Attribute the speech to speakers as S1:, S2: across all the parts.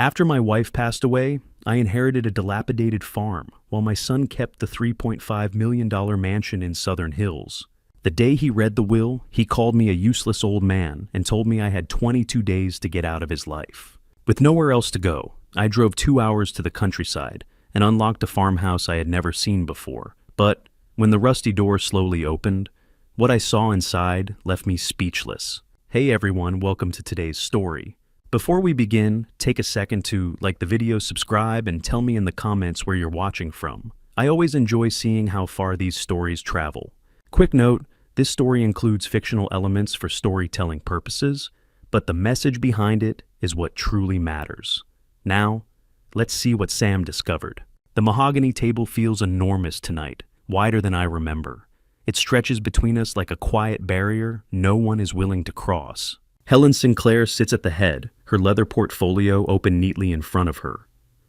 S1: After my wife passed away, I inherited a dilapidated farm while my son kept the $3.5 million mansion in Southern Hills. The day he read the will, he called me a useless old man and told me I had 22 days to get out of his life. With nowhere else to go, I drove 2 hours to the countryside and unlocked a farmhouse I had never seen before. But when the rusty door slowly opened, what I saw inside left me speechless. Hey everyone, welcome to today's story. Before we begin, take a second to like the video, subscribe, and tell me in the comments where you're watching from. I always enjoy seeing how far these stories travel. Quick note, this story includes fictional elements for storytelling purposes, but the message behind it is what truly matters. Now, let's see what Sam discovered. The mahogany table feels enormous tonight, wider than I remember. It stretches between us like a quiet barrier no one is willing to cross. Helen Sinclair sits at the head, her leather portfolio open neatly in front of her.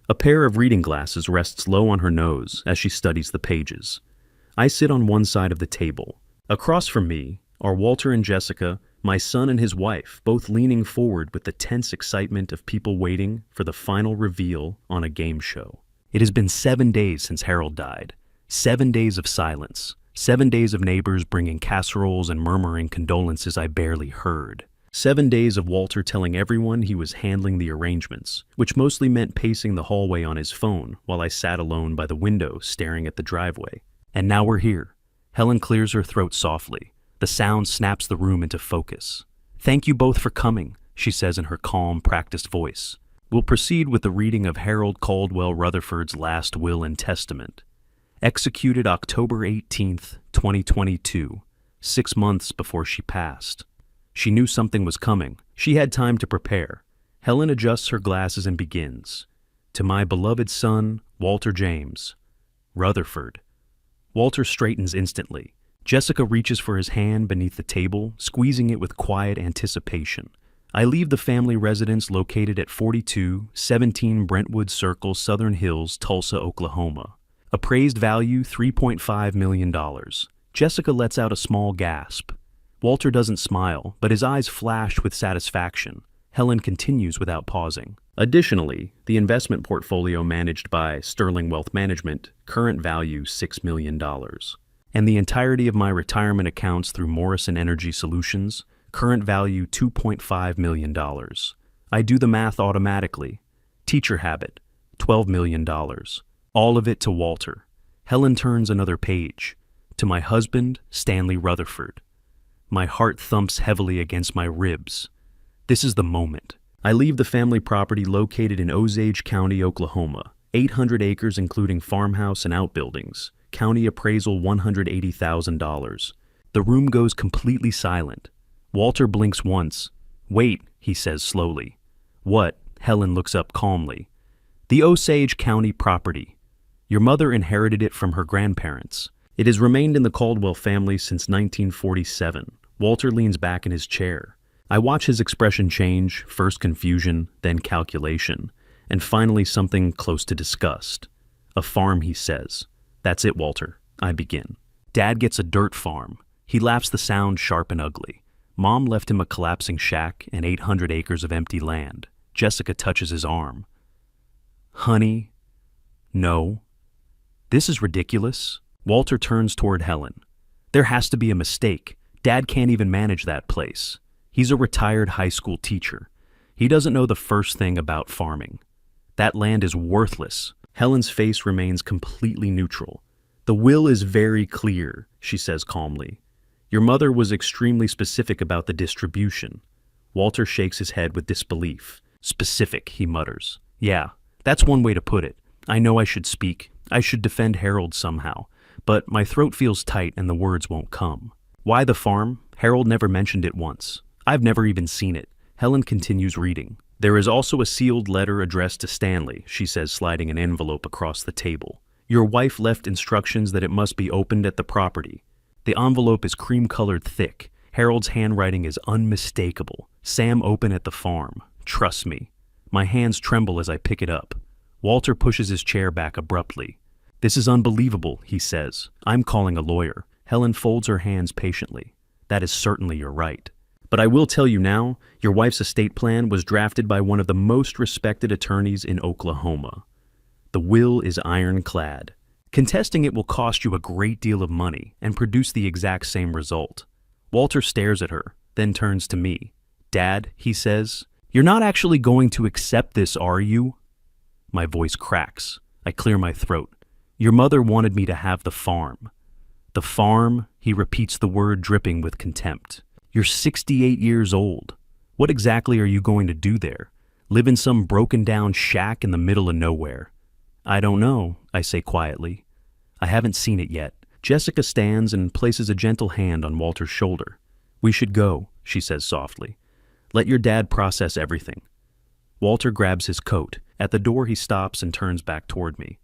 S1: A pair of reading glasses rests low on her nose as she studies the pages. I sit on one side of the table. Across from me are Walter and Jessica, my son and his wife, both leaning forward with the tense excitement of people waiting for the final reveal on a game show. It has been 7 days since Harold died. 7 days of silence. 7 days of neighbors bringing casseroles and murmuring condolences I barely heard. 7 days of Walter telling everyone he was handling the arrangements, which mostly meant pacing the hallway on his phone while I sat alone by the window staring at the driveway. And now we're here. Helen clears her throat softly. The sound snaps the room into focus. Thank you both for coming, she says in her calm, practiced voice. We'll proceed with the reading of Harold Caldwell Rutherford's last will and testament. Executed October 18th, 2022, 6 months before she passed. She knew something was coming. She had time to prepare. Helen adjusts her glasses and begins. To my beloved son, Walter James. Rutherford. Walter straightens instantly. Jessica reaches for his hand beneath the table, squeezing it with quiet anticipation. I leave the family residence located at 4217 Brentwood Circle, Southern Hills, Tulsa, Oklahoma. Appraised value $3.5 million. Jessica lets out a small gasp. Walter doesn't smile, but his eyes flash with satisfaction. Helen continues without pausing. Additionally, the investment portfolio managed by Sterling Wealth Management, current value $6 million. And the entirety of my retirement accounts through Morrison Energy Solutions, current value $2.5 million. I do the math automatically. Teacher habit, $12 million. All of it to Walter. Helen turns another page. To my husband, Stanley Rutherford. My heart thumps heavily against my ribs. This is the moment. I leave the family property located in Osage County, Oklahoma. 800 acres including farmhouse and outbuildings. County appraisal $180,000. The room goes completely silent. Walter blinks once. Wait, he says slowly. What? Helen looks up calmly. The Osage County property. Your mother inherited it from her grandparents. It has remained in the Caldwell family since 1947. Walter leans back in his chair. I watch his expression change, first confusion, then calculation, and finally something close to disgust. A farm, he says. That's it, Walter. I begin. Dad gets a dirt farm. He laughs the sound sharp and ugly. Mom left him a collapsing shack and 800 acres of empty land. Jessica touches his arm. Honey, no. This is ridiculous. Walter turns toward Helen. There has to be a mistake. Dad can't even manage that place. He's a retired high school teacher. He doesn't know the first thing about farming. That land is worthless. Helen's face remains completely neutral. The will is very clear, she says calmly. Your mother was extremely specific about the distribution. Walter shakes his head with disbelief. Specific, he mutters. Yeah, that's one way to put it. I know I should speak. I should defend Harold somehow. But my throat feels tight and the words won't come. Why the farm? Harold never mentioned it once. I've never even seen it. Helen continues reading. There is also a sealed letter addressed to Stanley, she says, sliding an envelope across the table. Your wife left instructions that it must be opened at the property. The envelope is cream-colored thick. Harold's handwriting is unmistakable. Sam open at the farm. Trust me. My hands tremble as I pick it up. Walter pushes his chair back abruptly. This is unbelievable, he says. I'm calling a lawyer. Helen folds her hands patiently. That is certainly your right. But I will tell you now, your wife's estate plan was drafted by one of the most respected attorneys in Oklahoma. The will is ironclad. Contesting it will cost you a great deal of money and produce the exact same result. Walter stares at her, then turns to me. Dad, he says, you're not actually going to accept this, are you? My voice cracks. I clear my throat. Your mother wanted me to have the farm. The farm? He repeats the word, dripping with contempt. You're 68 years old. What exactly are you going to do there? Live in some broken-down shack in the middle of nowhere? I don't know, I say quietly. I haven't seen it yet. Jessica stands and places a gentle hand on Walter's shoulder. We should go, she says softly. Let your dad process everything. Walter grabs his coat. At the door he stops and turns back toward me.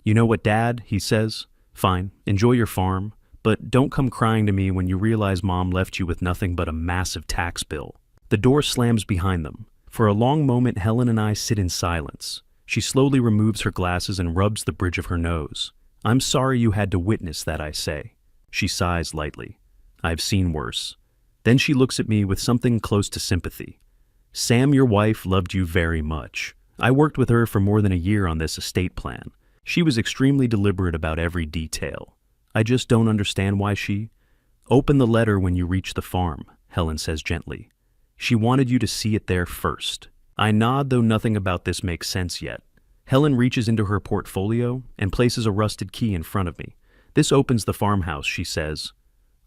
S1: You know what, Dad, he says. Fine, enjoy your farm, but don't come crying to me when you realize Mom left you with nothing but a massive tax bill. The door slams behind them. For a long moment, Helen and I sit in silence. She slowly removes her glasses and rubs the bridge of her nose. I'm sorry you had to witness that, I say. She sighs lightly. I've seen worse. Then she looks at me with something close to sympathy. Sam, your wife, loved you very much. I worked with her for more than a year on this estate plan. She was extremely deliberate about every detail. I just don't understand why she... Open the letter when you reach the farm, Helen says gently. She wanted you to see it there first. I nod, though nothing about this makes sense yet. Helen reaches into her portfolio and places a rusted key in front of me. This opens the farmhouse, she says.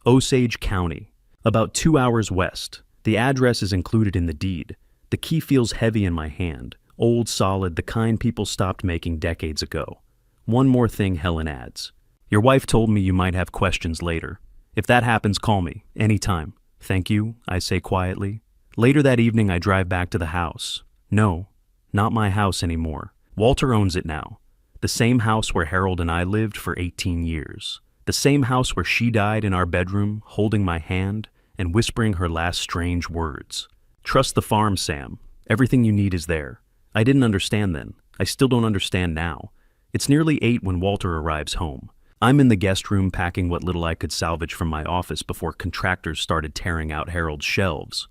S1: Osage County, about 2 hours west. The address is included in the deed. The key feels heavy in my hand, old, solid, the kind people stopped making decades ago. One more thing, Helen adds. Your wife told me you might have questions later. If that happens, call me, anytime. Thank you, I say quietly. Later that evening, I drive back to the house. No, not my house anymore. Walter owns it now. The same house where Harold and I lived for 18 years. The same house where she died in our bedroom, holding my hand and whispering her last strange words. Trust the farm, Sam. Everything you need is there. I didn't understand then. I still don't understand now. It's nearly 8 when Walter arrives home. I'm in the guest room packing what little I could salvage from my office before contractors started tearing out Harold's shelves.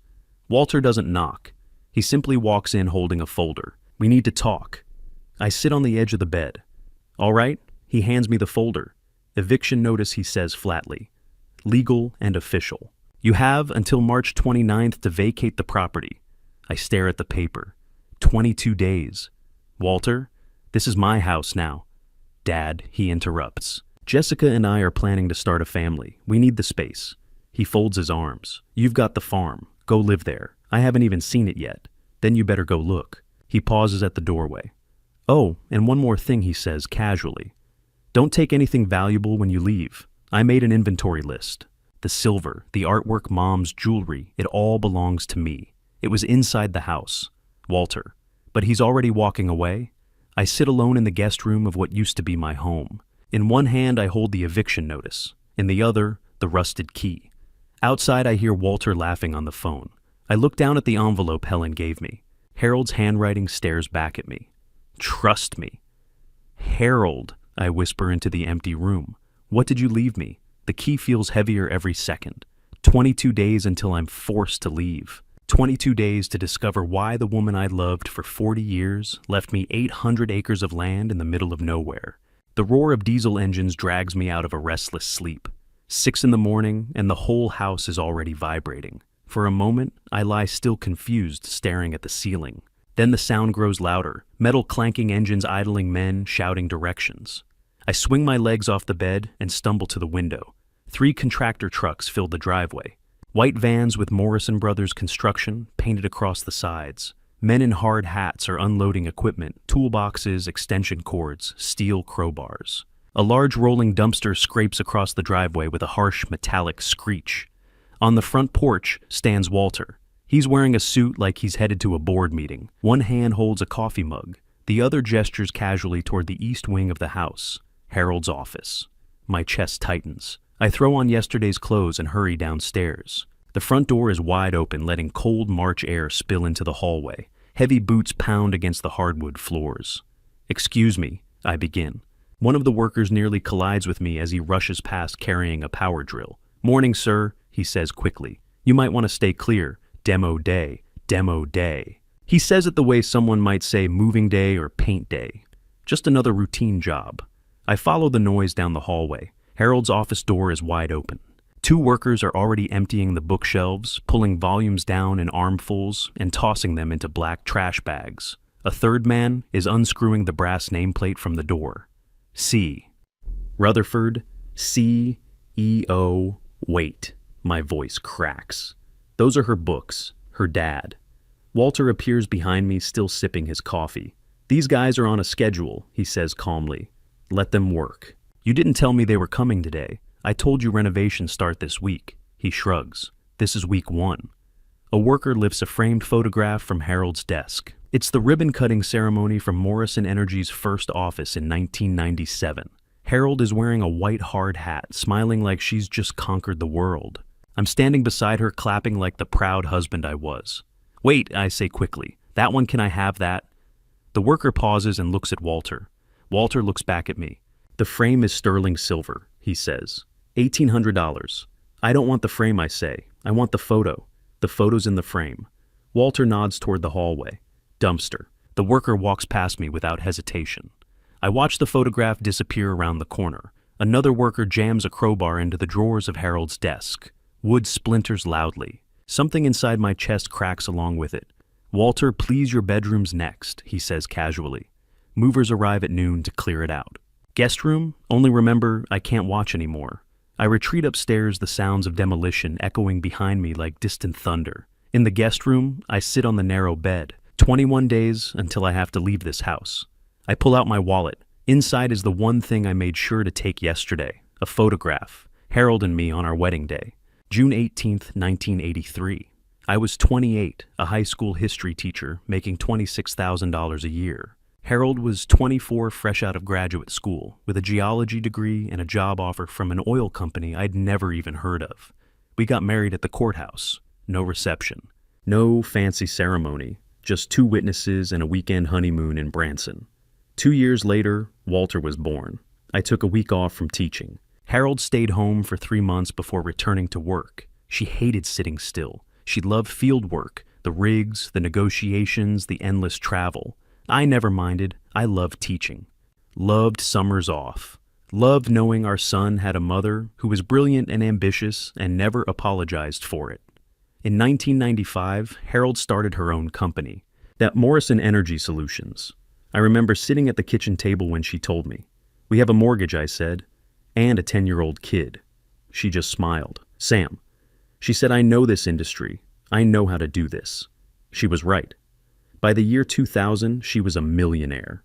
S1: Walter doesn't knock. He simply walks in holding a folder. We need to talk. I sit on the edge of the bed. All right, he hands me the folder. Eviction notice, he says flatly. Legal and official. You have until March 29th to vacate the property. I stare at the paper. 22 days. Walter, this is my house now. Dad, he interrupts. Jessica and I are planning to start a family. We need the space. He folds his arms. You've got the farm. Go live there. I haven't even seen it yet. Then you better go look. He pauses at the doorway. Oh, and one more thing, he says casually. Don't take anything valuable when you leave. I made an inventory list. The silver, the artwork, Mom's jewelry, it all belongs to me. It was inside the house. Walter. But he's already walking away. I sit alone in the guest room of what used to be my home. In one hand, I hold the eviction notice. In the other, the rusted key. Outside, I hear Walter laughing on the phone. I look down at the envelope Helen gave me. Harold's handwriting stares back at me. Trust me. Harold, I whisper into the empty room. What did you leave me? The key feels heavier every second. 22 days until I'm forced to leave. 22 days to discover why the woman I loved for 40 years left me 800 acres of land in the middle of nowhere. The roar of diesel engines drags me out of a restless sleep. 6 in the morning, and the whole house is already vibrating. For a moment, I lie still confused, staring at the ceiling. Then the sound grows louder, metal clanking engines idling, men shouting directions. I swing my legs off the bed and stumble to the window. 3 contractor trucks fill the driveway. White vans with Morrison Brothers Construction painted across the sides. Men in hard hats are unloading equipment, toolboxes, extension cords, steel crowbars. A large rolling dumpster scrapes across the driveway with a harsh metallic screech. On the front porch stands Walter. He's wearing a suit like he's headed to a board meeting. One hand holds a coffee mug. The other gestures casually toward the east wing of the house, Harold's office. My chest tightens. I throw on yesterday's clothes and hurry downstairs. The front door is wide open, letting cold March air spill into the hallway. Heavy boots pound against the hardwood floors. Excuse me, I begin. One of the workers nearly collides with me as he rushes past carrying a power drill. Morning, sir, he says quickly. You might want to stay clear. demo day, demo day. He says it the way someone might say moving day or paint day. Just another routine job. I follow the noise down the hallway. Harold's office door is wide open. Two workers are already emptying the bookshelves, pulling volumes down in armfuls and tossing them into black trash bags. A third man is unscrewing the brass nameplate from the door. C. Rutherford, CEO. Wait, my voice cracks. Those are her books, her dad. Walter appears behind me, still sipping his coffee. These guys are on a schedule, he says calmly. Let them work. You didn't tell me they were coming today. I told you renovations start this week. He shrugs. This is week 1. A worker lifts a framed photograph from Harold's desk. It's the ribbon-cutting ceremony from Morrison Energy's first office in 1997. Harold is wearing a white hard hat, smiling like she's just conquered the world. I'm standing beside her, clapping like the proud husband I was. Wait, I say quickly. That one, can I have that? The worker pauses and looks at Walter. Walter looks back at me. The frame is sterling silver, he says. $1,800. I don't want the frame, I say. I want the photo. The photo's in the frame. Walter nods toward the hallway. Dumpster. The worker walks past me without hesitation. I watch the photograph disappear around the corner. Another worker jams a crowbar into the drawers of Harold's desk. Wood splinters loudly. Something inside my chest cracks along with it. Walter, please, your bedroom's next, he says casually. Movers arrive at noon to clear it out. Guest room? Only remember, I can't watch anymore. I retreat upstairs, the sounds of demolition echoing behind me like distant thunder. In the guest room, I sit on the narrow bed. 21 days until I have to leave this house. I pull out my wallet. Inside is the one thing I made sure to take yesterday, a photograph. Harold and me on our wedding day. June 18th, 1983. I was 28, a high school history teacher, making $26,000 a year. Harold was 24, fresh out of graduate school, with a geology degree and a job offer from an oil company I'd never even heard of. We got married at the courthouse. No reception. No fancy ceremony. Just 2 witnesses and a weekend honeymoon in Branson. 2 years later, Walter was born. I took a week off from teaching. Harold stayed home for 3 months before returning to work. She hated sitting still. She loved field work, the rigs, the negotiations, the endless travel. I never minded. I loved teaching. Loved summers off. Loved knowing our son had a mother who was brilliant and ambitious and never apologized for it. In 1995, Harold started her own company, that Morrison Energy Solutions. I remember sitting at the kitchen table when she told me. We have a mortgage, I said, and a 10-year-old kid. She just smiled. Sam. She said, I know this industry. I know how to do this. She was right. By the year 2000, she was a millionaire.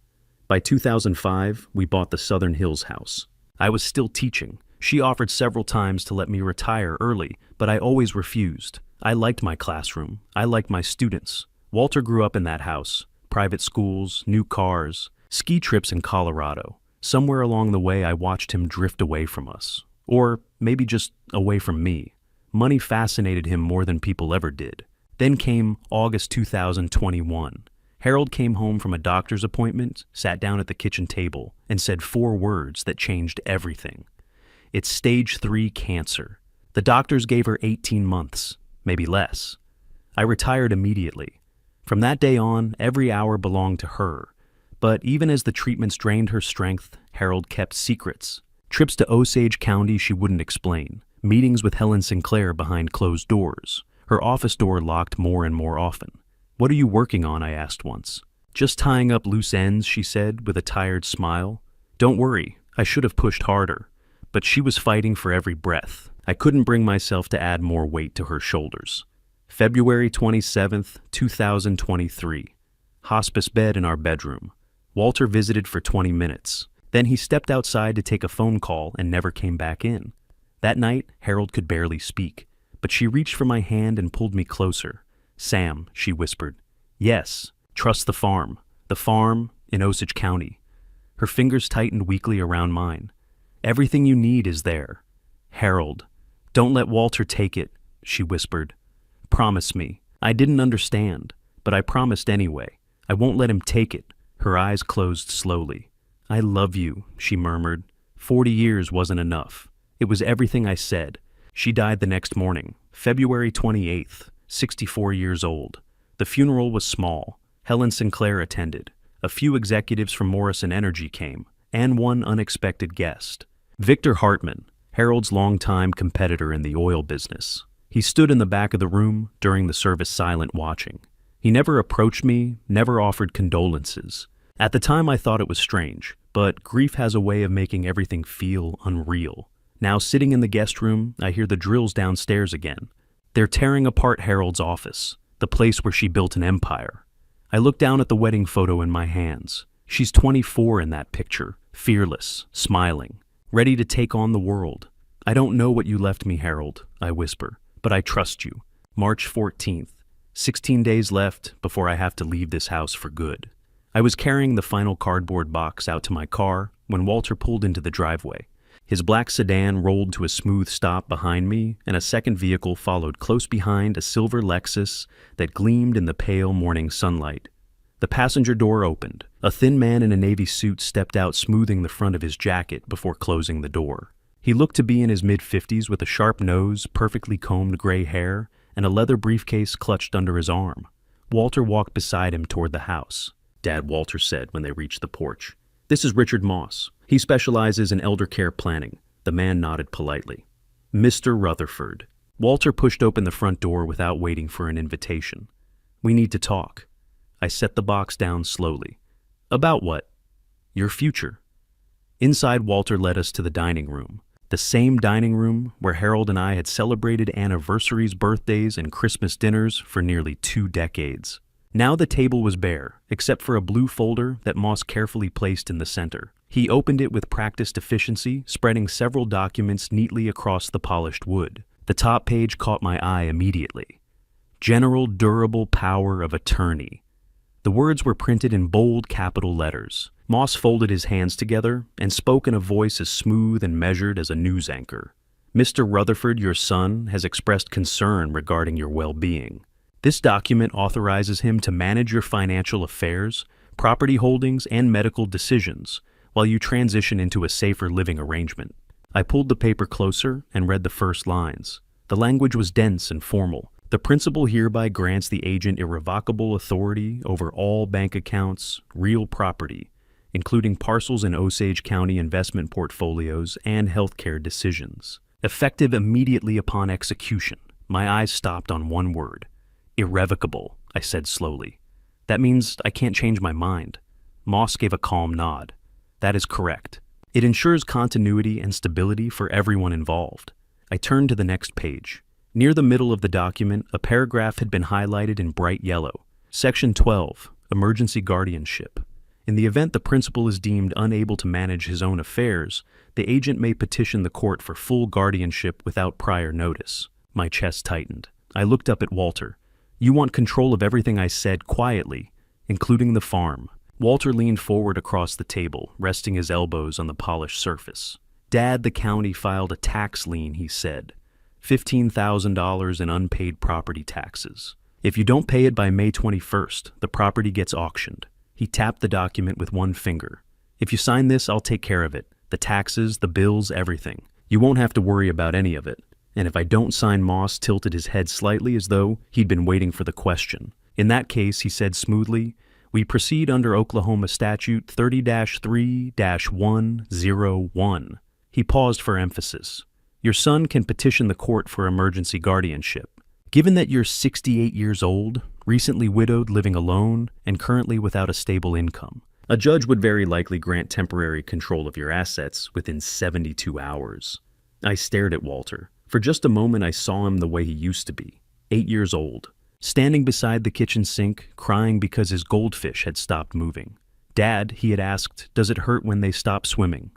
S1: By 2005, we bought the Southern Hills house. I was still teaching. She offered several times to let me retire early, but I always refused. I liked my classroom. I liked my students. Walter grew up in that house. Private schools, new cars, ski trips in Colorado. Somewhere along the way, I watched him drift away from us. Or maybe just away from me. Money fascinated him more than people ever did. Then came August 2021. Harold came home from a doctor's appointment, sat down at the kitchen table, and said 4 words that changed everything. It's stage 3 cancer. The doctors gave her 18 months, maybe less. I retired immediately. From that day on, every hour belonged to her. But even as the treatments drained her strength, Harold kept secrets. Trips to Osage County she wouldn't explain. Meetings with Helen Sinclair behind closed doors. Her office door locked more and more often. What are you working on? I asked once. Just tying up loose ends, she said with a tired smile. Don't worry, I should have pushed harder. But she was fighting for every breath. I couldn't bring myself to add more weight to her shoulders. February 27th, 2023. Hospice bed in our bedroom. Walter visited for 20 minutes. Then he stepped outside to take a phone call and never came back in. That night, Harold could barely speak, but she reached for my hand and pulled me closer. Sam, she whispered. Yes, trust the farm in Osage County. Her fingers tightened weakly around mine. Everything you need is there. Harold, don't let Walter take it, she whispered. Promise me. I didn't understand, but I promised anyway. I won't let him take it. Her eyes closed slowly. I love you, she murmured. 40 years wasn't enough. It was everything I said. She died the next morning, February 28th. 64 years old. The funeral was small. Helen Sinclair attended. A few executives from Morrison Energy came, and one unexpected guest. Victor Hartman, Harold's longtime competitor in the oil business. He stood in the back of the room during the service, silent, watching. He never approached me, never offered condolences. At the time I thought it was strange, but grief has a way of making everything feel unreal. Now, sitting in the guest room, I hear the drills downstairs again. They're tearing apart Harold's office, the place where she built an empire. I look down at the wedding photo in my hands. She's 24 in that picture, fearless, smiling, ready to take on the world. "I don't know what you left me, Harold," I whisper, "but I trust you." March 14th, 16 days left before I have to leave this house for good. I was carrying the final cardboard box out to my car when Walter pulled into the driveway. His black sedan rolled to a smooth stop behind me, and a second vehicle followed close behind, a silver Lexus that gleamed in the pale morning sunlight. The passenger door opened. A thin man in a navy suit stepped out, smoothing the front of his jacket before closing the door. He looked to be in his mid-50s with a sharp nose, perfectly combed gray hair, and a leather briefcase clutched under his arm. Walter walked beside him toward the house. "Dad," Walter said when they reached the porch. "This is Richard Moss. He specializes in elder care planning." The man nodded politely. "Mr. Rutherford." Walter pushed open the front door without waiting for an invitation. "We need to talk." I set the box down slowly. "About what?" "Your future." Inside, Walter led us to the dining room. The same dining room where Harold and I had celebrated anniversaries, birthdays, and Christmas dinners for nearly 2 decades. Now the table was bare, except for a blue folder that Moss carefully placed in the center. He opened it with practiced efficiency, spreading several documents neatly across the polished wood. The top page caught my eye immediately. "General Durable Power of Attorney." The words were printed in bold capital letters. Moss folded his hands together and spoke in a voice as smooth and measured as a news anchor. "Mr. Rutherford, your son, has expressed concern regarding your well-being. This document authorizes him to manage your financial affairs, property holdings, and medical decisions while you transition into a safer living arrangement." I pulled the paper closer and read the first lines. The language was dense and formal. "The principal hereby grants the agent irrevocable authority over all bank accounts, real property, including parcels in Osage County investment portfolios and healthcare decisions. Effective immediately upon execution." My eyes stopped on one word. "Irrevocable," I said slowly. "That means I can't change my mind." Moss gave a calm nod. "That is correct. It ensures continuity and stability for everyone involved." I turned to the next page. Near the middle of the document, a paragraph had been highlighted in bright yellow. Section 12, Emergency Guardianship. In the event the principal is deemed unable to manage his own affairs, the agent may petition the court for full guardianship without prior notice. My chest tightened. I looked up at Walter. "You want control of everything," I said quietly, "including the farm." Walter leaned forward across the table, resting his elbows on the polished surface. "Dad, the county filed a tax lien," he said. $15,000 in unpaid property taxes. If you don't pay it by May 21st, the property gets auctioned." He tapped the document with one finger. "If you sign this, I'll take care of it. The taxes, the bills, everything. You won't have to worry about any of it." And if I don't sign, Moss tilted his head slightly as though he'd been waiting for the question. "In that case," he said smoothly, "we proceed under Oklahoma Statute 30-3-101. He paused for emphasis. "Your son can petition the court for emergency guardianship. Given that you're 68 years old, recently widowed, living alone, and currently without a stable income, a judge would very likely grant temporary control of your assets within 72 hours. I stared at Walter. For just a moment I saw him the way he used to be, 8 years old, standing beside the kitchen sink, crying because his goldfish had stopped moving. "Dad," he had asked, "does it hurt when they stop swimming?"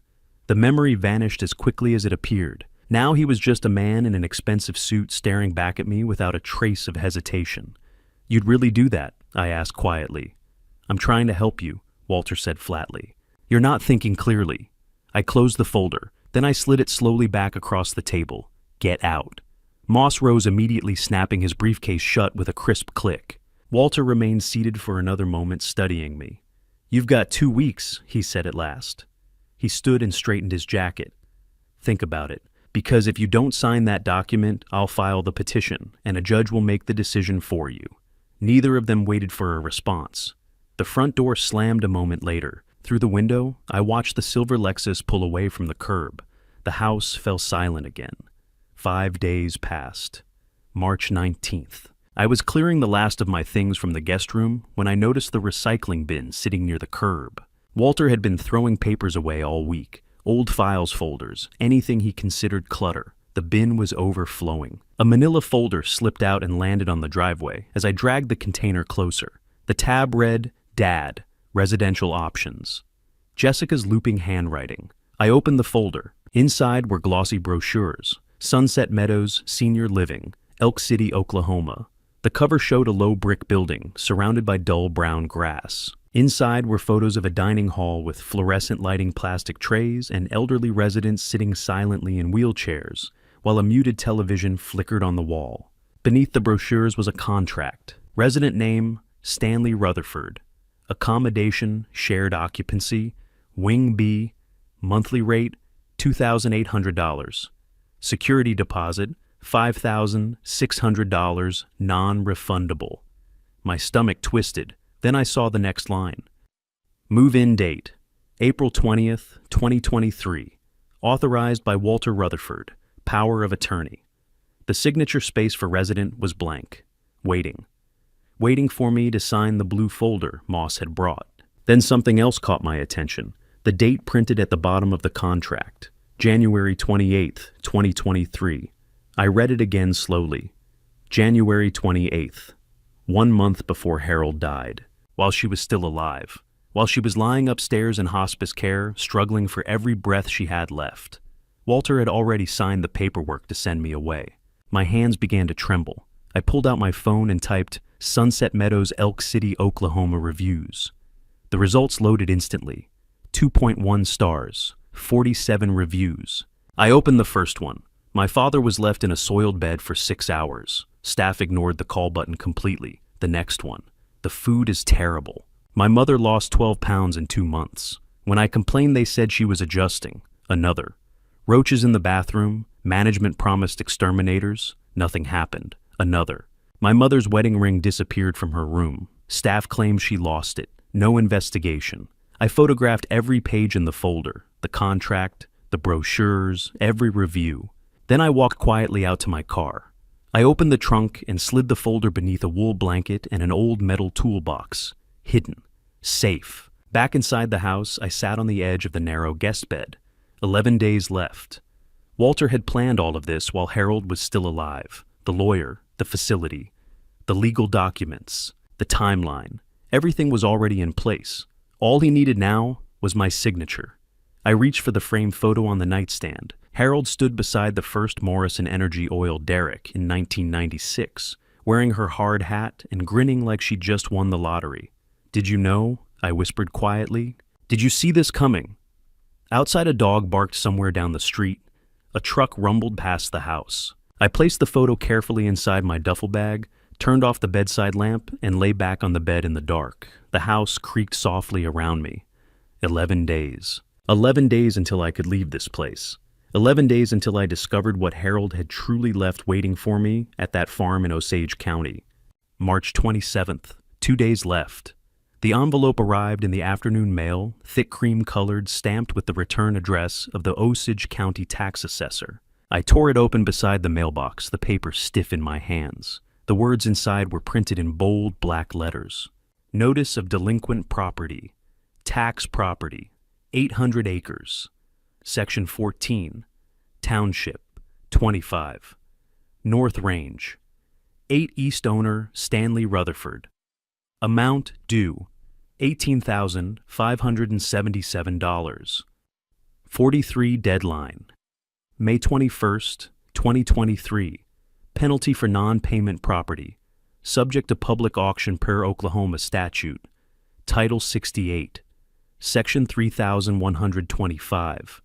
S1: The memory vanished as quickly as it appeared. Now he was just a man in an expensive suit staring back at me without a trace of hesitation. "You'd really do that?" I asked quietly. "I'm trying to help you," Walter said flatly. "You're not thinking clearly." I closed the folder. Then I slid it slowly back across the table. "Get out." Moss rose immediately, snapping his briefcase shut with a crisp click. Walter remained seated for another moment, studying me. "You've got 2 weeks, he said at last. He stood and straightened his jacket. "Think about it. Because if you don't sign that document, I'll file the petition, and a judge will make the decision for you. Neither of them waited for a response. The front door slammed a moment later. Through the window, I watched the silver Lexus pull away from the curb. The house fell silent again. 5 days passed. March 19th. I was clearing the last of my things from the guest room when I noticed the recycling bin sitting near the curb. Walter had been throwing papers away all week. Old files folders, anything he considered clutter. The bin was overflowing. A manila folder slipped out and landed on the driveway as I dragged the container closer. The tab read, Dad, Residential Options. Jessica's looping handwriting. I opened the folder. Inside were glossy brochures. Sunset Meadows, Senior Living, Elk City, Oklahoma. The cover showed a low brick building surrounded by dull brown grass. Inside were photos of a dining hall with fluorescent lighting plastic trays and elderly residents sitting silently in wheelchairs, while a muted television flickered on the wall. Beneath the brochures was a contract. Resident name, Stanley Rutherford. Accommodation, shared occupancy, Wing B, monthly rate, $2,800. Security deposit, $5,600, non-refundable. My stomach twisted. Then I saw the next line. Move-in date, April 20th, 2023. Authorized by Walter Rutherford, power of attorney. The signature space for resident was blank. Waiting. Waiting for me to sign the blue folder Moss had brought. Then something else caught my attention. The date printed at the bottom of the contract. January 28th, 2023. I read it again slowly. January 28th. 1 month before Harold died. While she was still alive. While she was lying upstairs in hospice care, struggling for every breath she had left. Walter had already signed the paperwork to send me away. My hands began to tremble. I pulled out my phone and typed Sunset Meadows, Elk City, Oklahoma reviews. The results loaded instantly. 2.1 stars, 47 reviews. I opened the first one. My father was left in a soiled bed for 6 hours. Staff ignored the call button completely. The next one. The food is terrible. My mother lost 12 pounds in 2 months. When I complained, they said she was adjusting. Another. Roaches in the bathroom. Management promised exterminators. Nothing happened. Another. My mother's wedding ring disappeared from her room. Staff claims she lost it. No investigation. I photographed every page in the folder. The contract, the brochures, every review. Then I walked quietly out to my car. I opened the trunk and slid the folder beneath a wool blanket and an old metal toolbox. Hidden. Safe. Back inside the house, I sat on the edge of the narrow guest bed. 11 days left. Walter had planned all of this while Harold was still alive. The lawyer, the facility, the legal documents, the timeline. Everything was already in place. All he needed now was my signature. I reached for the framed photo on the nightstand. Harold stood beside the first Morrison Energy Oil derrick in 1996, wearing her hard hat and grinning like she'd just won the lottery. "Did you know?" I whispered quietly. "Did you see this coming?" Outside, a dog barked somewhere down the street. A truck rumbled past the house. I placed the photo carefully inside my duffel bag, turned off the bedside lamp, and lay back on the bed in the dark. The house creaked softly around me. 11 days. 11 days until I could leave this place. 11 days until I discovered what Harold had truly left waiting for me at that farm in Osage County. March 27th, 2 days left. The envelope arrived in the afternoon mail, thick cream-colored, stamped with the return address of the Osage County tax assessor. I tore it open beside the mailbox, the paper stiff in my hands. The words inside were printed in bold black letters. Notice of delinquent property. Tax property. 800 acres. Section 14, Township, 25, North Range, 8 East owner Stanley Rutherford. Amount due, $18,577. 43 deadline, May 21st, 2023. Penalty for non-payment property, subject to public auction per Oklahoma statute. Title 68, Section 3125.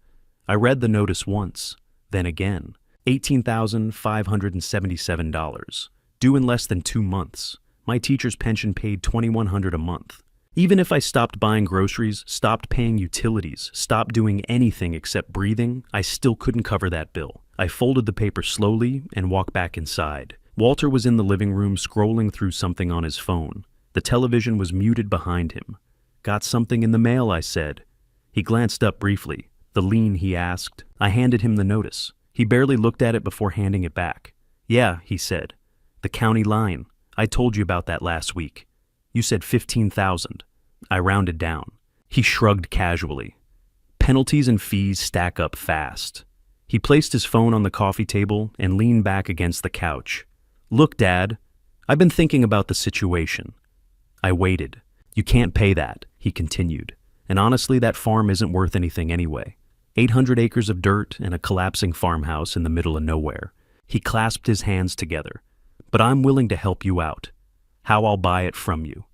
S1: I read the notice once, then again. $18,577. Due in less than 2 months. My teacher's pension paid $2,100 a month. Even if I stopped buying groceries, stopped paying utilities, stopped doing anything except breathing, I still couldn't cover that bill. I folded the paper slowly and walked back inside. Walter was in the living room scrolling through something on his phone. The television was muted behind him. "Got something in the mail," I said. He glanced up briefly. "The lien?" he asked. I handed him the notice. He barely looked at it before handing it back. "Yeah," he said. "The county line. I told you about that last week. You said 15,000. I rounded down." He shrugged casually. "Penalties and fees stack up fast." He placed his phone on the coffee table and leaned back against the couch. "Look, Dad, I've been thinking about the situation." I waited. "You can't pay that," he continued. "And honestly, that farm isn't worth anything anyway. 800 acres of dirt and a collapsing farmhouse in the middle of nowhere." He clasped his hands together. "But I'm willing to help you out. How I'll buy it from you."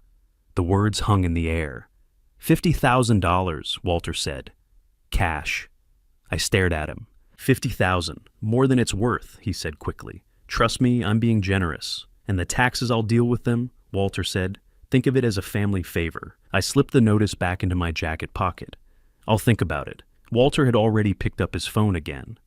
S1: The words hung in the air. $50,000, Walter said. "Cash." I stared at him. 50,000, more than it's worth, he said quickly. "Trust me, I'm being generous. And the taxes, I'll deal with them," Walter said. "Think of it as a family favor." I slipped the notice back into my jacket pocket. "I'll think about it." Walter had already picked up his phone again.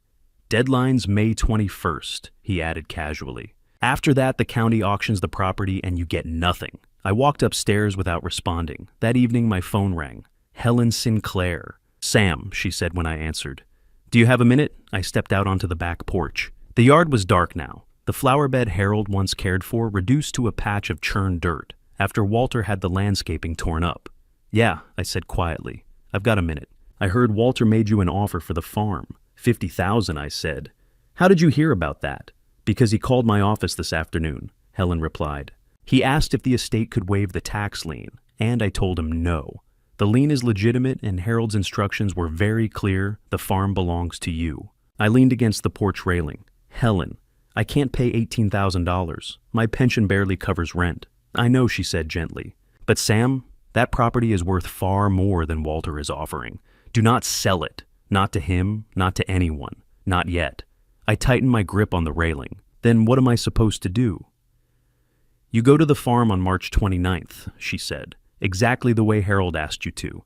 S1: "Deadline's May 21st, he added casually. "After that, the county auctions the property and you get nothing." I walked upstairs without responding. That evening, my phone rang. Helen Sinclair. "Sam," she said when I answered. "Do you have a minute?" I stepped out onto the back porch. The yard was dark now. The flower bed Harold once cared for reduced to a patch of churned dirt after Walter had the landscaping torn up. "Yeah," I said quietly. "I've got a minute." "I heard Walter made you an offer for the farm. 50,000, I said. "How did you hear about that?" "Because he called my office this afternoon," Helen replied. "He asked if the estate could waive the tax lien, and I told him no. The lien is legitimate and Harold's instructions were very clear. The farm belongs to you." I leaned against the porch railing. "Helen, I can't pay $18,000. My pension barely covers rent." "I know," she said gently. "But Sam, that property is worth far more than Walter is offering. Do not sell it. Not to him, not to anyone. Not yet." I tightened my grip on the railing. "Then what am I supposed to do?" "You go to the farm on March 29th, she said, "exactly the way Harold asked you to.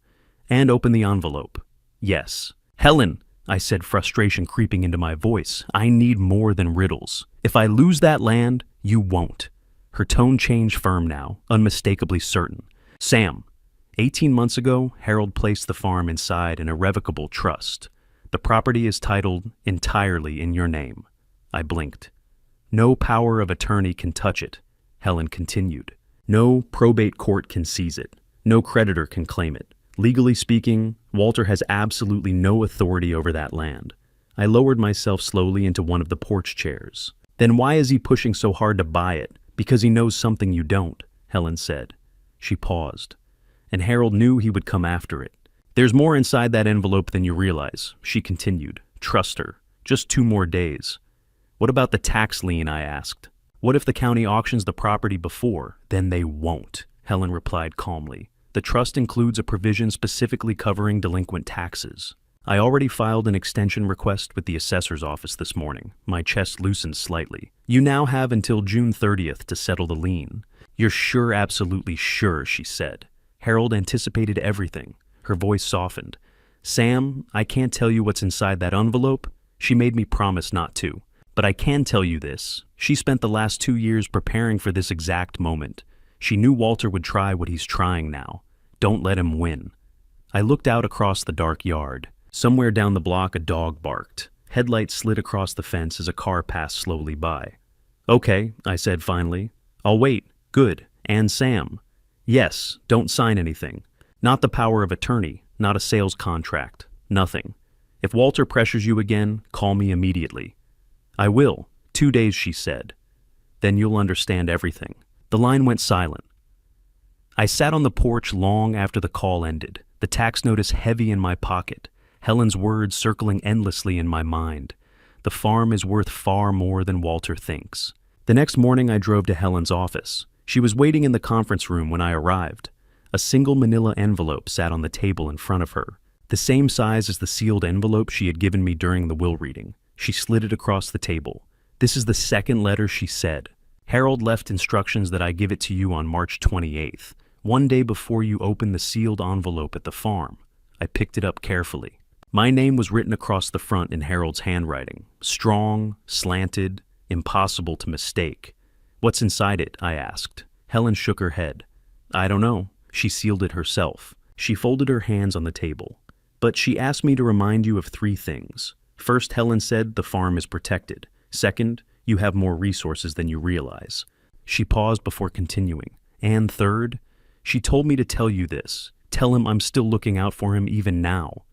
S1: And open the envelope." "Yes." "Helen," I said, frustration creeping into my voice, "I need more than riddles. If I lose that land, you won't." Her tone changed firm now, unmistakably certain. "Sam, 18 months ago, Harold placed the farm inside an irrevocable trust. The property is titled entirely in your name." I blinked. "No power of attorney can touch it," Helen continued. "No probate court can seize it. No creditor can claim it. Legally speaking, Walter has absolutely no authority over that land." I lowered myself slowly into one of the porch chairs. "Then why is he pushing so hard to buy it? Because he knows something you don't," Helen said. She paused. "And Harold knew he would come after it. There's more inside that envelope than you realize," she continued. "Trust her. Just 2 more days." "What about the tax lien?" I asked. "What if the county auctions the property before?" "Then they won't," Helen replied calmly. "The trust includes a provision specifically covering delinquent taxes." I already filed an extension request with the assessor's office this morning. My chest loosened slightly. "You now have until June 30th to settle the lien." "You're sure, absolutely sure," she said. Harold anticipated everything. Her voice softened. "Sam, I can't tell you what's inside that envelope. She made me promise not to. But I can tell you this. She spent the last 2 years preparing for this exact moment. She knew Walter would try what he's trying now. Don't let him win." I looked out across the dark yard. Somewhere down the block, a dog barked. Headlights slid across the fence as a car passed slowly by. "Okay," I said finally. "I'll wait. Good. And Sam." "Yes, don't sign anything. Not the power of attorney, not a sales contract, nothing. If Walter pressures you again, call me immediately." "I will. 2 days," she said. "Then you'll understand everything." The line went silent. I sat on the porch long after the call ended, the tax notice heavy in my pocket, Helen's words circling endlessly in my mind. The farm is worth far more than Walter thinks. The next morning I drove to Helen's office. She was waiting in the conference room when I arrived. A single manila envelope sat on the table in front of her, the same size as the sealed envelope she had given me during the will reading. She slid it across the table. "This is the second letter," she said. "Harold left instructions that I give it to you on March 28th, 1 day before you open the sealed envelope at the farm." I picked it up carefully. My name was written across the front in Harold's handwriting. Strong, slanted, impossible to mistake. "What's inside it?" I asked. Helen shook her head. "I don't know. She sealed it herself." She folded her hands on the table. "But she asked me to remind you of 3 things. First, Helen said the farm is protected. Second, you have more resources than you realize." She paused before continuing. "And third, she told me to tell you this. Tell him I'm still looking out for him even now."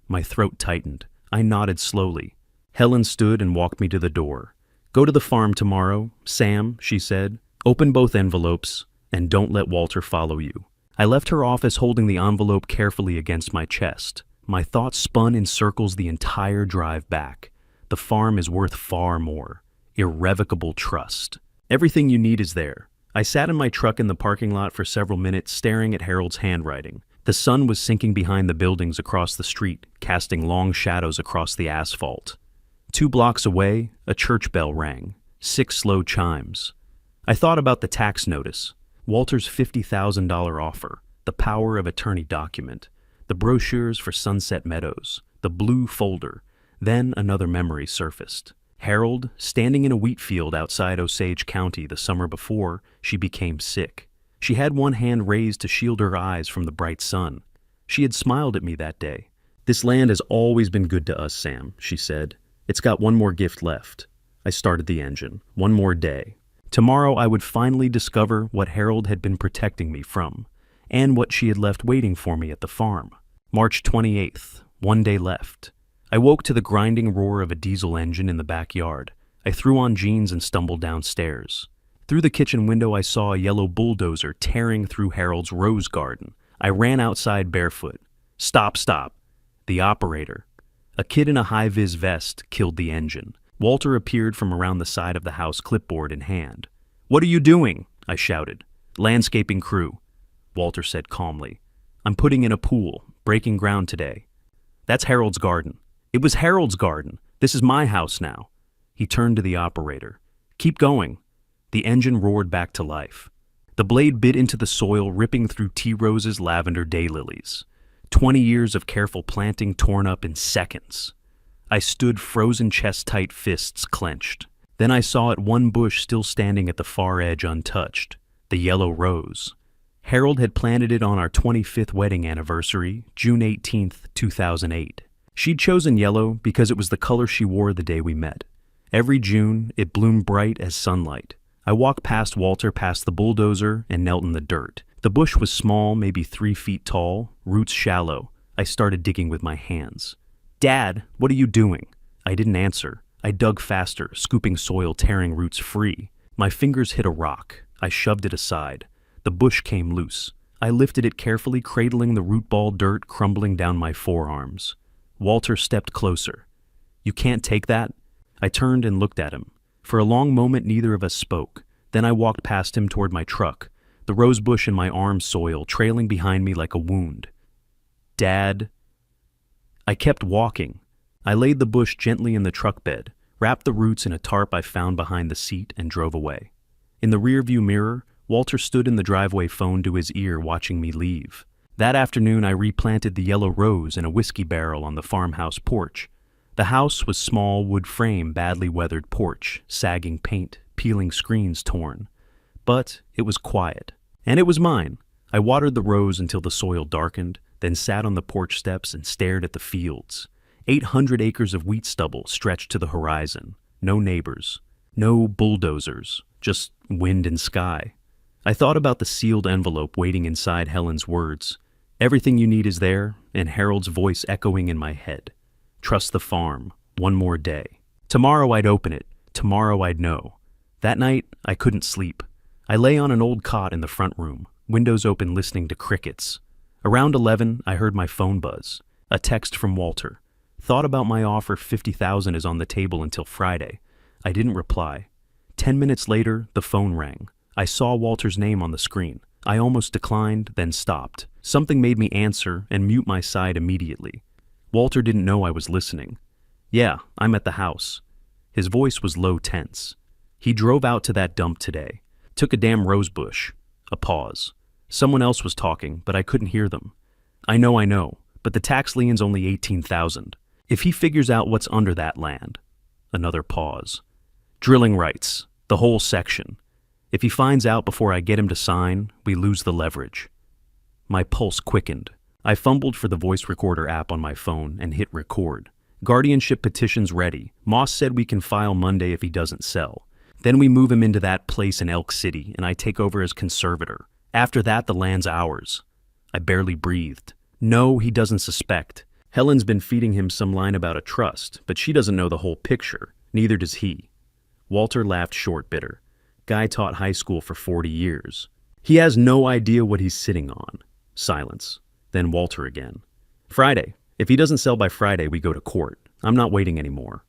S1: My throat tightened. I nodded slowly. Helen stood and walked me to the door. "Go to the farm tomorrow, Sam," she said. "Open both envelopes, and don't let Walter follow you." I left her office holding the envelope carefully against my chest. My thoughts spun in circles the entire drive back. The farm is worth far more. Irrevocable trust. Everything you need is there. I sat in my truck in the parking lot for several minutes staring at Harold's handwriting. The sun was sinking behind the buildings across the street, casting long shadows across the asphalt. 2 blocks away, a church bell rang. 6 slow chimes. I thought about the tax notice, Walter's $50,000 offer, the power of attorney document, the brochures for Sunset Meadows, the blue folder. Then another memory surfaced. Harold, standing in a wheat field outside Osage County the summer before she became sick. She had one hand raised to shield her eyes from the bright sun. She had smiled at me that day. "This land has always been good to us, Sam," she said. "It's got one more gift left." I started the engine. One more day. Tomorrow I would finally discover what Harold had been protecting me from, and what she had left waiting for me at the farm. March 28th, 1 day left. I woke to the grinding roar of a diesel engine in the backyard. I threw on jeans and stumbled downstairs. Through the kitchen window I saw a yellow bulldozer tearing through Harold's rose garden. I ran outside barefoot. "Stop, stop." The operator, a kid in a high-vis vest, killed the engine. Walter appeared from around the side of the house, clipboard in hand. "What are you doing?" I shouted. "Landscaping crew," Walter said calmly. "I'm putting in a pool, breaking ground today." "That's Harold's garden." "It was Harold's garden. This is my house now." He turned to the operator. "Keep going." The engine roared back to life. The blade bit into the soil, ripping through tea roses, lavender, daylilies. 20 years of careful planting torn up in seconds. I stood frozen, chest-tight, fists clenched. Then I saw it, one bush still standing at the far edge untouched. The yellow rose. Harold had planted it on our 25th wedding anniversary, June 18th, 2008. She'd chosen yellow because it was the color she wore the day we met. Every June, it bloomed bright as sunlight. I walked past Walter, past the bulldozer, and knelt in the dirt. The bush was small, maybe 3 feet tall, roots shallow. I started digging with my hands. "Dad, what are you doing?" I didn't answer. I dug faster, scooping soil, tearing roots free. My fingers hit a rock. I shoved it aside. The bush came loose. I lifted it carefully, cradling the root ball dirt crumbling down my forearms. Walter stepped closer. "You can't take that?" I turned and looked at him. For a long moment, neither of us spoke. Then I walked past him toward my truck, the rose bush in my arm soil trailing behind me like a wound. "Dad." I kept walking. I laid the bush gently in the truck bed, wrapped the roots in a tarp I found behind the seat, and drove away. In the rearview mirror, Walter stood in the driveway, phone to his ear, watching me leave. That afternoon, I replanted the yellow rose in a whiskey barrel on the farmhouse porch. The house was small, wood frame, badly weathered porch, sagging paint, peeling screens torn. But it was quiet. And it was mine. I watered the rose until the soil darkened, then sat on the porch steps and stared at the fields. 800 acres of wheat stubble stretched to the horizon. No neighbors. No bulldozers. Just wind and sky. I thought about the sealed envelope waiting inside Helen's words. "Everything you need is there," and Harold's voice echoing in my head. "Trust the farm. One more day." Tomorrow I'd open it. Tomorrow I'd know. That night, I couldn't sleep. I lay on an old cot in the front room, windows open, listening to crickets. Around 11, I heard my phone buzz. A text from Walter. "Thought about my offer, 50,000 is on the table until Friday." I didn't reply. 10 minutes later, the phone rang. I saw Walter's name on the screen. I almost declined, then stopped. Something made me answer and mute my side immediately. Walter didn't know I was listening. "Yeah, I'm at the house." His voice was low, tense. "He drove out to that dump today. Took a damn rose bush." A pause. Someone else was talking, but I couldn't hear them. I know, but the tax lien's only $18,000. If he figures out what's under that land. Another pause. Drilling rights, the whole section. If he finds out before I get him to sign, we lose the leverage. My pulse quickened. I fumbled for the voice recorder app on my phone and hit record. Guardianship petition's ready. Moss said we can file Monday if he doesn't sell. Then we move him into that place in Elk City and I take over as conservator. After that, the land's ours. I barely breathed. No, he doesn't suspect. Helen's been feeding him some line about a trust, but she doesn't know the whole picture. Neither does he. Walter laughed short, bitter. Guy taught high school for 40 years. He has no idea what he's sitting on. Silence. Then Walter again. Friday. If he doesn't sell by Friday, we go to court. I'm not waiting anymore.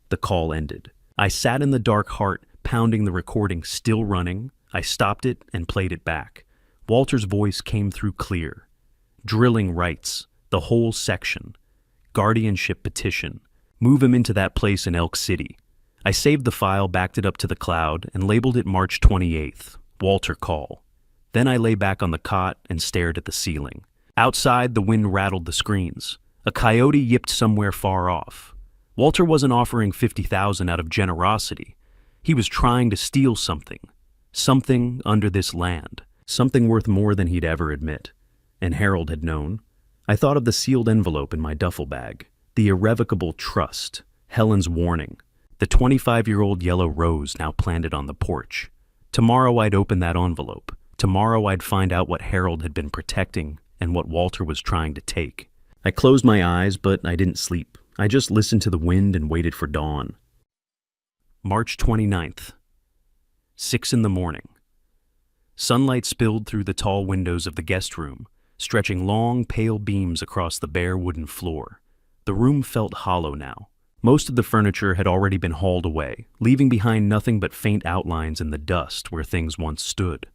S1: The call ended. I sat in the dark, heart pounding, the recording still running. I stopped it and played it back. Walter's voice came through clear. Drilling rights. The whole section. Guardianship petition. Move him into that place in Elk City. I saved the file, backed it up to the cloud, and labeled it March 28th. Walter call. Then I lay back on the cot and stared at the ceiling. Outside, the wind rattled the screens. A coyote yipped somewhere far off. Walter wasn't offering $50,000 out of generosity. He was trying to steal something. Something under this land. Something worth more than he'd ever admit. And Harold had known. I thought of the sealed envelope in my duffel bag. The irrevocable trust. Helen's warning. The 25-year-old yellow rose now planted on the porch. Tomorrow I'd open that envelope. Tomorrow I'd find out what Harold had been protecting and what Walter was trying to take. I closed my eyes, but I didn't sleep. I just listened to the wind and waited for dawn. March 29th. 6 in the morning. Sunlight spilled through the tall windows of the guest room, stretching long, pale beams across the bare wooden floor. The room felt hollow now. Most of the furniture had already been hauled away, leaving behind nothing but faint outlines in the dust where things once stood.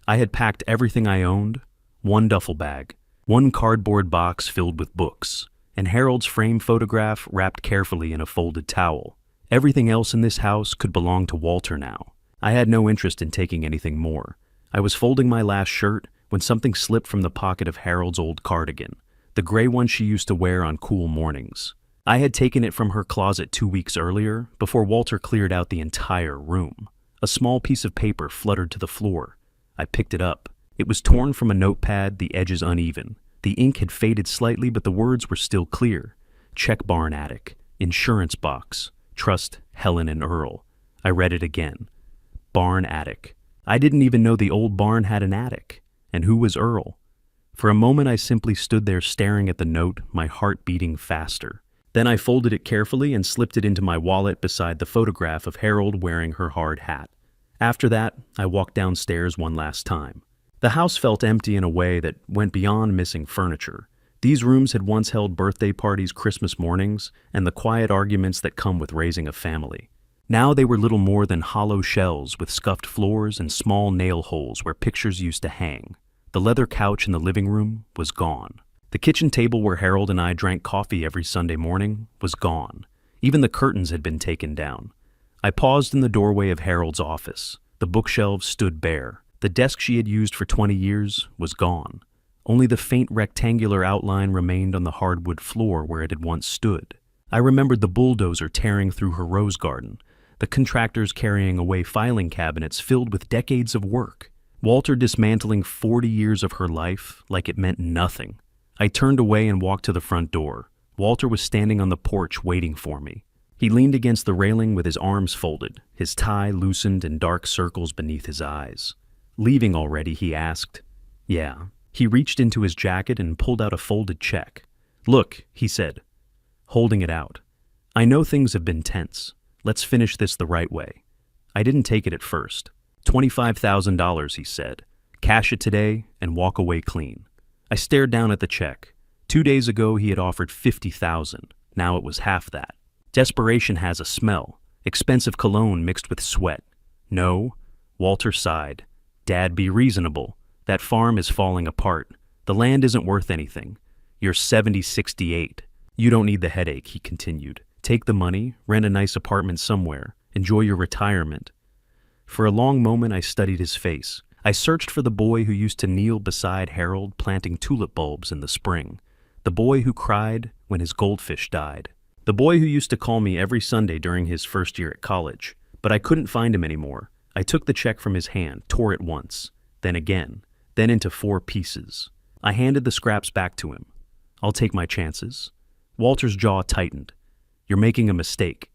S1: I had packed everything I owned, one duffel bag, one cardboard box filled with books, and Harold's frame photograph wrapped carefully in a folded towel. Everything else in this house could belong to Walter now. I had no interest in taking anything more. I was folding my last shirt when something slipped from the pocket of Harold's old cardigan, the gray one she used to wear on cool mornings. I had taken it from her closet 2 weeks earlier, before Walter cleared out the entire room. A small piece of paper fluttered to the floor. I picked it up. It was torn from a notepad, the edges uneven. The ink had faded slightly, but the words were still clear. Check barn attic. Insurance box. Trust Helen and Earl. I read it again. Barn attic. I didn't even know the old barn had an attic. And who was Earl? For a moment I simply stood there staring at the note, my heart beating faster. Then I folded it carefully and slipped it into my wallet beside the photograph of Harold wearing her hard hat. After that, I walked downstairs one last time. The house felt empty in a way that went beyond missing furniture. These rooms had once held birthday parties, Christmas mornings, and the quiet arguments that come with raising a family. Now they were little more than hollow shells with scuffed floors and small nail holes where pictures used to hang. The leather couch in the living room was gone. The kitchen table where Harold and I drank coffee every Sunday morning was gone. Even the curtains had been taken down. I paused in the doorway of Harold's office. The bookshelves stood bare. The desk she had used for 20 years was gone. Only the faint rectangular outline remained on the hardwood floor where it had once stood. I remembered the bulldozer tearing through her rose garden, the contractors carrying away filing cabinets filled with decades of work, Walter dismantling 40 years of her life like it meant nothing. I turned away and walked to the front door. Walter was standing on the porch waiting for me. He leaned against the railing with his arms folded, his tie loosened in dark circles beneath his eyes. Leaving already, he asked. Yeah. He reached into his jacket and pulled out a folded check. Look, he said, holding it out. I know things have been tense. Let's finish this the right way. I didn't take it at first. $25,000, he said. Cash it today and walk away clean. I stared down at the check. 2 days ago, he had offered $50,000. Now it was half that. Desperation has a smell. Expensive cologne mixed with sweat. No, Walter sighed. Dad, be reasonable. That farm is falling apart. The land isn't worth anything. You're 68. You don't need the headache, he continued. Take the money, rent a nice apartment somewhere. Enjoy your retirement. For a long moment, I studied his face. I searched for the boy who used to kneel beside Harold planting tulip bulbs in the spring. The boy who cried when his goldfish died. The boy who used to call me every Sunday during his first year at college. But I couldn't find him anymore. I took the check from his hand, tore it once, then again, then into 4 pieces. I handed the scraps back to him. I'll take my chances. Walter's jaw tightened. You're making a mistake.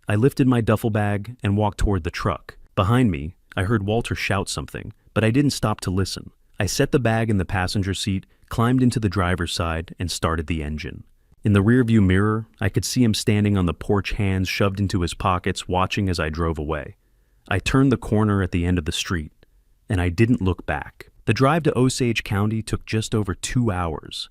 S1: I lifted my duffel bag and walked toward the truck. Behind me, I heard Walter shout something, but I didn't stop to listen. I set the bag in the passenger seat, climbed into the driver's side, and started the engine. In the rearview mirror, I could see him standing on the porch, hands shoved into his pockets, watching as I drove away. I turned the corner at the end of the street, and I didn't look back. The drive to Osage County took just over 2 hours.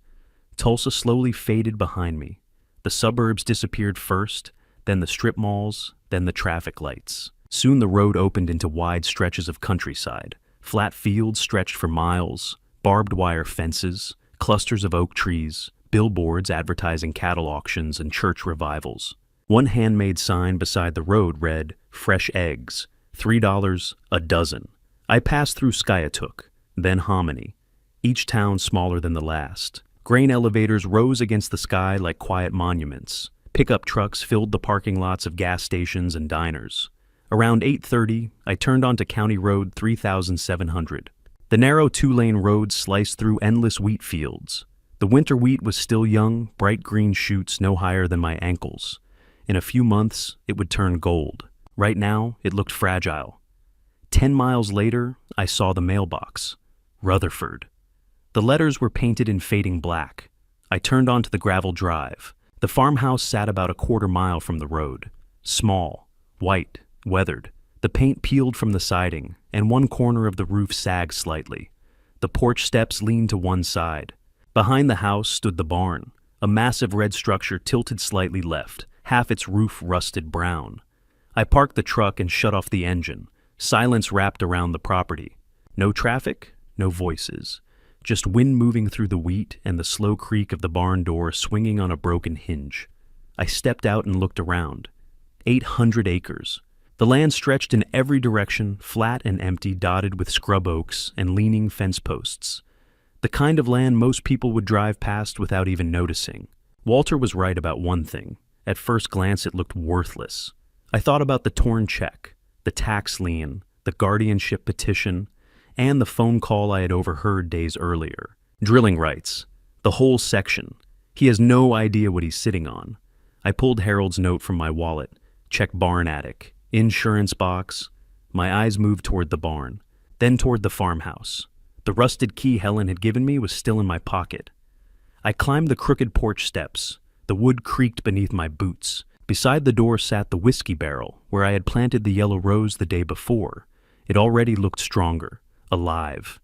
S1: Tulsa slowly faded behind me. The suburbs disappeared first, then the strip malls, then the traffic lights. Soon the road opened into wide stretches of countryside. Flat fields stretched for miles, barbed wire fences, clusters of oak trees, billboards advertising cattle auctions and church revivals. One handmade sign beside the road read, "Fresh eggs, $3 a dozen." I passed through Skiatook, then Hominy, each town smaller than the last. Grain elevators rose against the sky like quiet monuments. Pickup trucks filled the parking lots of gas stations and diners. Around 8:30, I turned onto County Road 3700. The narrow 2-lane road sliced through endless wheat fields. The winter wheat was still young, bright green shoots no higher than my ankles. In a few months, it would turn gold. Right now, it looked fragile. 10 miles later, I saw the mailbox. Rutherford. The letters were painted in fading black. I turned onto the gravel drive. The farmhouse sat about a quarter mile from the road. Small, white, weathered. The paint peeled from the siding, and one corner of the roof sagged slightly. The porch steps leaned to one side. Behind the house stood the barn, a massive red structure tilted slightly left, half its roof rusted brown. I parked the truck and shut off the engine. Silence wrapped around the property. No traffic, no voices. Just wind moving through the wheat and the slow creak of the barn door swinging on a broken hinge. I stepped out and looked around. 800 acres. The land stretched in every direction, flat and empty, dotted with scrub oaks and leaning fence posts. The kind of land most people would drive past without even noticing. Walter was right about one thing. At first glance, it looked worthless. I thought about the torn check, the tax lien, the guardianship petition, and the phone call I had overheard days earlier. Drilling rights. The whole section. He has no idea what he's sitting on. I pulled Harold's note from my wallet. Check barn attic. Insurance box. My eyes moved toward the barn, then toward the farmhouse. The rusted key Helen had given me was still in my pocket. I climbed the crooked porch steps. The wood creaked beneath my boots. Beside the door sat the whiskey barrel, where I had planted the yellow rose the day before. It already looked stronger, alive.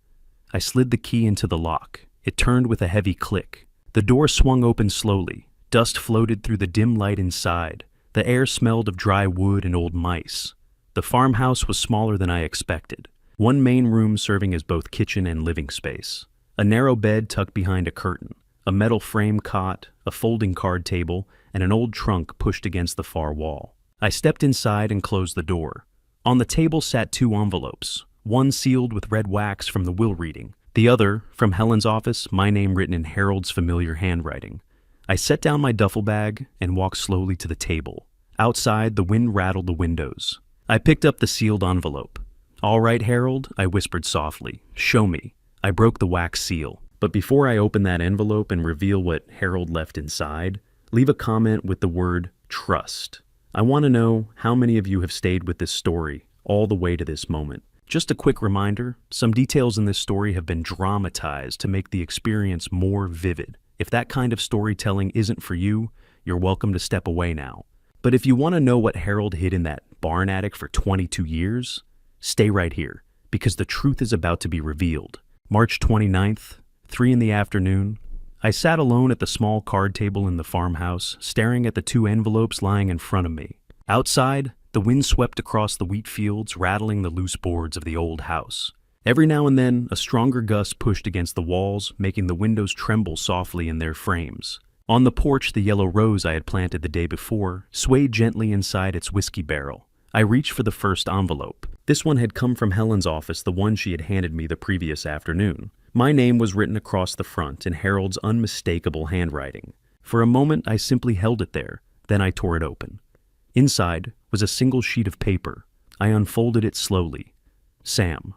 S1: I slid the key into the lock. It turned with a heavy click. The door swung open slowly. Dust floated through the dim light inside. The air smelled of dry wood and old mice. The farmhouse was smaller than I expected. One main room serving as both kitchen and living space. A narrow bed tucked behind a curtain. A metal frame cot, a folding card table, and an old trunk pushed against the far wall. I stepped inside and closed the door. On the table sat 2 envelopes, one sealed with red wax from the will reading, the other, from Helen's office, my name written in Harold's familiar handwriting. I set down my duffel bag and walked slowly to the table. Outside, the wind rattled the windows. I picked up the sealed envelope. "All right, Harold," I whispered softly. "Show me." I broke the wax seal. But before I open that envelope and reveal what Harold left inside, leave a comment with the word trust. I want to know how many of you have stayed with this story all the way to this moment. Just a quick reminder, some details in this story have been dramatized to make the experience more vivid. If that kind of storytelling isn't for you, you're welcome to step away now. But if you want to know what Harold hid in that barn attic for 22 years, stay right here, because the truth is about to be revealed. March 29th, 3 in the afternoon, I sat alone at the small card table in the farmhouse, staring at the 2 envelopes lying in front of me. Outside, the wind swept across the wheat fields, rattling the loose boards of the old house. Every now and then, a stronger gust pushed against the walls, making the windows tremble softly in their frames. On the porch, the yellow rose I had planted the day before swayed gently inside its whiskey barrel. I reached for the first envelope. This one had come from Helen's office, the one she had handed me the previous afternoon. My name was written across the front in Harold's unmistakable handwriting. For a moment, I simply held it there, then I tore it open. Inside was a single sheet of paper. I unfolded it slowly. Sam.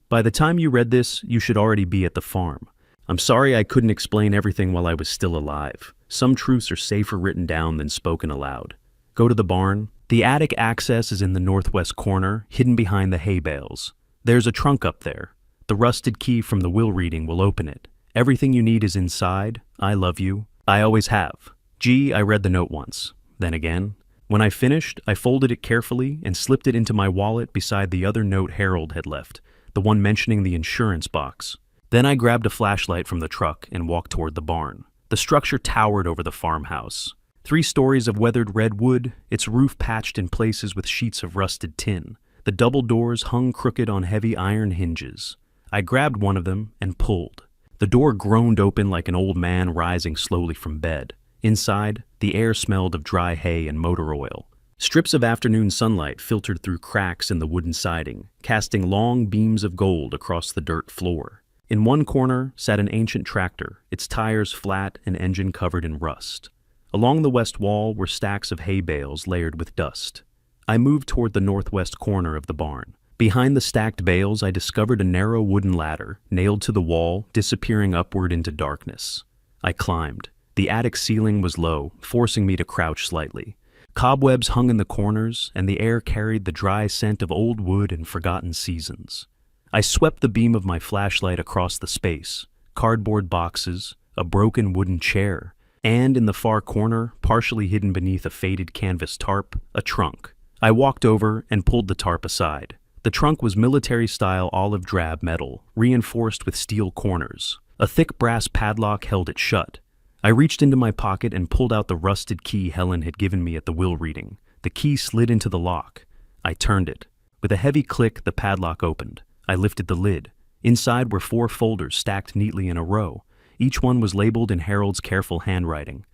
S1: By the time you read this, you should already be at the farm. I'm sorry I couldn't explain everything while I was still alive. Some truths are safer written down than spoken aloud. Go to the barn. The attic access is in the northwest corner, hidden behind the hay bales. There's a trunk up there. The rusted key from the will reading will open it. Everything you need is inside. I love you. I always have. Gee, I read the note once. Then again. When I finished, I folded it carefully and slipped it into my wallet beside the other note Harold had left, the one mentioning the insurance box. Then I grabbed a flashlight from the truck and walked toward the barn. The structure towered over the farmhouse. 3 stories of weathered red wood, its roof patched in places with sheets of rusted tin. The double doors hung crooked on heavy iron hinges. I grabbed one of them and pulled. The door groaned open like an old man rising slowly from bed. Inside, the air smelled of dry hay and motor oil. Strips of afternoon sunlight filtered through cracks in the wooden siding, casting long beams of gold across the dirt floor. In one corner sat an ancient tractor, its tires flat and engine covered in rust. Along the west wall were stacks of hay bales layered with dust. I moved toward the northwest corner of the barn. Behind the stacked bales, I discovered a narrow wooden ladder, nailed to the wall, disappearing upward into darkness. I climbed. The attic ceiling was low, forcing me to crouch slightly. Cobwebs hung in the corners, and the air carried the dry scent of old wood and forgotten seasons. I swept the beam of my flashlight across the space. Cardboard boxes, a broken wooden chair, and in the far corner, partially hidden beneath a faded canvas tarp, a trunk. I walked over and pulled the tarp aside. The trunk was military-style olive drab metal, reinforced with steel corners. A thick brass padlock held it shut. I reached into my pocket and pulled out the rusted key Helen had given me at the will reading. The key slid into the lock. I turned it. With a heavy click, the padlock opened. I lifted the lid. Inside were 4 folders stacked neatly in a row. Each one was labeled in Harold's careful handwriting.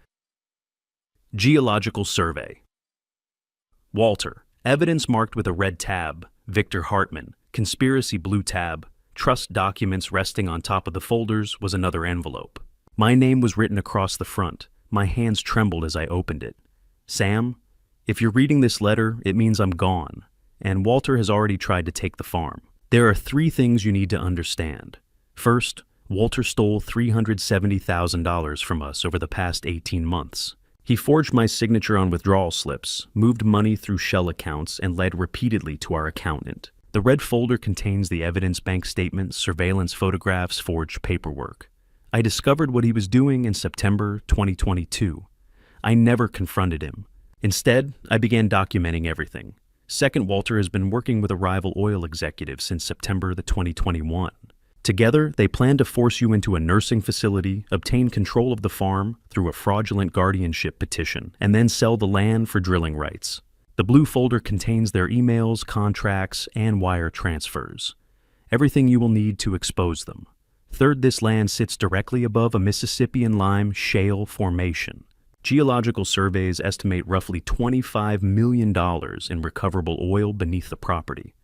S1: Geological Survey. Walter. Evidence marked with a red tab. Victor Hartman. Conspiracy blue tab. Trust documents resting on top of the folders was another envelope. My name was written across the front. My hands trembled as I opened it. Sam, if you're reading this letter, it means I'm gone, and Walter has already tried to take the farm. There are 3 things you need to understand. First, Walter stole $370,000 from us over the past 18 months. He forged my signature on withdrawal slips, moved money through shell accounts, and lied repeatedly to our accountant. The red folder contains the evidence bank statements, surveillance photographs, forged paperwork. I discovered what he was doing in September 2022. I never confronted him. Instead, I began documenting everything. Second, Walter has been working with a rival oil executive since September 2021. Together, they plan to force you into a nursing facility, obtain control of the farm through a fraudulent guardianship petition, and then sell the land for drilling rights. The blue folder contains their emails, contracts, and wire transfers. Everything you will need to expose them. Third, this land sits directly above a Mississippi and lime shale formation. Geological surveys estimate roughly $25 million in recoverable oil beneath the property.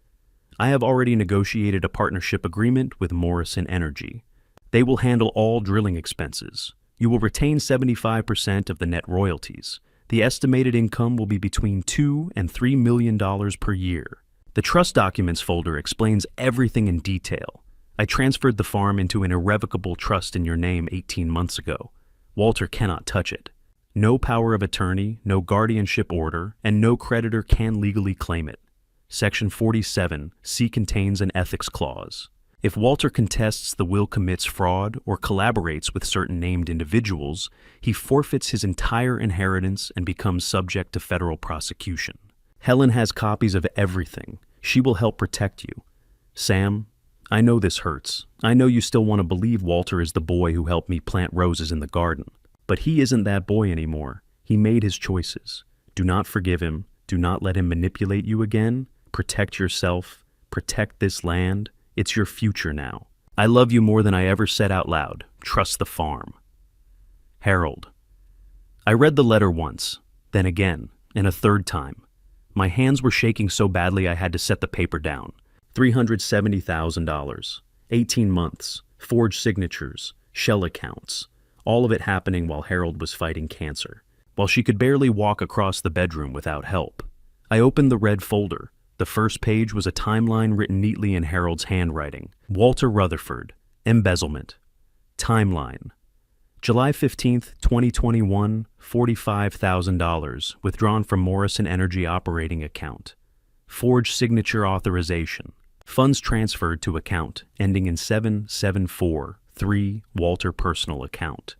S1: I have already negotiated a partnership agreement with Morrison Energy. They will handle all drilling expenses. You will retain 75% of the net royalties. The estimated income will be between $2 and $3 million per year. The trust documents folder explains everything in detail. I transferred the farm into an irrevocable trust in your name 18 months ago. Walter cannot touch it. No power of attorney, no guardianship order, and no creditor can legally claim it. Section 47, C contains an ethics clause. If Walter contests the will, commits fraud, or collaborates with certain named individuals, he forfeits his entire inheritance and becomes subject to federal prosecution. Helen has copies of everything. She will help protect you. Sam, I know this hurts. I know you still want to believe Walter is the boy who helped me plant roses in the garden. But he isn't that boy anymore. He made his choices. Do not forgive him. Do not let him manipulate you again. Protect yourself. Protect this land. It's your future now. I love you more than I ever said out loud. Trust the farm. Harold. I read the letter once, then again, and a third time. My hands were shaking so badly I had to set the paper down. $370,000. 18 months. forged signatures, shell accounts, all of it happening while Harold was fighting cancer, while she could barely walk across the bedroom without help. I opened the red folder. The first page was a timeline written neatly in Harold's handwriting. Walter Rutherford, embezzlement. Timeline. July 15th, 2021, $45,000 withdrawn from Morrison Energy operating account. Forged signature authorization. Funds transferred to account ending in 7743 Walter personal account.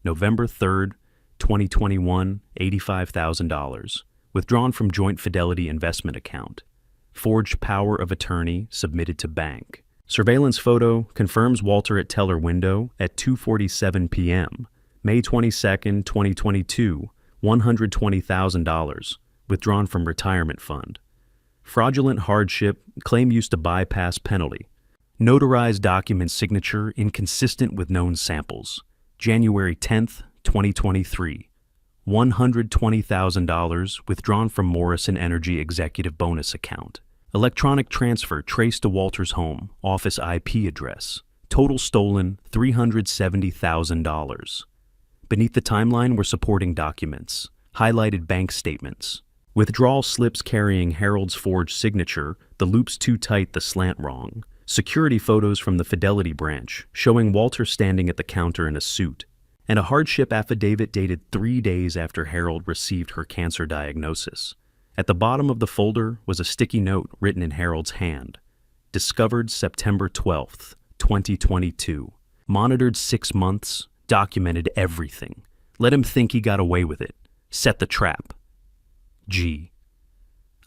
S1: November 3rd, 2021, $85,000 withdrawn from joint fidelity investment account. Forged power of attorney submitted to bank. Surveillance photo confirms Walter at teller window at 2:47 p.m. May 22nd, 2022, $120,000 withdrawn from retirement fund. Fraudulent hardship, claim used to bypass penalty. Notarized document signature inconsistent with known samples. January 10th, 2023. $120,000 withdrawn from Morrison Energy executive bonus account. Electronic transfer traced to Walter's home, office IP address. Total stolen $370,000. Beneath the timeline were supporting documents, highlighted bank statements. Withdrawal slips carrying Harold's forged signature, the loops too tight, the slant wrong. Security photos from the Fidelity branch, showing Walter standing at the counter in a suit. And a hardship affidavit dated 3 days after Harold received her cancer diagnosis. At the bottom of the folder was a sticky note written in Harold's hand. Discovered September 12th, 2022. Monitored 6 months, documented everything. Let him think he got away with it. Set the trap. G.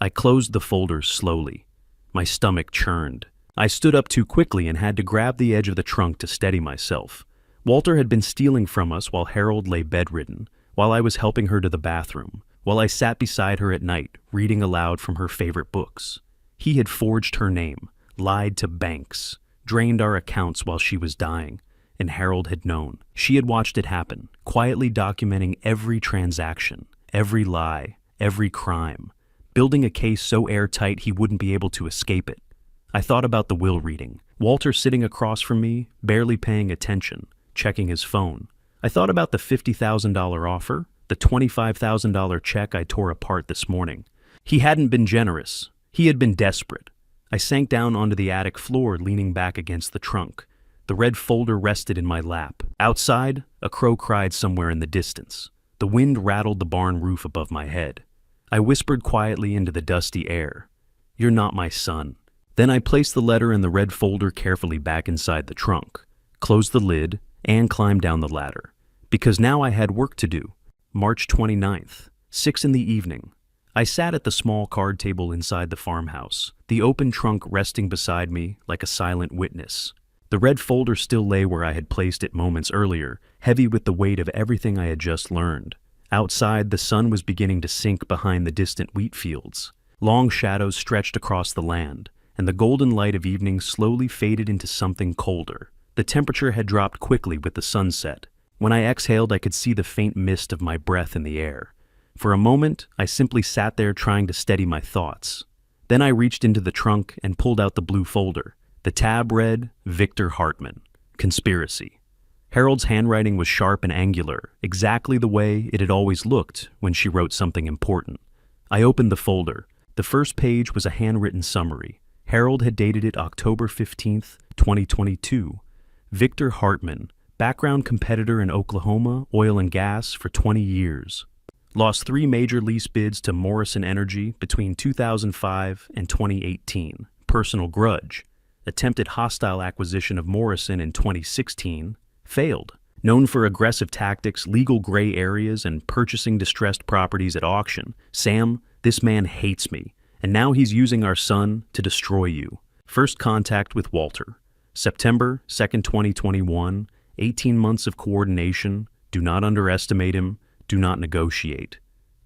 S1: I closed the folder slowly. My stomach churned. I stood up too quickly and had to grab the edge of the trunk to steady myself. Walter had been stealing from us while Harold lay bedridden, while I was helping her to the bathroom, while I sat beside her at night, reading aloud from her favorite books. He had forged her name, lied to banks, drained our accounts while she was dying, and Harold had known. She had watched it happen, quietly documenting every transaction, every lie, every crime, building a case so airtight he wouldn't be able to escape it. I thought about the will reading, Walter sitting across from me, barely paying attention, checking his phone. I thought about the $50,000 offer, the $25,000 check I tore apart this morning. He hadn't been generous. He had been desperate. I sank down onto the attic floor, leaning back against the trunk. The red folder rested in my lap. Outside, a crow cried somewhere in the distance. The wind rattled the barn roof above my head. I whispered quietly into the dusty air, "You're not my son." Then I placed the letter in the red folder carefully back inside the trunk, closed the lid, and climbed down the ladder. Because now I had work to do. March 29th, 6 in the evening. I sat at the small card table inside the farmhouse, the open trunk resting beside me like a silent witness. The red folder still lay where I had placed it moments earlier, heavy with the weight of everything I had just learned. Outside, the sun was beginning to sink behind the distant wheat fields. Long shadows stretched across the land, and the golden light of evening slowly faded into something colder. The temperature had dropped quickly with the sunset. When I exhaled, I could see the faint mist of my breath in the air. For a moment, I simply sat there trying to steady my thoughts. Then I reached into the trunk and pulled out the blue folder. The tab read, Victor Hartman, Conspiracy. Harold's handwriting was sharp and angular, exactly the way it had always looked when she wrote something important. I opened the folder. The first page was a handwritten summary. Harold had dated it October 15th, 2022. Victor Hartman, background competitor in Oklahoma, oil and gas for 20 years. Lost 3 major lease bids to Morrison Energy between 2005 and 2018. Personal grudge. Attempted hostile acquisition of Morrison in 2016. Failed. Known for aggressive tactics, legal gray areas, and purchasing distressed properties at auction. Sam, this man hates me, and now he's using our son to destroy you. First contact with Walter. September 2nd, 2021, 18 months of coordination. Do not underestimate him. Do not negotiate.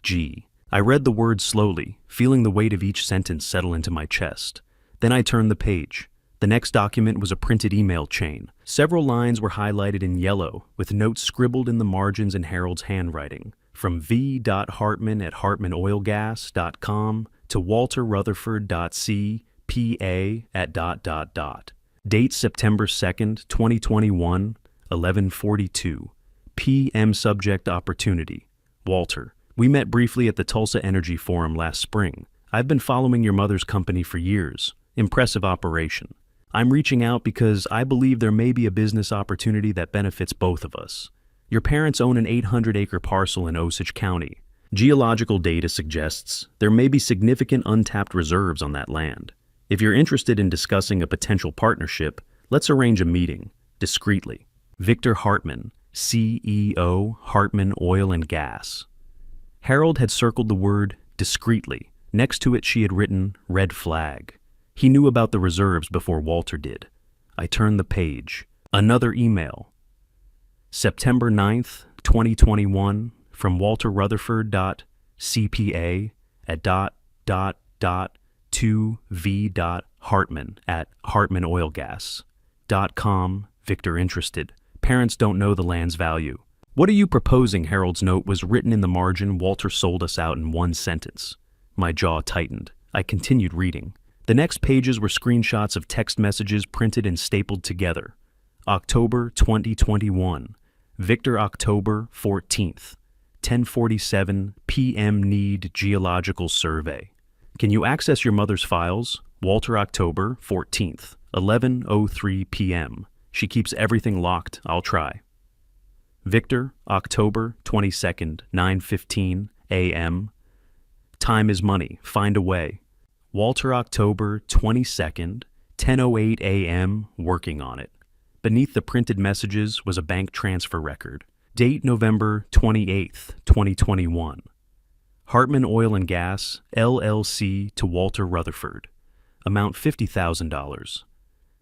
S1: G. I read the words slowly, feeling the weight of each sentence settle into my chest. Then I turned the page. The next document was a printed email chain. Several lines were highlighted in yellow, with notes scribbled in the margins in Harold's handwriting. From v.hartman@hartmanoilgas.com to walterrutherford.c.pa@... Date September 2nd, 2021, 11:42 p.m. Subject opportunity. Walter. We met briefly at the Tulsa Energy Forum last spring. I've been following your mother's company for years. Impressive operation. I'm reaching out because I believe there may be a business opportunity that benefits both of us. Your parents own an 800-acre parcel in Osage County. Geological data suggests there may be significant untapped reserves on that land. If you're interested in discussing a potential partnership, let's arrange a meeting, discreetly. Victor Hartman, CEO, Hartman Oil and Gas. Harold had circled the word discreetly. Next to it she had written red flag. He knew about the reserves before Walter did. I turned the page. Another email. September 9th, 2021, from Walter Rutherford CPA at .2v.hartman@hartmanoilgas.com. Victor interested. Parents don't know the land's value. What are you proposing? Harold's note was written in the margin. Walter sold us out in one sentence. My jaw tightened. I continued reading. The next pages were screenshots of text messages printed and stapled together. October 2021. Victor, October 14th. 10:47 p.m. Need geological survey. Can you access your mother's files? Walter, October 14th. 11:03 p.m. She keeps everything locked. I'll try. Victor, October 22nd. 9:15 a.m. Time is money. Find a way. Walter, October 22nd. 10:08 a.m. Working on it. Beneath the printed messages was a bank transfer record. Date November 28th, 2021. Hartman Oil and Gas, LLC to Walter Rutherford. Amount $50,000.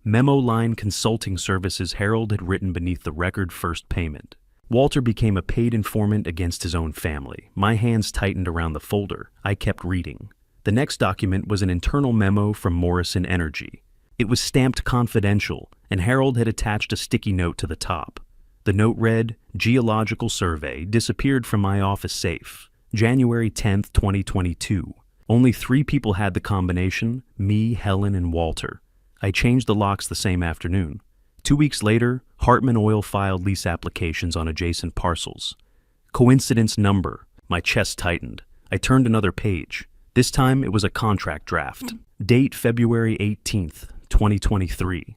S1: Memo line consulting services Harold had written beneath the record first payment. Walter became a paid informant against his own family. My hands tightened around the folder. I kept reading. The next document was an internal memo from Morrison Energy. It was stamped confidential, and Harold had attached a sticky note to the top. The note read, Geological survey disappeared from my office safe. January 10th, 2022. Only 3 people had the combination, me, Helen, and Walter. I changed the locks the same afternoon. 2 weeks later, Hartman Oil filed lease applications on adjacent parcels. Coincidence number. My chest tightened. I turned another page. This time it was a contract draft. Date February 18th, 2023.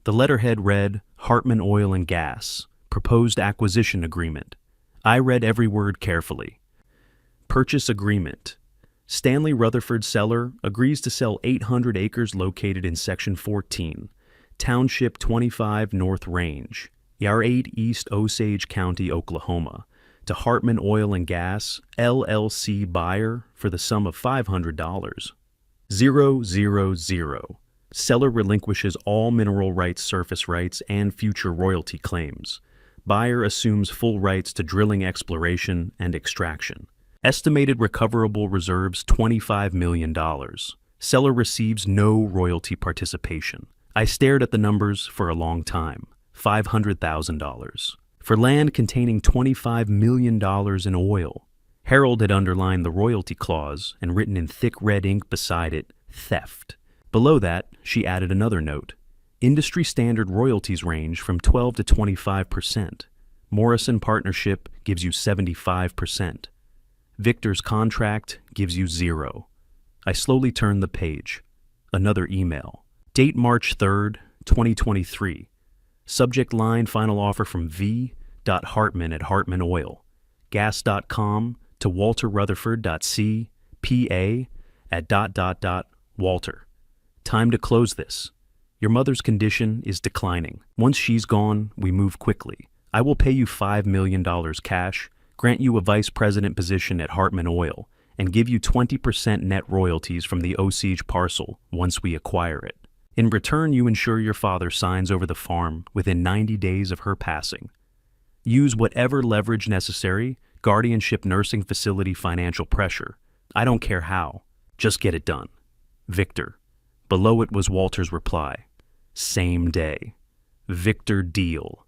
S1: The letterhead read, Hartman Oil and Gas. Proposed acquisition agreement. I read every word carefully. Purchase agreement. Stanley Rutherford, seller, agrees to sell 800 acres located in Section 14, Township 25 North Range, Yar 8 East Osage County, Oklahoma, to Hartman Oil and Gas, LLC buyer for the sum of $500. 000. Seller relinquishes all mineral rights, surface rights, and future royalty claims. Buyer assumes full rights to drilling, exploration, and extraction. Estimated recoverable reserves $25 million. Seller receives no royalty participation. I stared at the numbers for a long time. $500,000. For land containing $25 million in oil. Harold had underlined the royalty clause and written in thick red ink beside it, theft. Below that, she added another note. Industry standard royalties range from 12 to 25%. Morrison Partnership gives you 75%. Victor's contract gives you 0. I slowly turned the page. Another email. Date March 3rd, 2023. Subject line final offer from V.Hartman at Hartman Oil. Gas.com to Walter Rutherford.C.P.A. at ... Walter. Time to close this. Your mother's condition is declining. Once she's gone, we move quickly. I will pay you $5 million cash, grant you a vice president position at Hartman Oil, and give you 20% net royalties from the Osage parcel once we acquire it. In return, you ensure your father signs over the farm within 90 days of her passing. Use whatever leverage necessary, guardianship, nursing facility, financial pressure. I don't care how. Just get it done. Victor. Below it was Walter's reply. Same day. Victor, deal.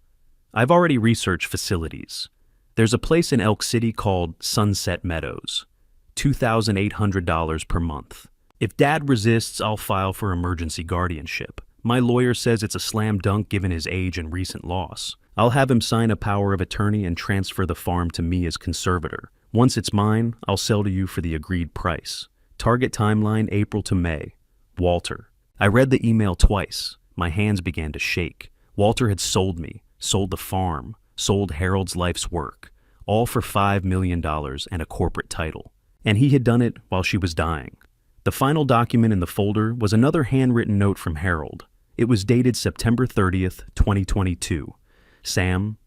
S1: I've already researched facilities. There's a place in Elk City called Sunset Meadows. $2,800 per month. If Dad resists, I'll file for emergency guardianship. My lawyer says it's a slam dunk given his age and recent loss. I'll have him sign a power of attorney and transfer the farm to me as conservator. Once it's mine, I'll sell to you for the agreed price. Target timeline April to May. Walter. I read the email twice. My hands began to shake. Walter had sold me, sold the farm, sold Harold's life's work, all for $5 million and a corporate title. And he had done it while she was dying. The final document in the folder was another handwritten note from Harold. It was dated September 30th, 2022. Sam,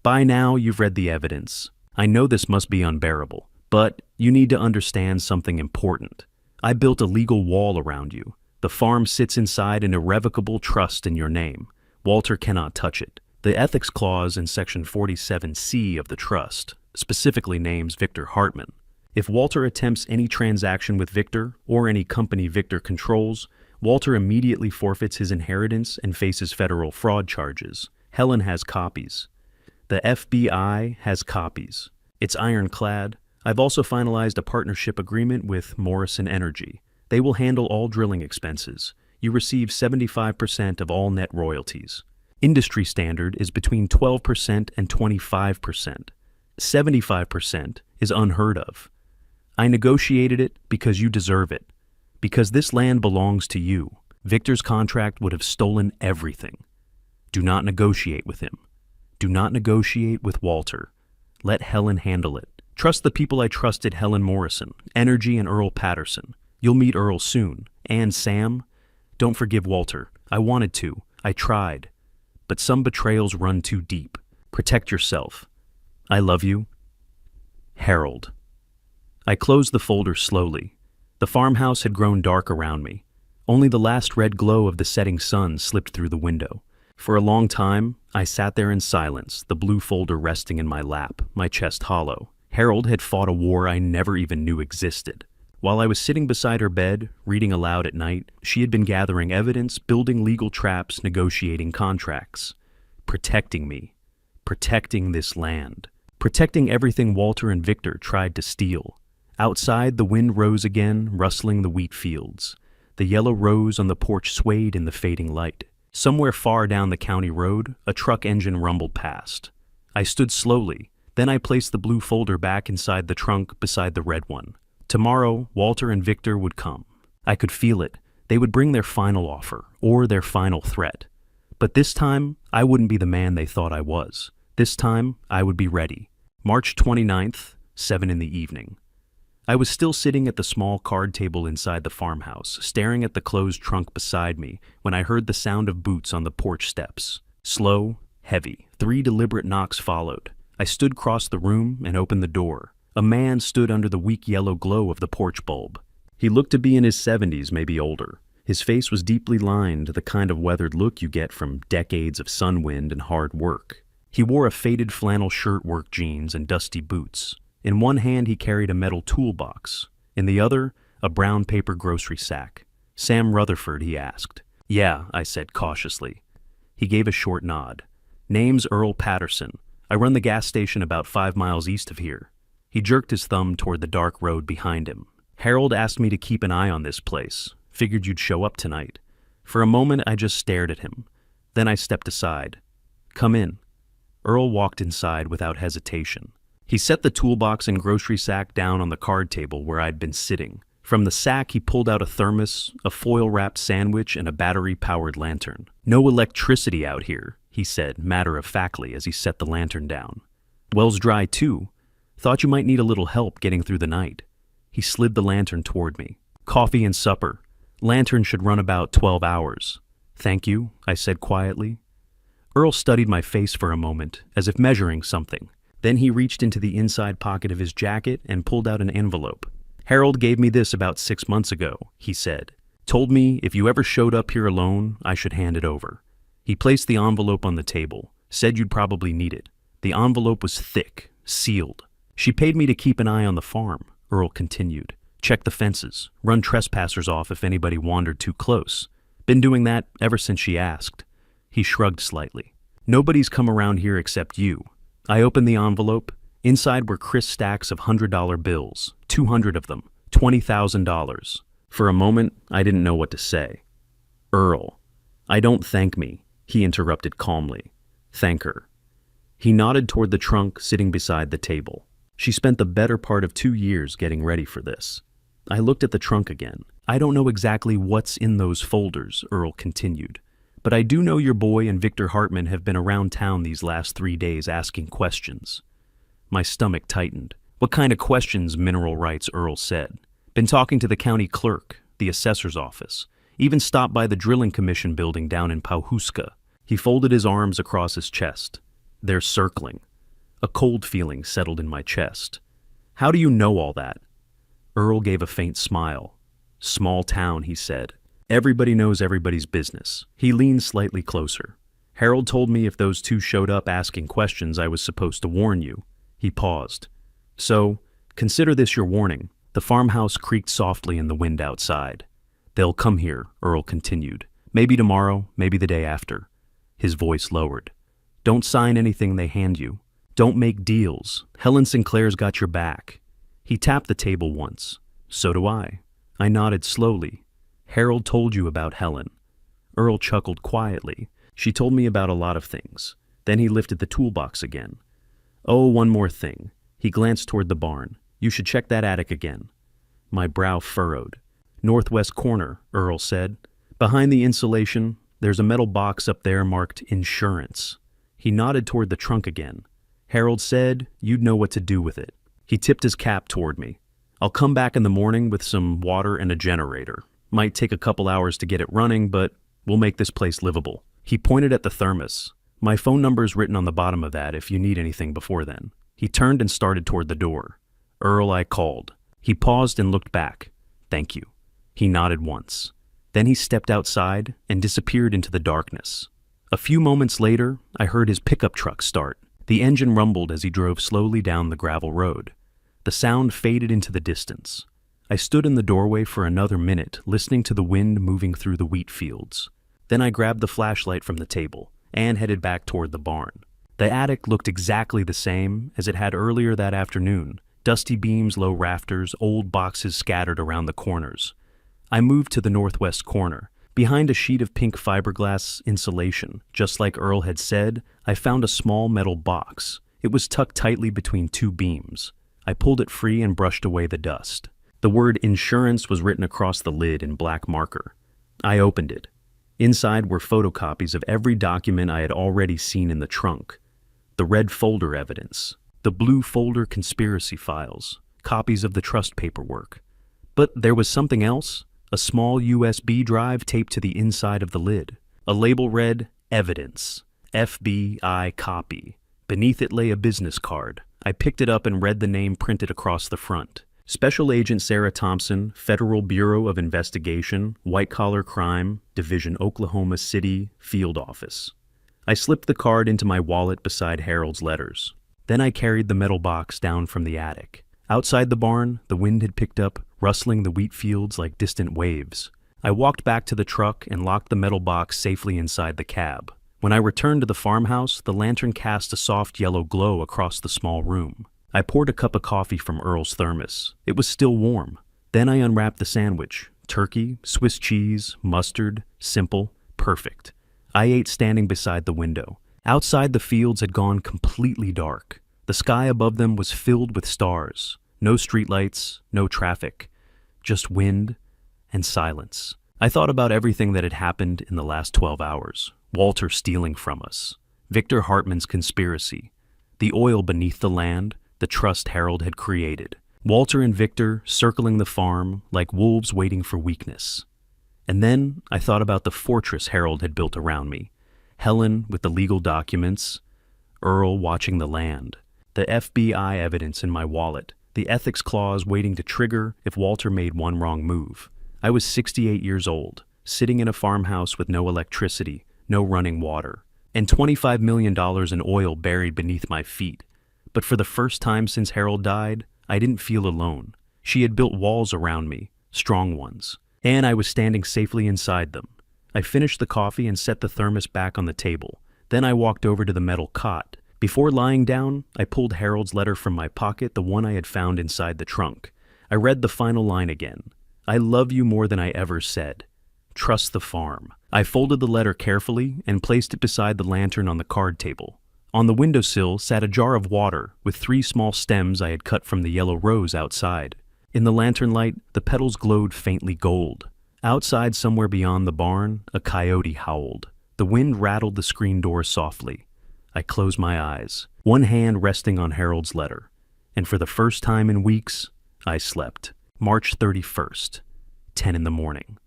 S1: by now you've read the evidence. I know this must be unbearable, but you need to understand something important. I built a legal wall around you. The farm sits inside an irrevocable trust in your name. Walter cannot touch it. The ethics clause in Section 47C of the trust specifically names Victor Hartman. If Walter attempts any transaction with Victor or any company Victor controls, Walter immediately forfeits his inheritance and faces federal fraud charges. Helen has copies. The FBI has copies. It's ironclad. I've also finalized a partnership agreement with Morrison Energy. They will handle all drilling expenses. You receive 75% of all net royalties. Industry standard is between 12% and 25%. 75% is unheard of. I negotiated it because you deserve it. Because this land belongs to you. Victor's contract would have stolen everything. Do not negotiate with him. Do not negotiate with Walter. Let Helen handle it. Trust the people I trusted, Helen Morrison, Energy, and Earl Patterson. You'll meet Earl soon. And Sam, don't forgive Walter. I wanted to. I tried. But some betrayals run too deep. Protect yourself. I love you. Harold. I closed the folder slowly. The farmhouse had grown dark around me. Only the last red glow of the setting sun slipped through the window. For a long time, I sat there in silence, the blue folder resting in my lap, my chest hollow. Harold had fought a war I never even knew existed. While I was sitting beside her bed, reading aloud at night, she had been gathering evidence, building legal traps, negotiating contracts. Protecting me. Protecting this land. Protecting everything Walter and Victor tried to steal. Outside, the wind rose again, rustling the wheat fields. The yellow rose on the porch swayed in the fading light. Somewhere far down the county road, a truck engine rumbled past. I stood slowly. Then I placed the blue folder back inside the trunk beside the red one. Tomorrow, Walter and Victor would come. I could feel it. They would bring their final offer, or their final threat. But this time, I wouldn't be the man they thought I was. This time, I would be ready. March 29th, 7 in the evening. I was still sitting at the small card table inside the farmhouse, staring at the closed trunk beside me, when I heard the sound of boots on the porch steps. Slow, heavy. 3 deliberate knocks followed. I stood across the room and opened the door. A man stood under the weak yellow glow of the porch bulb. He looked to be in his 70s, maybe older. His face was deeply lined, the kind of weathered look you get from decades of sun wind and hard work. He wore a faded flannel shirt, work jeans, and dusty boots. In one hand he carried a metal toolbox. In the other, a brown paper grocery sack. "Sam Rutherford?" he asked. "Yeah," I said cautiously. He gave a short nod. "Name's Earl Patterson. I run the gas station about 5 miles east of here." He jerked his thumb toward the dark road behind him. "Harold asked me to keep an eye on this place. Figured you'd show up tonight." For a moment I just stared at him. Then I stepped aside. "Come in." Earl walked inside without hesitation. He set the toolbox and grocery sack down on the card table where I'd been sitting. From the sack he pulled out a thermos, a foil-wrapped sandwich, and a battery-powered lantern. "No electricity out here," he said matter-of-factly as he set the lantern down. "Well's dry too. Thought you might need a little help getting through the night." He slid the lantern toward me. "Coffee and supper. Lantern should run about 12 hours. "Thank you," I said quietly. Earl studied my face for a moment, as if measuring something. Then he reached into the inside pocket of his jacket and pulled out an envelope. "Harold gave me this about 6 months ago," he said. "Told me if you ever showed up here alone, I should hand it over." He placed the envelope on the table, said you'd probably need it. The envelope was thick, sealed. "She paid me to keep an eye on the farm," Earl continued. "Check the fences, run trespassers off if anybody wandered too close. Been doing that ever since she asked." He shrugged slightly. "Nobody's come around here except you." I opened the envelope. Inside were crisp stacks of $100 bills, 200 of them, $20,000. For a moment, I didn't know what to say. "Earl, "I don't thank me," he interrupted calmly. "Thank her." He nodded toward the trunk sitting beside the table. She spent the better part of 2 years getting ready for this. I looked at the trunk again. "I don't know exactly what's in those folders," Earl continued, "but I do know your boy and Victor Hartman have been around town these last 3 days asking questions." My stomach tightened. "What kind of questions?" Mineral Rights Earl said. "Been talking to the county clerk, the assessor's office, even stopped by the drilling commission building down in Pauhuska." He folded his arms across his chest. "They're circling." A cold feeling settled in my chest. "How do you know all that?" Earl gave a faint smile. "Small town," he said. "Everybody knows everybody's business." He leaned slightly closer. "Harold told me if those two showed up asking questions, I was supposed to warn you." He paused. "So, consider this your warning." The farmhouse creaked softly in the wind outside. "They'll come here," Earl continued. "Maybe tomorrow, maybe the day after." His voice lowered. "Don't sign anything they hand you. Don't make deals. Helen Sinclair's got your back." He tapped the table once. "So do I." I nodded slowly. "Harold told you about Helen." Earl chuckled quietly. "She told me about a lot of things." Then he lifted the toolbox again. "Oh, one more thing." He glanced toward the barn. "You should check that attic again." My brow furrowed. "Northwest corner," Earl said. "Behind the insulation, there's a metal box up there marked insurance." He nodded toward the trunk again. "Harold said you'd know what to do with it." He tipped his cap toward me. "I'll come back in the morning with some water and a generator. Might take a couple hours to get it running, but we'll make this place livable." He pointed at the thermos. "My phone number's written on the bottom of that if you need anything before then." He turned and started toward the door. "Earl," I called. He paused and looked back. "Thank you." He nodded once. Then he stepped outside and disappeared into the darkness. A few moments later, I heard his pickup truck start. The engine rumbled as he drove slowly down the gravel road. The sound faded into the distance. I stood in the doorway for another minute, listening to the wind moving through the wheat fields. Then I grabbed the flashlight from the table and headed back toward the barn. The attic looked exactly the same as it had earlier that afternoon. Dusty beams, low rafters, old boxes scattered around the corners. I moved to the northwest corner. Behind a sheet of pink fiberglass insulation, just like Earl had said, I found a small metal box. It was tucked tightly between two beams. I pulled it free and brushed away the dust. The word insurance was written across the lid in black marker. I opened it. Inside were photocopies of every document I had already seen in the trunk. The red folder evidence, the blue folder conspiracy files, copies of the trust paperwork. But there was something else. A small USB drive taped to the inside of the lid. A label read, "Evidence, FBI copy." Beneath it lay a business card. I picked it up and read the name printed across the front. Special Agent Sarah Thompson, Federal Bureau of Investigation, White Collar Crime, Division, Oklahoma City, Field Office. I slipped the card into my wallet beside Harold's letters. Then I carried the metal box down from the attic. Outside the barn, the wind had picked up, rustling the wheat fields like distant waves. I walked back to the truck and locked the metal box safely inside the cab. When I returned to the farmhouse, the lantern cast a soft yellow glow across the small room. I poured a cup of coffee from Earl's thermos. It was still warm. Then I unwrapped the sandwich. Turkey, Swiss cheese, mustard, simple, perfect. I ate standing beside the window. Outside, the fields had gone completely dark. The sky above them was filled with stars. No streetlights, no traffic, just wind and silence. I thought about everything that had happened in the last 12 hours. Walter stealing from us, Victor Hartman's conspiracy, the oil beneath the land, the trust Harold had created. Walter and Victor circling the farm like wolves waiting for weakness. And then I thought about the fortress Harold had built around me. Helen with the legal documents, Earl watching the land, the FBI evidence in my wallet, the ethics clause waiting to trigger if Walter made one wrong move. I was 68 years old, sitting in a farmhouse with no electricity, no running water, and $25 million in oil buried beneath my feet. But for the first time since Harold died, I didn't feel alone. She had built walls around me, strong ones, and I was standing safely inside them. I finished the coffee and set the thermos back on the table. Then I walked over to the metal cot. Before lying down, I pulled Harold's letter from my pocket, the one I had found inside the trunk. I read the final line again. "I love you more than I ever said. Trust the farm. I folded the letter carefully and placed it beside the lantern on the card table. On the windowsill sat a jar of water with 3 small stems I had cut from the yellow rose outside. In the lantern light, the petals glowed faintly gold. Outside, somewhere beyond the barn, a coyote howled. The wind rattled the screen door softly. I closed my eyes, one hand resting on Harold's letter. And for the first time in weeks, I slept. March 31st, 10 in the morning.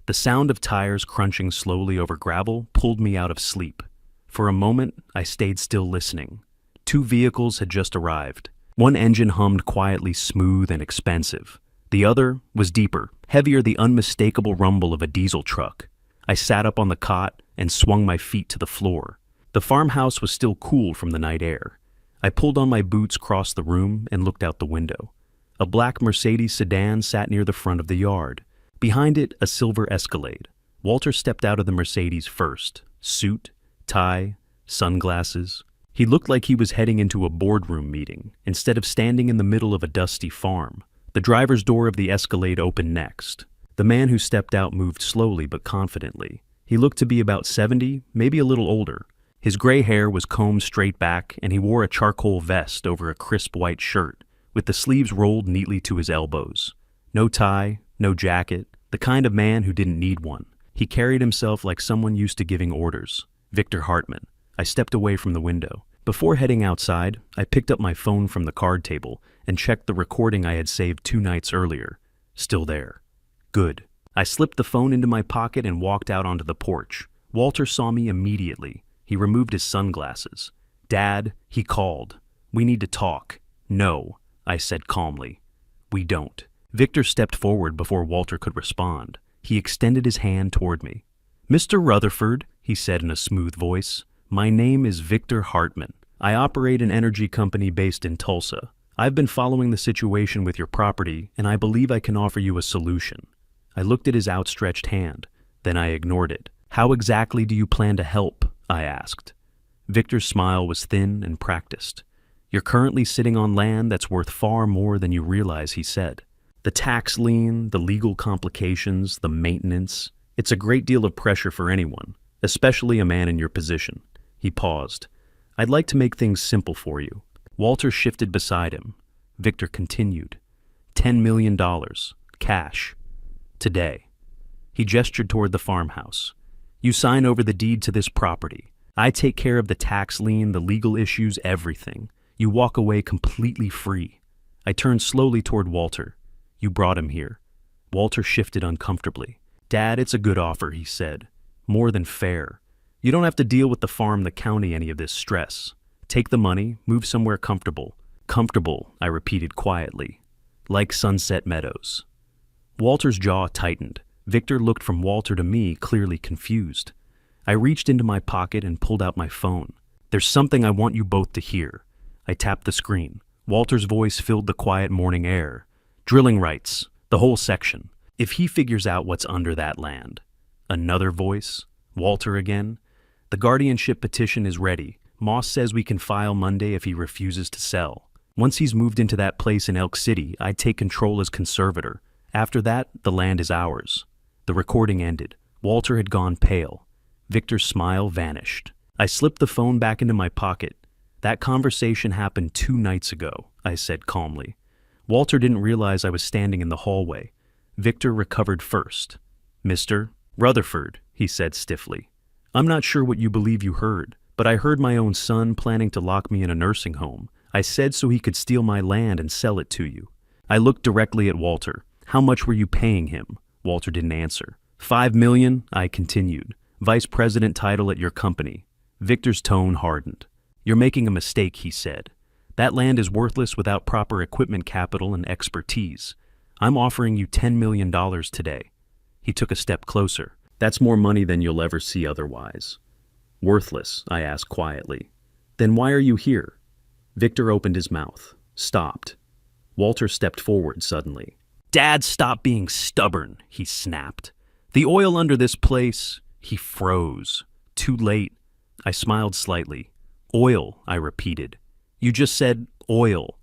S1: The sound of tires crunching slowly over gravel pulled me out of sleep. For a moment, I stayed still listening. 2 vehicles had just arrived. One engine hummed quietly, smooth and expensive. The other was deeper, heavier, the unmistakable rumble of a diesel truck. I sat up on the cot and swung my feet to the floor. The farmhouse was still cool from the night air. I pulled on my boots, crossed the room, and looked out the window. A black Mercedes sedan sat near the front of the yard. Behind it, a silver Escalade. Walter stepped out of the Mercedes first. Suit, tie, sunglasses. He looked like he was heading into a boardroom meeting, instead of standing in the middle of a dusty farm. The driver's door of the Escalade opened next. The man who stepped out moved slowly but confidently. He looked to be about 70, maybe a little older. His gray hair was combed straight back, and he wore a charcoal vest over a crisp white shirt, with the sleeves rolled neatly to his elbows. No tie, no jacket, the kind of man who didn't need one. He carried himself like someone used to giving orders. Victor Hartman. I stepped away from the window. Before heading outside, I picked up my phone from the card table and checked the recording I had saved 2 nights earlier. Still there. Good. I slipped the phone into my pocket and walked out onto the porch. Walter saw me immediately. He removed his sunglasses. "Dad," he called. "We need to talk." "No," I said calmly. "We don't." Victor stepped forward before Walter could respond. He extended his hand toward me. "Mr. Rutherford," he said in a smooth voice, "my name is Victor Hartman. I operate an energy company based in Tulsa. I've been following the situation with your property, and I believe I can offer you a solution." I looked at his outstretched hand. Then I ignored it. "How exactly do you plan to help?" I asked. Victor's smile was thin and practiced. "You're currently sitting on land that's worth far more than you realize," he said. "The tax lien, the legal complications, the maintenance. It's a great deal of pressure for anyone, especially a man in your position." He paused. "I'd like to make things simple for you." Walter shifted beside him. Victor continued. $10 million, cash. Today. He gestured toward the farmhouse. "You sign over the deed to this property. I take care of the tax lien, the legal issues, everything. You walk away completely free." I turned slowly toward Walter. "You brought him here." Walter shifted uncomfortably. "Dad, it's a good offer," he said. "More than fair. You don't have to deal with the farm, the county, any of this stress. Take the money, move somewhere comfortable." "Comfortable," I repeated quietly. "Like Sunset Meadows." Walter's jaw tightened. Victor looked from Walter to me, clearly confused. I reached into my pocket and pulled out my phone. "There's something I want you both to hear." I tapped the screen. Walter's voice filled the quiet morning air. "Drilling rights, the whole section. If he figures out what's under that land." Another voice. Walter again. "The guardianship petition is ready. Moss says we can file Monday if he refuses to sell. Once he's moved into that place in Elk City, I'd take control as conservator. After that, the land is ours." The recording ended. Walter had gone pale. Victor's smile vanished. I slipped the phone back into my pocket. "That conversation happened 2 nights ago," I said calmly. Walter didn't realize I was standing in the hallway. Victor recovered first. "Mr. Rutherford," he said stiffly. "I'm not sure what you believe you heard, but I heard my own son planning to lock me in a nursing home. I said so he could steal my land and sell it to you." I looked directly at Walter. "How much were you paying him?" Walter didn't answer. $5 million, I continued. "Vice president title at your company." Victor's tone hardened. "You're making a mistake," he said. "That land is worthless without proper equipment capital and expertise. I'm offering you $10 million today." He took a step closer. "That's more money than you'll ever see otherwise." "Worthless?" I asked quietly. "Then why are you here?" Victor opened his mouth, stopped. Walter stepped forward suddenly. "Dad, stop being stubborn," he snapped. "The oil under this place—" He froze. Too late. I smiled slightly. "Oil," I repeated. "You just said oil."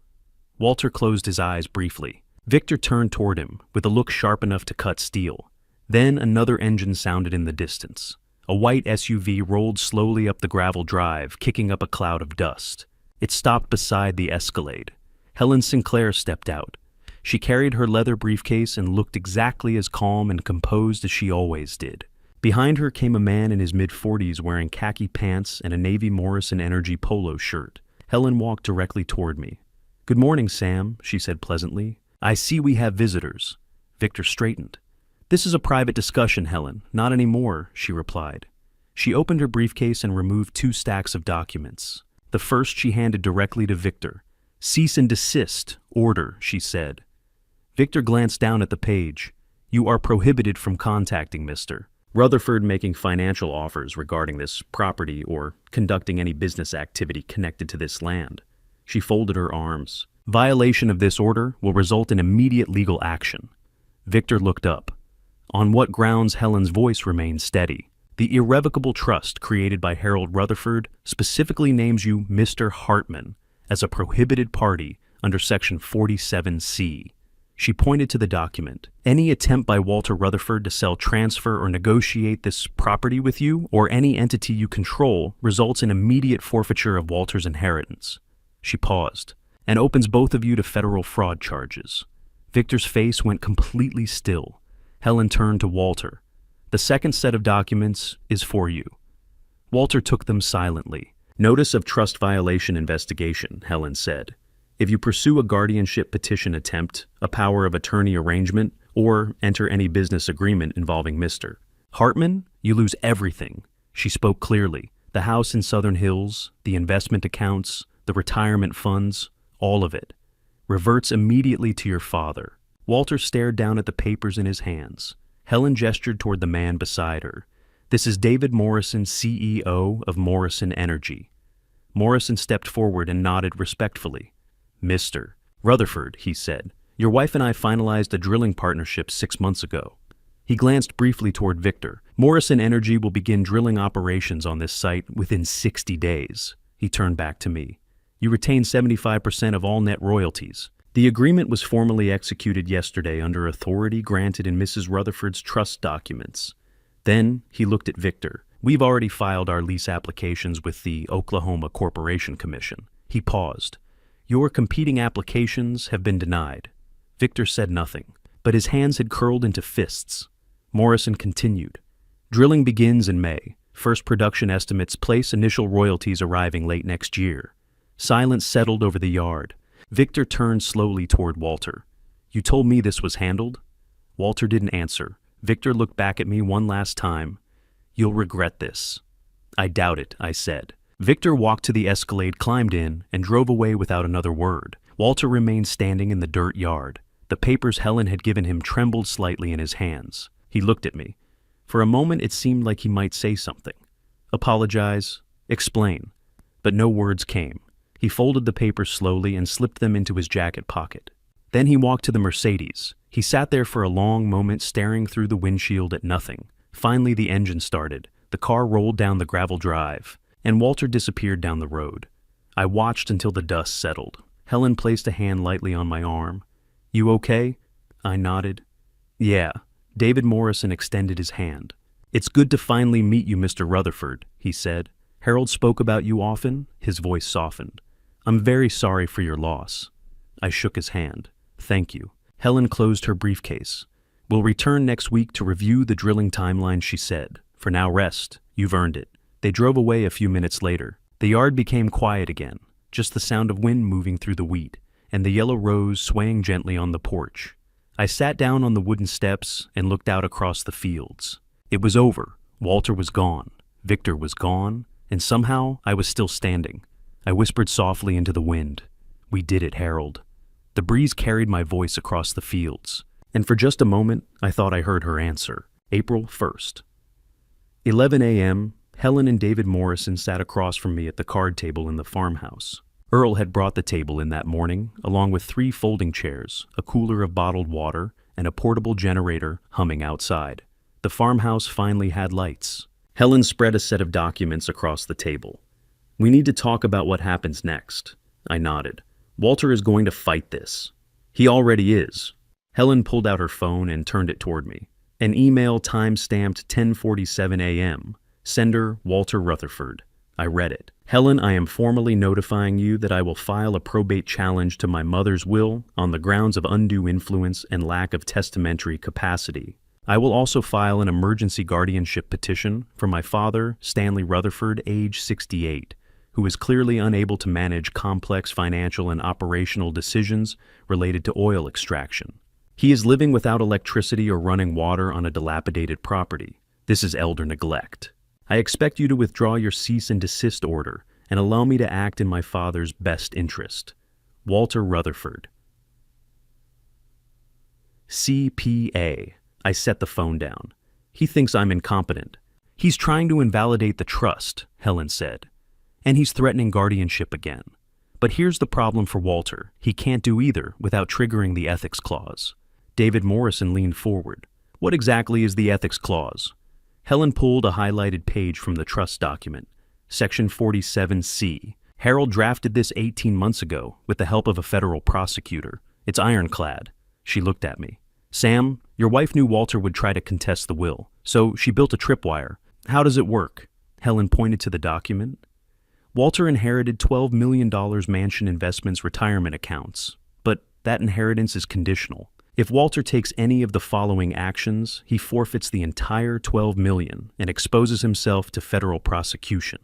S1: Walter closed his eyes briefly. Victor turned toward him with a look sharp enough to cut steel. Then another engine sounded in the distance. A white SUV rolled slowly up the gravel drive, kicking up a cloud of dust. It stopped beside the Escalade. Helen Sinclair stepped out. She carried her leather briefcase and looked exactly as calm and composed as she always did. Behind her came a man in his mid-40s wearing khaki pants and a Navy Morrison Energy polo shirt. Helen walked directly toward me. "Good morning, Sam," she said pleasantly. "I see we have visitors." Victor straightened. "This is a private discussion, Helen. Not anymore," she replied. She opened her briefcase and removed 2 stacks of documents. The first she handed directly to Victor. "Cease and desist order," she said. Victor glanced down at the page. "You are prohibited from contacting Mr. Rutherford making financial offers regarding this property or conducting any business activity connected to this land." She folded her arms. "Violation of this order will result in immediate legal action." Victor looked up. On what grounds? Helen's voice remained steady. "The irrevocable trust created by Harold Rutherford specifically names you Mr. Hartman as a prohibited party under Section 47C. She pointed to the document. "Any attempt by Walter Rutherford to sell, transfer, or negotiate this property with you or any entity you control results in immediate forfeiture of Walter's inheritance." She paused. "And opens both of you to federal fraud charges." Victor's face went completely still. Helen turned to Walter. "The second set of documents is for you." Walter took them silently. "Notice of trust violation investigation," Helen said. "If you pursue a guardianship petition attempt, a power of attorney arrangement, or enter any business agreement involving Mr. Hartman, you lose everything." She spoke clearly. "The house in Southern Hills, the investment accounts, the retirement funds, all of it reverts immediately to your father." Walter stared down at the papers in his hands. Helen gestured toward the man beside her. "This is David Morrison, CEO of Morrison Energy." Morrison stepped forward and nodded respectfully. "Mr. Rutherford," he said, "your wife and I finalized a drilling partnership 6 months ago." He glanced briefly toward Victor. "Morrison Energy will begin drilling operations on this site within 60 days. He turned back to me. "You retain 75% of all net royalties." The agreement was formally executed yesterday under authority granted in Mrs. Rutherford's trust documents. Then he looked at Victor. "We've already filed our lease applications with the Oklahoma Corporation Commission." He paused. "Your competing applications have been denied." Victor said nothing, but his hands had curled into fists. Morrison continued. "Drilling begins in May. First production estimates place initial royalties arriving late next year." Silence settled over the yard. Victor turned slowly toward Walter. "You told me this was handled?" Walter didn't answer. Victor looked back at me one last time. "You'll regret this." "I doubt it," I said. Victor walked to the Escalade, climbed in, and drove away without another word. Walter remained standing in the dirt yard. The papers Helen had given him trembled slightly in his hands. He looked at me. For a moment it seemed like he might say something. Apologize, explain. But no words came. He folded the papers slowly and slipped them into his jacket pocket. Then he walked to the Mercedes. He sat there for a long moment, staring through the windshield at nothing. Finally the engine started. The car rolled down the gravel drive, and Walter disappeared down the road. I watched until the dust settled. Helen placed a hand lightly on my arm. "You okay?" I nodded. "Yeah." David Morrison extended his hand. "It's good to finally meet you, Mr. Rutherford," he said. "Harold spoke about you often?" His voice softened. "I'm very sorry for your loss." I shook his hand. "Thank you." Helen closed her briefcase. "We'll return next week to review the drilling timeline," she said. "For now, rest. You've earned it." They drove away a few minutes later. The yard became quiet again, just the sound of wind moving through the wheat, and the yellow rose swaying gently on the porch. I sat down on the wooden steps and looked out across the fields. It was over. Walter was gone. Victor was gone, and somehow I was still standing. I whispered softly into the wind. "We did it, Harold." The breeze carried my voice across the fields, and for just a moment I thought I heard her answer. April 1st. 11 a.m., Helen and David Morrison sat across from me at the card table in the farmhouse. Earl had brought the table in that morning, along with 3 folding chairs, a cooler of bottled water, and a portable generator humming outside. The farmhouse finally had lights. Helen spread a set of documents across the table. "We need to talk about what happens next." I nodded. "Walter is going to fight this." "He already is." Helen pulled out her phone and turned it toward me. An email time-stamped 10:47 a.m. Sender Walter Rutherford. I read it. Helen, I am formally notifying you that I will file a probate challenge to my mother's will on the grounds of undue influence and lack of testamentary capacity. I will also file an emergency guardianship petition for my father, Stanley Rutherford, age 68, who is clearly unable to manage complex financial and operational decisions related to oil extraction. He is living without electricity or running water on a dilapidated property. This is elder neglect. I expect you to withdraw your cease and desist order and allow me to act in my father's best interest. Walter Rutherford. CPA. I set the phone down. He thinks I'm incompetent. He's trying to invalidate the trust, Helen said. And he's threatening guardianship again. But here's the problem for Walter. He can't do either without triggering the ethics clause. David Morrison leaned forward. What exactly is the ethics clause? Helen pulled a highlighted page from the trust document. Section 47C. Harold drafted this 18 months ago with the help of a federal prosecutor. It's ironclad. She looked at me. Sam, your wife knew Walter would try to contest the will, so she built a tripwire. How does it work? Helen pointed to the document. Walter inherited $12 million mansion investments retirement accounts, but that inheritance is conditional. If Walter takes any of the following actions, he forfeits the entire $12 million and exposes himself to federal prosecution.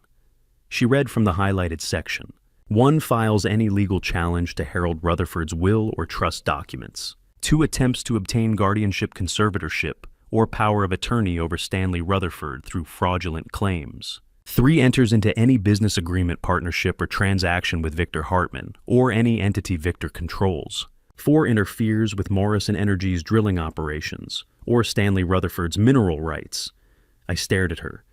S1: She read from the highlighted section. 1. Files any legal challenge to Harold Rutherford's will or trust documents. 2. Attempts to obtain guardianship conservatorship or power of attorney over Stanley Rutherford through fraudulent claims. 3. Enters into any business agreement, partnership, or transaction with Victor Hartman or any entity Victor controls. 4. Interferes with Morrison Energy's drilling operations or Stanley Rutherford's mineral rights. I stared at her.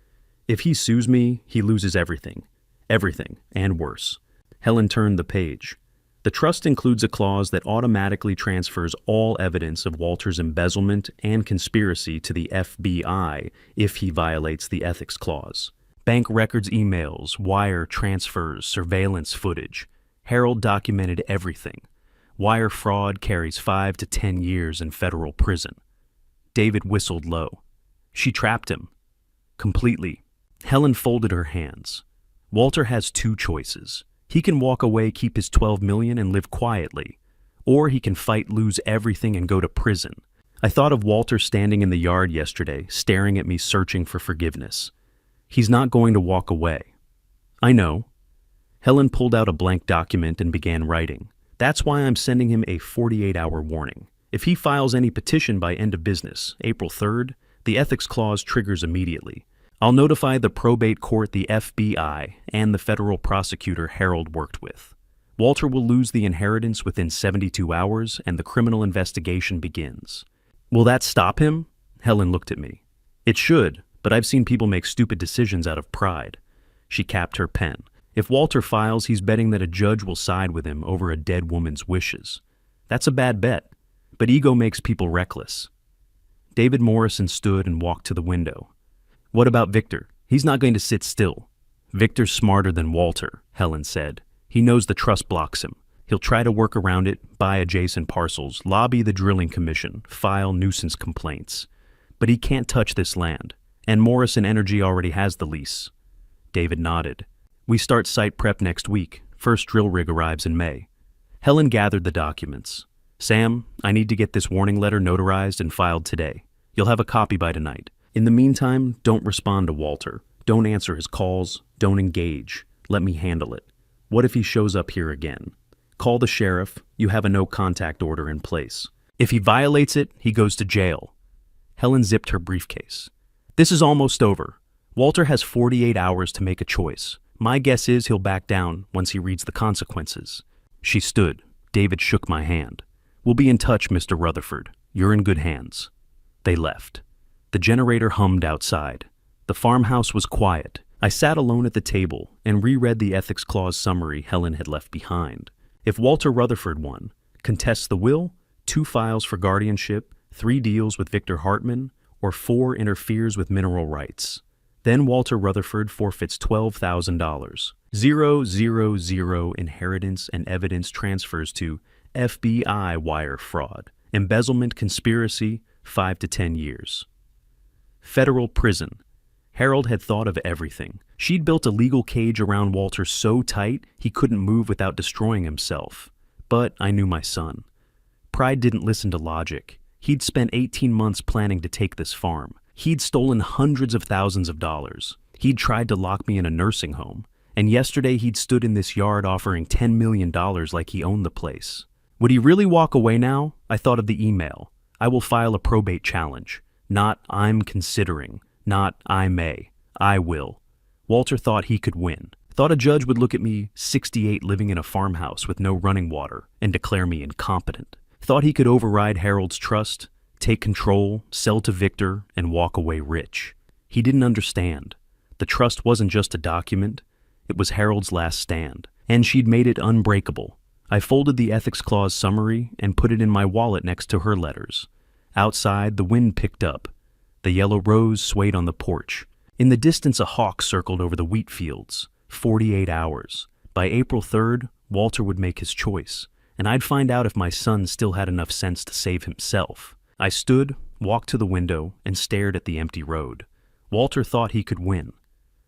S1: If he sues me, he loses everything. Everything, and worse. Helen turned the page. The trust includes a clause that automatically transfers all evidence of Walter's embezzlement and conspiracy to the FBI if he violates the ethics clause. Bank records, emails, wire transfers, surveillance footage. Harold documented everything. Wire fraud carries 5 to 10 years in federal prison. David whistled low. She trapped him. Completely. Helen folded her hands. Walter has 2 choices. He can walk away, keep his $12 million, and live quietly. Or he can fight, lose everything, and go to prison. I thought of Walter standing in the yard yesterday, staring at me, searching for forgiveness. He's not going to walk away. I know. Helen pulled out a blank document and began writing. That's why I'm sending him a 48-hour warning. If he files any petition by end of business, April 3rd, the ethics clause triggers immediately. I'll notify the probate court, the FBI, and the federal prosecutor Harold worked with. Walter will lose the inheritance within 72 hours, and the criminal investigation begins. Will that stop him? Helen looked at me. It should, but I've seen people make stupid decisions out of pride. She capped her pen. If Walter files, he's betting that a judge will side with him over a dead woman's wishes. That's a bad bet, but ego makes people reckless. David Morrison stood and walked to the window. What about Victor? He's not going to sit still. Victor's smarter than Walter, Helen said. He knows the trust blocks him. He'll try to work around it, buy adjacent parcels, lobby the drilling commission, file nuisance complaints. But he can't touch this land, and Morrison Energy already has the lease. David nodded. We start site prep next week. First drill rig arrives in May. Helen gathered the documents. Sam, I need to get this warning letter notarized and filed today. You'll have a copy by tonight. In the meantime, don't respond to Walter. Don't answer his calls. Don't engage. Let me handle it. What if he shows up here again? Call the sheriff. You have a no-contact order in place. If he violates it, he goes to jail. Helen zipped her briefcase. This is almost over. Walter has 48 hours to make a choice. My guess is he'll back down once he reads the consequences. She stood. David shook my hand. We'll be in touch, Mr. Rutherford. You're in good hands. They left. The generator hummed outside. The farmhouse was quiet. I sat alone at the table and reread the ethics clause summary Helen had left behind. If Walter Rutherford won, contests the will, 2 files for guardianship, 3 deals with Victor Hartman, or 4 interferes with mineral rights. Then Walter Rutherford forfeits $12,000. 000 inheritance and evidence transfers to FBI wire fraud. Embezzlement conspiracy, 5 to 10 years. Federal prison. Harold had thought of everything. She'd built a legal cage around Walter so tight he couldn't move without destroying himself. But I knew my son. Pride didn't listen to logic. He'd spent 18 months planning to take this farm. He'd stolen hundreds of thousands of dollars. He'd tried to lock me in a nursing home. And yesterday he'd stood in this yard offering $10 million like he owned the place. Would he really walk away now? I thought of the email. I will file a probate challenge. Not I'm considering. Not I may. I will. Walter thought he could win. Thought a judge would look at me, 68, living in a farmhouse with no running water, and declare me incompetent. Thought he could override Harold's trust, take control, sell to Victor, and walk away rich. He didn't understand. The trust wasn't just a document. It was Harold's last stand, and she'd made it unbreakable. I folded the ethics clause summary and put it in my wallet next to her letters. Outside, the wind picked up. The yellow rose swayed on the porch. In the distance, a hawk circled over the wheat fields. 48 hours. By April 3rd, Walter would make his choice, and I'd find out if my son still had enough sense to save himself. I stood, walked to the window, and stared at the empty road. Walter thought he could win.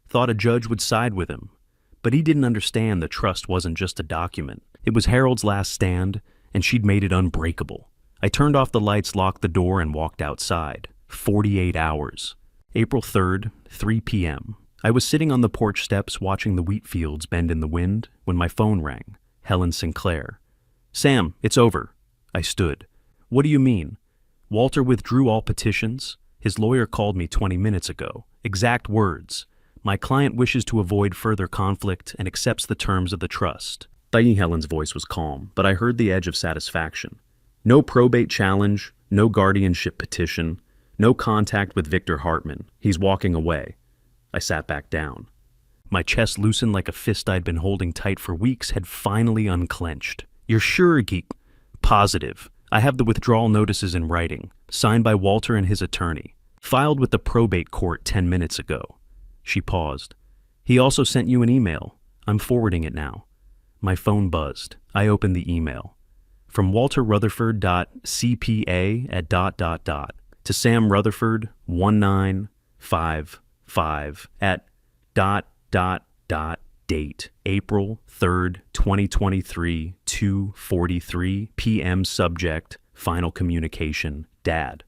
S1: Thought a judge would side with him. But he didn't understand the trust wasn't just a document. It was Harold's last stand, and she'd made it unbreakable. I turned off the lights, locked the door, and walked outside. 48 hours. April 3rd, 3 p.m. I was sitting on the porch steps watching the wheat fields bend in the wind when my phone rang. Helen Sinclair. Sam, it's over. I stood. What do you mean? Walter withdrew all petitions. His lawyer called me 20 minutes ago. Exact words. My client wishes to avoid further conflict and accepts the terms of the trust. Helen's voice was calm, but I heard the edge of satisfaction. No probate challenge, no guardianship petition, no contact with Victor Hartman. He's walking away. I sat back down. My chest loosened like a fist I'd been holding tight for weeks had finally unclenched. You're sure, Geek? Positive. I have the withdrawal notices in writing, signed by Walter and his attorney. Filed with the probate court 10 minutes ago. She paused. He also sent you an email. I'm forwarding it now. My phone buzzed. I opened the email. From walterrutherford.cpa@... to Sam Rutherford 1955 at ... date April 3rd, 2023, 2:43 p.m. Subject, final communication, Dad.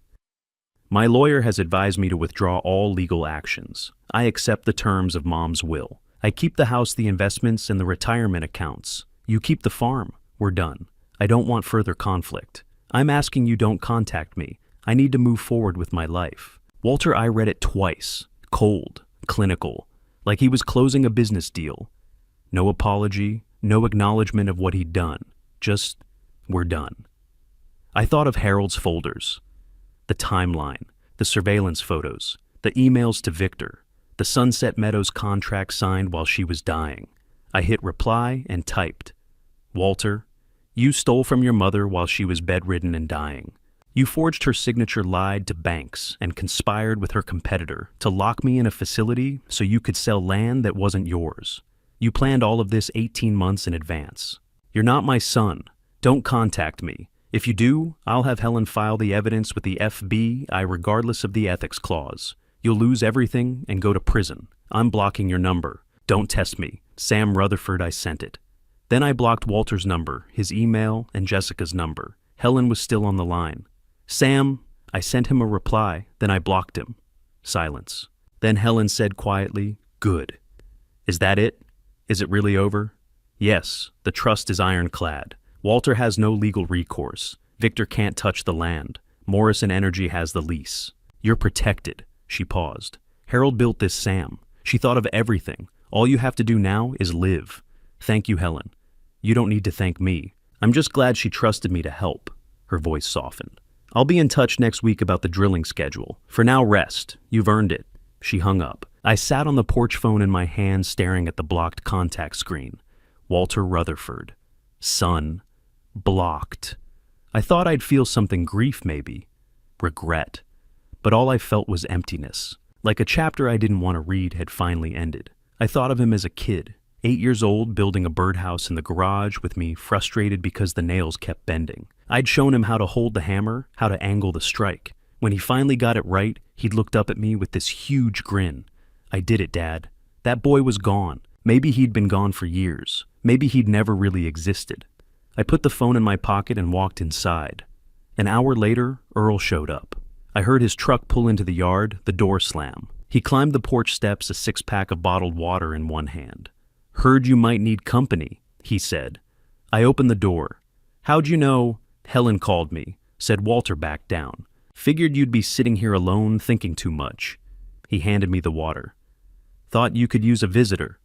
S1: My lawyer has advised me to withdraw all legal actions. I accept the terms of Mom's will. I keep the house, the investments, and the retirement accounts. You keep the farm. We're done. I don't want further conflict. I'm asking you don't contact me. I need to move forward with my life. Walter, I read it twice. Cold. Clinical. Like he was closing a business deal. No apology, no acknowledgement of what he'd done. Just, we're done. I thought of Harold's folders. The timeline, the surveillance photos, the emails to Victor, the Sunset Meadows contract signed while she was dying. I hit reply and typed. Walter, you stole from your mother while she was bedridden and dying. You forged her signature, lied to banks, and conspired with her competitor to lock me in a facility so you could sell land that wasn't yours. You planned all of this 18 months in advance. You're not my son. Don't contact me. If you do, I'll have Helen file the evidence with the FBI regardless of the ethics clause. You'll lose everything and go to prison. I'm blocking your number. Don't test me. Sam Rutherford, I sent it. Then I blocked Walter's number, his email, and Jessica's number. Helen was still on the line. Sam, I sent him a reply, then I blocked him. Silence. Then Helen said quietly, Good. Is that it? Is it really over? Yes, the trust is ironclad. Walter has no legal recourse. Victor can't touch the land. Morrison Energy has the lease. You're protected. She paused. Harold built this, Sam. She thought of everything. All you have to do now is live. Thank you, Helen. You don't need to thank me. I'm just glad she trusted me to help. Her voice softened. I'll be in touch next week about the drilling schedule. For now, rest. You've earned it. She hung up. I sat on the porch phone in my hand, staring at the blocked contact screen. Walter Rutherford. Son. Blocked. I thought I'd feel something, grief maybe. Regret. But all I felt was emptiness. Like a chapter I didn't want to read had finally ended. I thought of him as a kid, 8 years old, building a birdhouse in the garage with me, frustrated because the nails kept bending. I'd shown him how to hold the hammer, how to angle the strike. When he finally got it right, he looked up at me with this huge grin. "I did it, Dad. That boy was gone. Maybe he'd been gone for years. Maybe he'd never really existed." I put the phone in my pocket and walked inside. An hour later, Earl showed up. I heard his truck pull into the yard, the door slam. He climbed the porch steps, a six-pack of bottled water in one hand. "Heard you might need company," he said. I opened the door. "How'd you know?" "Helen called me," said Walter back down. "Figured you'd be sitting here alone thinking too much." He handed me the water. "Thought you could use a visitor."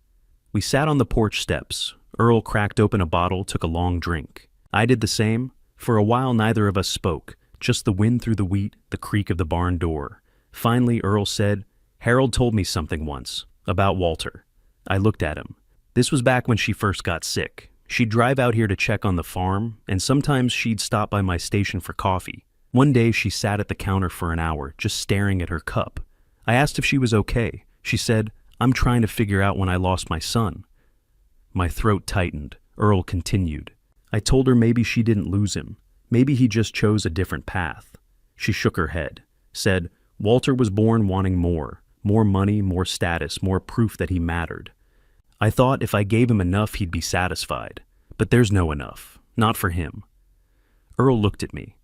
S1: We sat on the porch steps. Earl cracked open a bottle, took a long drink. I did the same. For a while neither of us spoke, just the wind through the wheat, the creak of the barn door. Finally Earl said, "Harold told me something once, about Walter." I looked at him. This was back when she first got sick. She'd drive out here to check on the farm, and sometimes she'd stop by my station for coffee. One day she sat at the counter for an hour, just staring at her cup. I asked if she was okay. She said, "I'm trying to figure out when I lost my son." My throat tightened. Earl continued. I told her maybe she didn't lose him. Maybe he just chose a different path. She shook her head, said, "Walter was born wanting more money, more status, more proof that he mattered. I thought if I gave him enough he'd be satisfied. But there's no enough. Not for him." Earl looked at me.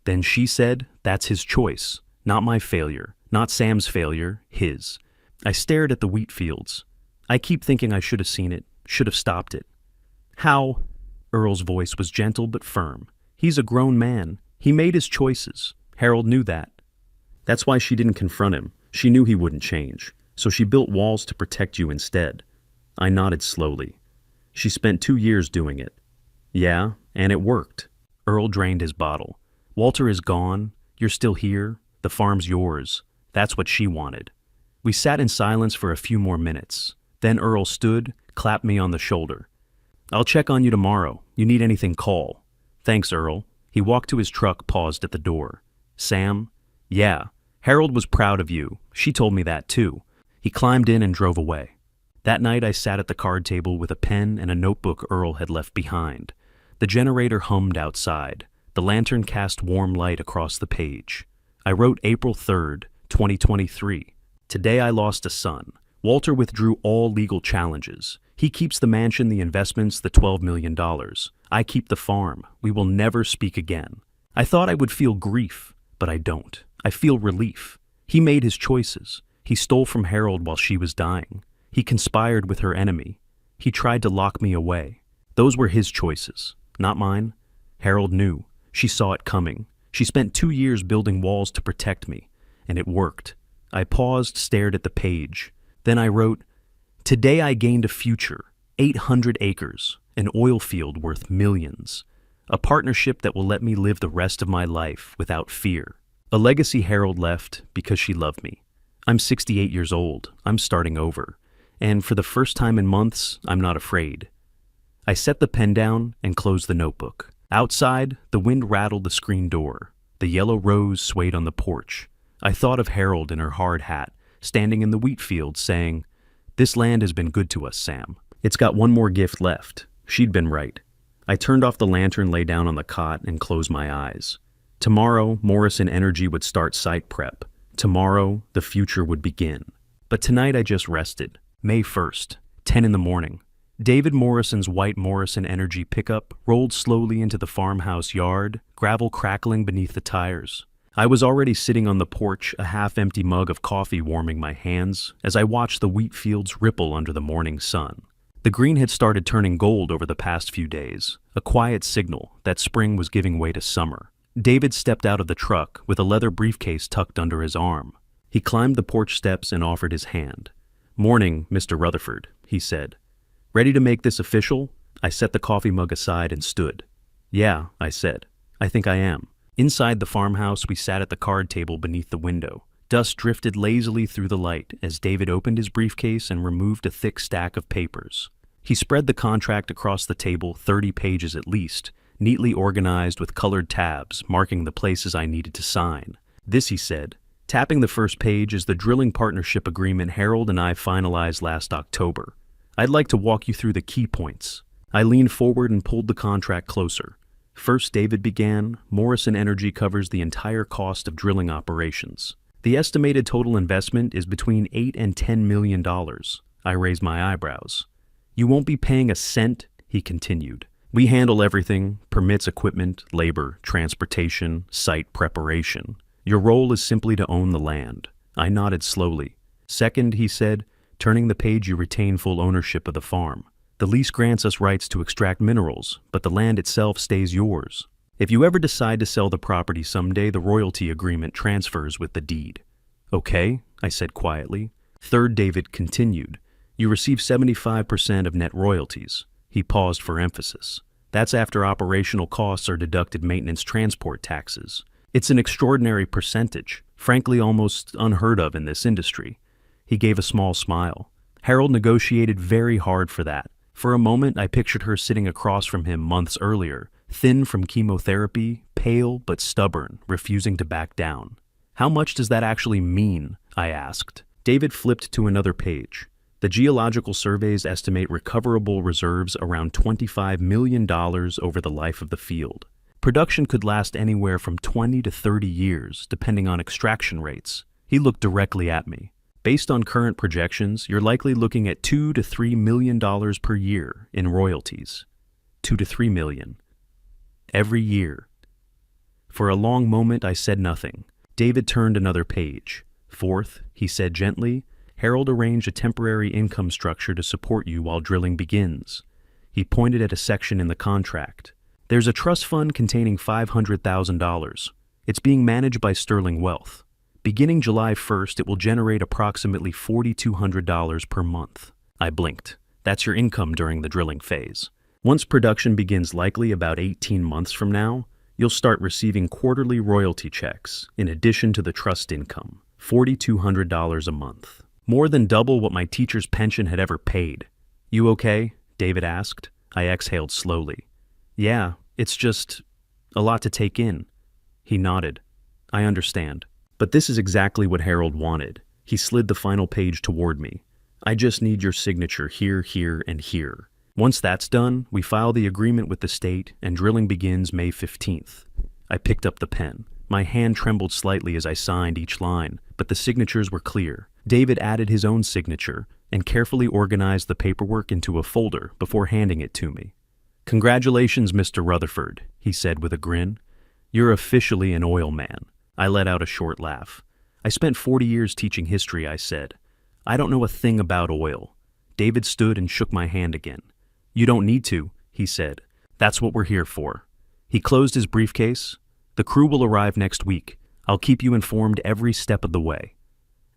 S1: Then she said, "That's his choice. Not my failure. Not Sam's failure. His." I stared at the wheat fields. I keep thinking I should have seen it, should have stopped it. "How?" Earl's voice was gentle but firm. "He's a grown man. He made his choices. Harold knew that." "That's why she didn't confront him. She knew he wouldn't change. So she built walls to protect you instead." I nodded slowly. "She spent 2 years doing it." "Yeah, and it worked." Earl drained his bottle. "Walter is gone. You're still here. The farm's yours. That's what she wanted." We sat in silence for a few more minutes. Then Earl stood, clapped me on the shoulder. "I'll check on you tomorrow. You need anything, call." "Thanks, Earl." He walked to his truck, paused at the door. "Sam?" "Yeah. Harold was proud of you. She told me that too." He climbed in and drove away. That night I sat at the card table with a pen and a notebook Earl had left behind. The generator hummed outside. The lantern cast warm light across the page. I wrote April 3rd, 2023. "Today I lost a son. Walter withdrew all legal challenges. He keeps the mansion, the investments, the $12 million. I keep the farm. We will never speak again." I thought I would feel grief, but I don't. I feel relief. He made his choices. He stole from Harold while she was dying. He conspired with her enemy. He tried to lock me away. Those were his choices, not mine. Harold knew. She saw it coming. She spent 2 years building walls to protect me, and it worked. I paused, stared at the page. Then I wrote, "Today I gained a future, 800 acres, an oil field worth millions, a partnership that will let me live the rest of my life without fear. A legacy Harold left because she loved me. I'm 68 years old. I'm starting over. And for the first time in months, I'm not afraid." I set the pen down and closed the notebook. Outside, the wind rattled the screen door. The yellow rose swayed on the porch. I thought of Harold in her hard hat, standing in the wheat field, saying, "This land has been good to us, Sam. It's got one more gift left." She'd been right. I turned off the lantern, lay down on the cot, and closed my eyes. Tomorrow, Morrison Energy would start site prep. Tomorrow, the future would begin. But tonight I just rested. May 1st, 10 in the morning. David Morrison's white Morrison Energy pickup rolled slowly into the farmhouse yard, gravel crackling beneath the tires. I was already sitting on the porch, a half-empty mug of coffee warming my hands, as I watched the wheat fields ripple under the morning sun. The green had started turning gold over the past few days, a quiet signal that spring was giving way to summer. David stepped out of the truck with a leather briefcase tucked under his arm. He climbed the porch steps and offered his hand. "Morning, Mr. Rutherford," he said. "Ready to make this official?" I set the coffee mug aside and stood. "Yeah," I said. "I think I am." Inside the farmhouse, we sat at the card table beneath the window. Dust drifted lazily through the light as David opened his briefcase and removed a thick stack of papers. He spread the contract across the table, 30 pages at least, neatly organized with colored tabs marking the places I needed to sign. "This," he said, tapping the first page, "is the drilling partnership agreement Harold and I finalized last October. I'd like to walk you through the key points." I leaned forward and pulled the contract closer. First, David began, Morrison Energy covers the entire cost of drilling operations. The estimated total investment is between $8 and $10 million. I raised my eyebrows. You won't be paying a cent, he continued. We handle everything, permits, equipment, labor, transportation, site preparation. Your role is simply to own the land. I nodded slowly. Second, he said, turning the page, you retain full ownership of the farm. The lease grants us rights to extract minerals, but the land itself stays yours. If you ever decide to sell the property someday, the royalty agreement transfers with the deed. Okay, I said quietly. Third, David continued, you receive 75% of net royalties. He paused for emphasis. That's after operational costs are deducted maintenance transport taxes. It's an extraordinary percentage, frankly almost unheard of in this industry. He gave a small smile. Harold negotiated very hard for that. For a moment, I pictured her sitting across from him months earlier, thin from chemotherapy, pale but stubborn, refusing to back down. How much does that actually mean? I asked. David flipped to another page. The geological surveys estimate recoverable reserves around $25 million over the life of the field. Production could last anywhere from 20 to 30 years, depending on extraction rates. He looked directly at me. Based on current projections, you're likely looking at $2 to $3 million per year in royalties. 2 to 3 million. Every year. For a long moment, I said nothing. David turned another page. Fourth, he said gently, Harold arranged a temporary income structure to support you while drilling begins. He pointed at a section in the contract. There's a trust fund containing $500,000. It's being managed by Sterling Wealth. Beginning July 1st, it will generate approximately $4,200 per month. I blinked. That's your income during the drilling phase. Once production begins, likely about 18 months from now, you'll start receiving quarterly royalty checks, in addition to the trust income, $4,200 a month. More than double what my teacher's pension had ever paid. You okay? David asked. I exhaled slowly. Yeah, it's just a lot to take in. He nodded. I understand. But this is exactly what Harold wanted. He slid the final page toward me. I just need your signature here, here, and here. Once that's done, we file the agreement with the state, and drilling begins May 15th. I picked up the pen. My hand trembled slightly as I signed each line, but the signatures were clear. David added his own signature and carefully organized the paperwork into a folder before handing it to me. Congratulations, Mr. Rutherford, he said with a grin. You're officially an oil man. I let out a short laugh. I spent 40 years teaching history, I said. I don't know a thing about oil. David stood and shook my hand again. You don't need to, he said. That's what we're here for. He closed his briefcase. The crew will arrive next week. I'll keep you informed every step of the way.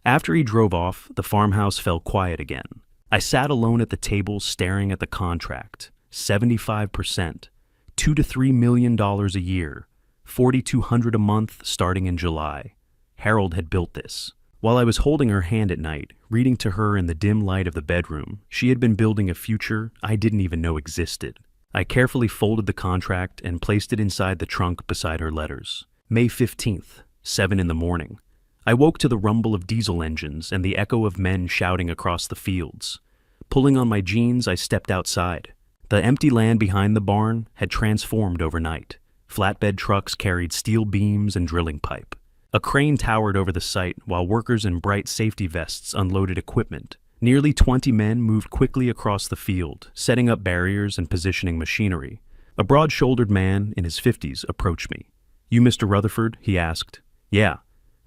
S1: After he drove off, the farmhouse fell quiet again. I sat alone at the table staring at the contract. 75%, $2 to $3 million a year. $4,200 a month starting in July. Harold had built this. While I was holding her hand at night, reading to her in the dim light of the bedroom, she had been building a future I didn't even know existed. I carefully folded the contract and placed it inside the trunk beside her letters. May 15th, 7 in the morning. I woke to the rumble of diesel engines and the echo of men shouting across the fields. Pulling on my jeans, I stepped outside. The empty land behind the barn had transformed overnight. Flatbed trucks carried steel beams and drilling pipe. A crane towered over the site while workers in bright safety vests unloaded equipment. Nearly 20 men moved quickly across the field, setting up barriers and positioning machinery. A broad-shouldered man in his 50s approached me. You Mr. Rutherford? He asked. Yeah.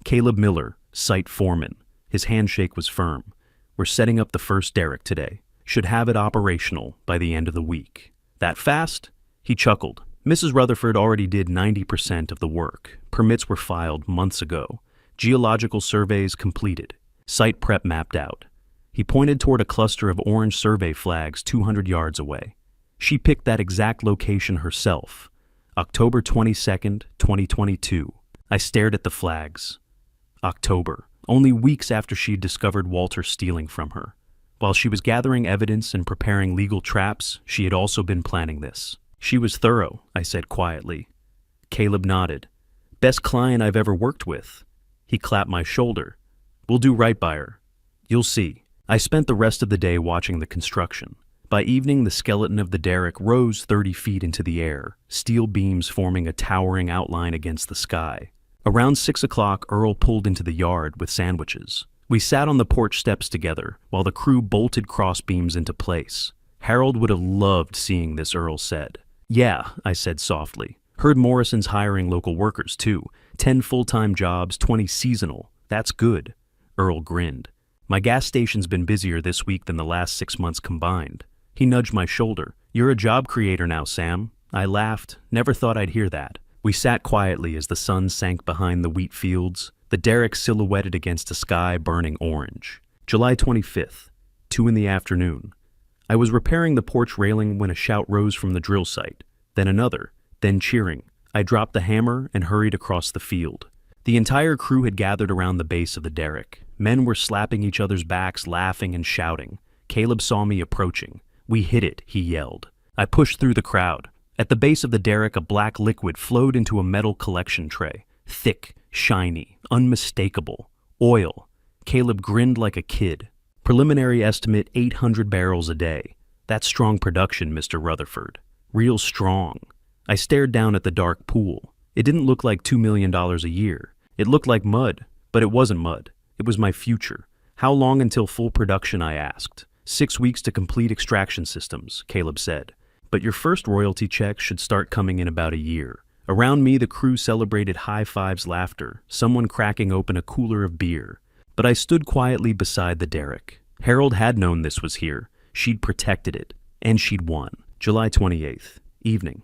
S1: Caleb Miller, site foreman. His handshake was firm. We're setting up the first derrick today. Should have it operational by the end of the week. That fast? He chuckled. Mrs. Rutherford already did 90% of the work. Permits were filed months ago. Geological surveys completed. Site prep mapped out. He pointed toward a cluster of orange survey flags 200 yards away. She picked that exact location herself. October 22nd, 2022. I stared at the flags. October, only weeks after she'd discovered Walter stealing from her. While she was gathering evidence and preparing legal traps, she had also been planning this. She was thorough, I said quietly. Caleb nodded. Best client I've ever worked with. He clapped my shoulder. We'll do right by her. You'll see. I spent the rest of the day watching the construction. By evening, the skeleton of the derrick rose 30 feet into the air, steel beams forming a towering outline against the sky. Around 6 o'clock, Earl pulled into the yard with sandwiches. We sat on the porch steps together while the crew bolted crossbeams into place. Harold would have loved seeing this, Earl said. Yeah, I said softly. Heard Morrison's hiring local workers too. 10 full-time jobs, 20 seasonal. That's good. Earl grinned. My gas station's been busier this week than the last 6 months combined. He nudged my shoulder. You're a job creator now, Sam. I laughed. Never thought I'd hear that. We sat quietly as the sun sank behind the wheat fields, the derrick silhouetted against a sky burning orange. July 25th, 2 in the afternoon. I was repairing the porch railing when a shout rose from the drill site. Then another, then cheering. I dropped the hammer and hurried across the field. The entire crew had gathered around the base of the derrick. Men were slapping each other's backs, laughing and shouting. Caleb saw me approaching. We hit it, he yelled. I pushed through the crowd. At the base of the derrick, a black liquid flowed into a metal collection tray. Thick, shiny, unmistakable. Oil. Caleb grinned like a kid. Preliminary estimate 800 barrels a day. That's strong production, Mr. Rutherford. Real strong. I stared down at the dark pool. It didn't look like $2 million a year. It looked like mud, but it wasn't mud. It was my future. How long until full production, I asked. 6 weeks to complete extraction systems, Caleb said. But your first royalty check should start coming in about a year. Around me, the crew celebrated high fives, laughter, someone cracking open a cooler of beer. But I stood quietly beside the derrick. Harold had known this was here. She'd protected it. And she'd won. July 28th, evening.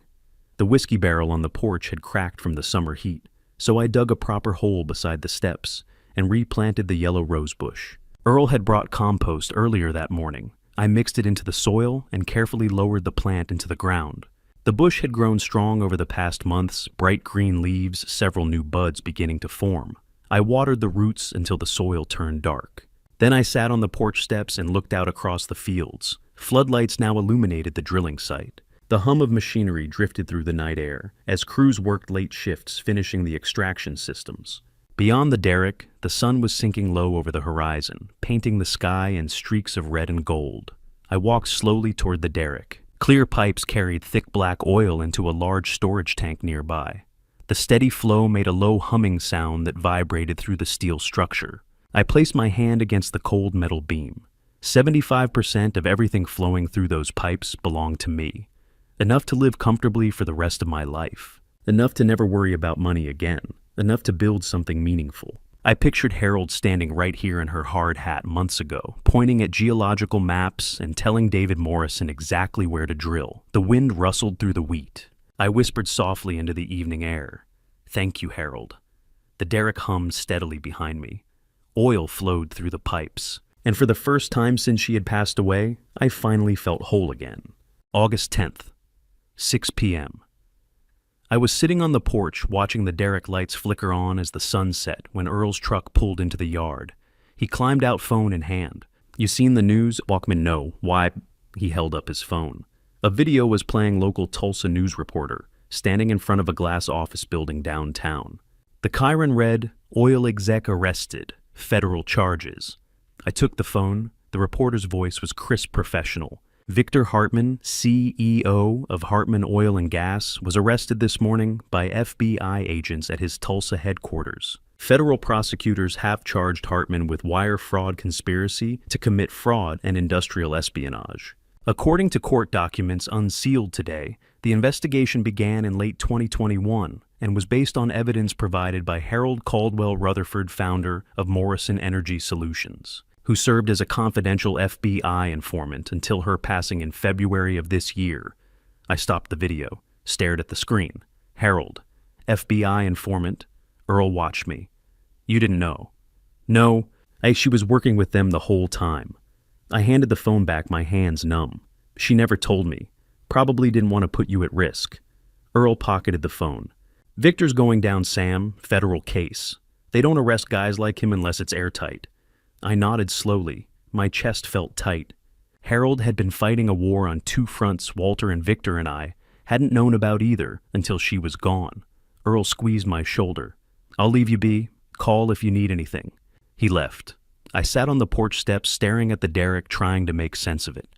S1: The whiskey barrel on the porch had cracked from the summer heat, so I dug a proper hole beside the steps and replanted the yellow rose bush. Earl had brought compost earlier that morning. I mixed it into the soil and carefully lowered the plant into the ground. The bush had grown strong over the past months, bright green leaves, several new buds beginning to form. I watered the roots until the soil turned dark. Then I sat on the porch steps and looked out across the fields. Floodlights now illuminated the drilling site. The hum of machinery drifted through the night air as crews worked late shifts finishing the extraction systems. Beyond the derrick, the sun was sinking low over the horizon, painting the sky in streaks of red and gold. I walked slowly toward the derrick. Clear pipes carried thick black oil into a large storage tank nearby. The steady flow made a low humming sound that vibrated through the steel structure. I placed my hand against the cold metal beam. 75% of everything flowing through those pipes belonged to me. Enough to live comfortably for the rest of my life. Enough to never worry about money again. Enough to build something meaningful. I pictured Harold standing right here in her hard hat months ago, pointing at geological maps and telling David Morrison exactly where to drill. The wind rustled through the wheat. I whispered softly into the evening air. Thank you, Harold. The derrick hummed steadily behind me. Oil flowed through the pipes. And for the first time since she had passed away, I finally felt whole again. August 10th, 6 p.m. I was sitting on the porch watching the derrick lights flicker on as the sun set when Earl's truck pulled into the yard. He climbed out, phone in hand. You seen the news? Walkman, no. Why? He held up his phone. A video was playing local Tulsa news reporter, standing in front of a glass office building downtown. The Chiron read, oil exec arrested, federal charges. I took the phone. The reporter's voice was crisp, professional. Victor Hartman, CEO of Hartman Oil and Gas, was arrested this morning by FBI agents at his Tulsa headquarters. Federal prosecutors have charged Hartman with wire fraud conspiracy to commit fraud and industrial espionage. According to court documents unsealed today, the investigation began in late 2021 and was based on evidence provided by Harold Caldwell Rutherford, founder of Morrison Energy Solutions, who served as a confidential FBI informant until her passing in February of this year. I stopped the video, stared at the screen. Harold, FBI informant. Earl watched me. You didn't know. No, she was working with them the whole time. I handed the phone back, my hands numb. She never told me. Probably didn't want to put you at risk. Earl pocketed the phone. Victor's going down, Sam. Federal case. They don't arrest guys like him unless it's airtight. I nodded slowly. My chest felt tight. Harold had been fighting a war on two fronts Walter and Victor and I hadn't known about either until she was gone. Earl squeezed my shoulder. I'll leave you be. Call if you need anything. He left. I sat on the porch steps staring at the derrick, trying to make sense of it.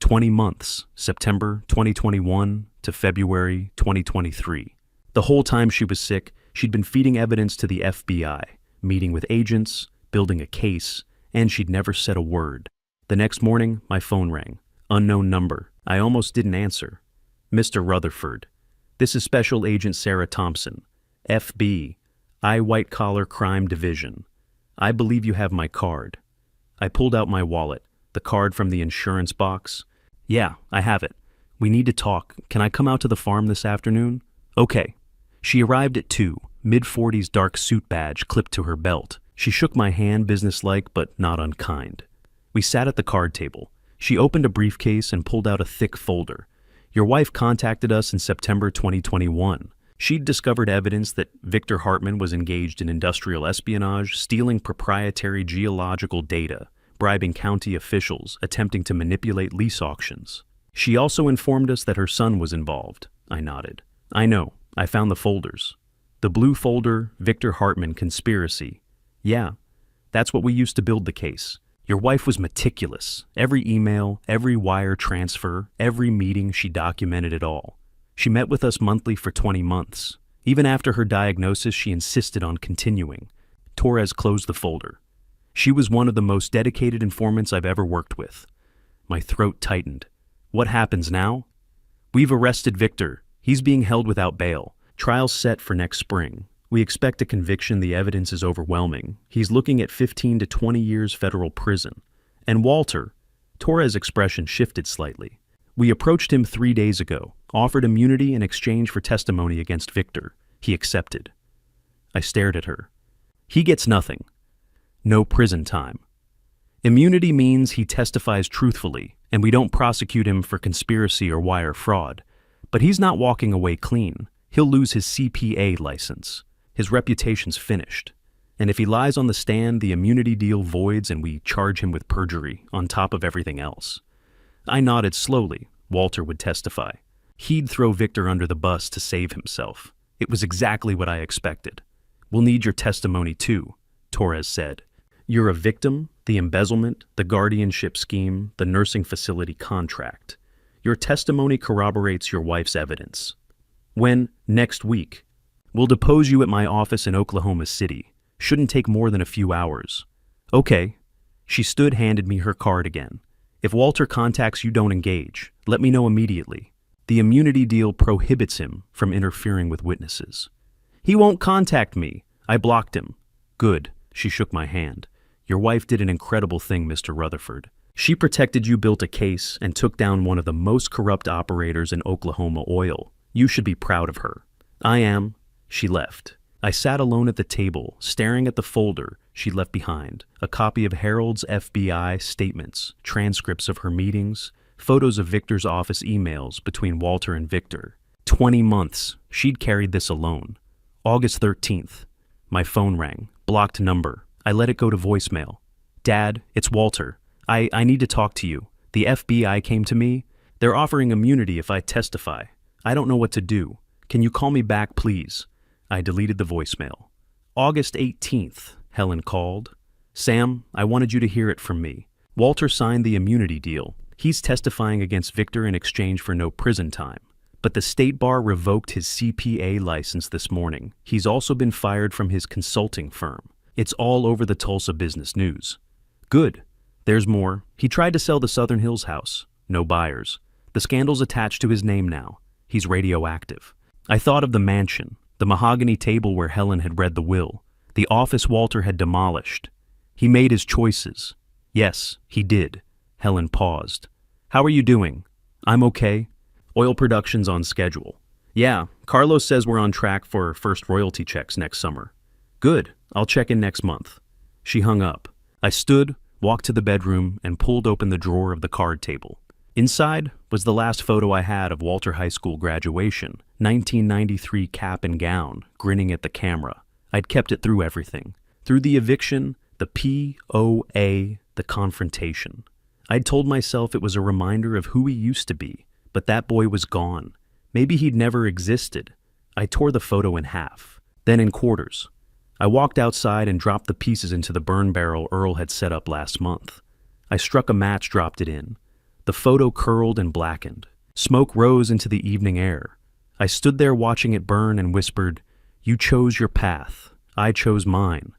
S1: 20 months, September 2021 to February 2023. The whole time she was sick, she'd been feeding evidence to the FBI, meeting with agents, building a case, and she'd never said a word. The next morning, my phone rang. Unknown number. I almost didn't answer. Mr. Rutherford. This is Special Agent Sarah Thompson, FB, I White Collar Crime Division. I believe you have my card. I pulled out my wallet, the card from the insurance box. Yeah, I have it. We need to talk. Can I come out to the farm this afternoon? Okay. She arrived at 2, mid-40s dark suit badge clipped to her belt. She shook my hand businesslike but not unkind. We sat at the card table. She opened a briefcase and pulled out a thick folder. Your wife contacted us in September 2021. She'd discovered evidence that Victor Hartman was engaged in industrial espionage, stealing proprietary geological data, bribing county officials, attempting to manipulate lease auctions. She also informed us that her son was involved. I nodded. I know. I found the folders. The blue folder, Victor Hartman Conspiracy. Yeah, that's what we used to build the case. Your wife was meticulous. Every email, every wire transfer, every meeting, she documented it all. She met with us monthly for 20 months. Even after her diagnosis, she insisted on continuing. Torres closed the folder. She was one of the most dedicated informants I've ever worked with. My throat tightened. What happens now? We've arrested Victor. He's being held without bail. Trial's set for next spring. We expect a conviction. The evidence is overwhelming. He's looking at 15 to 20 years federal prison. And Walter, Torres' expression shifted slightly. We approached him 3 days ago, offered immunity in exchange for testimony against Victor. He accepted. I stared at her. He gets nothing. No prison time. Immunity means he testifies truthfully, and we don't prosecute him for conspiracy or wire fraud. But he's not walking away clean. He'll lose his CPA license. His reputation's finished. And if he lies on the stand, the immunity deal voids and we charge him with perjury on top of everything else. I nodded slowly. Walter would testify. He'd throw Victor under the bus to save himself. It was exactly what I expected. We'll need your testimony too, Torres said. You're a victim, the embezzlement, the guardianship scheme, the nursing facility contract. Your testimony corroborates your wife's evidence. When? Next week. We'll depose you at my office in Oklahoma City. Shouldn't take more than a few hours. Okay. She stood, handed me her card again. If Walter contacts you, don't engage. Let me know immediately. The immunity deal prohibits him from interfering with witnesses. He won't contact me. I blocked him. Good. She shook my hand. Your wife did an incredible thing, Mr. Rutherford. She protected you, built a case, and took down one of the most corrupt operators in Oklahoma oil. You should be proud of her. I am. She left. I sat alone at the table, staring at the folder she'd left behind, a copy of Harold's FBI statements, transcripts of her meetings, photos of Victor's office emails between Walter and Victor. 20 months. She'd carried this alone. August 13th. My phone rang. Blocked number. I let it go to voicemail. Dad, it's Walter. I need to talk to you. The FBI came to me. They're offering immunity if I testify. I don't know what to do. Can you call me back, please? I deleted the voicemail. August 18th, Helen called. Sam, I wanted you to hear it from me. Walter signed the immunity deal. He's testifying against Victor in exchange for no prison time. But the state bar revoked his CPA license this morning. He's also been fired from his consulting firm. It's all over the Tulsa Business News. Good. There's more. He tried to sell the Southern Hills house. No buyers. The scandal's attached to his name now. He's radioactive. I thought of the mansion, the mahogany table where Helen had read the will, the office Walter had demolished. He made his choices. Yes, he did. Helen paused. How are you doing? I'm okay. Oil production's on schedule. Yeah, Carlos says we're on track for first royalty checks next summer. Good. I'll check in next month. She hung up. I stood, walked to the bedroom, and pulled open the drawer of the card table. Inside was the last photo I had of Walter High School graduation, 1993 cap and gown, grinning at the camera. I'd kept it through everything. Through the eviction, the POA, the confrontation. I'd told myself it was a reminder of who he used to be, but that boy was gone. Maybe he'd never existed. I tore the photo in half, then in quarters. I walked outside and dropped the pieces into the burn barrel Earl had set up last month. I struck a match, dropped it in. The photo curled and blackened. Smoke rose into the evening air. I stood there watching it burn and whispered, "You chose your path. I chose mine."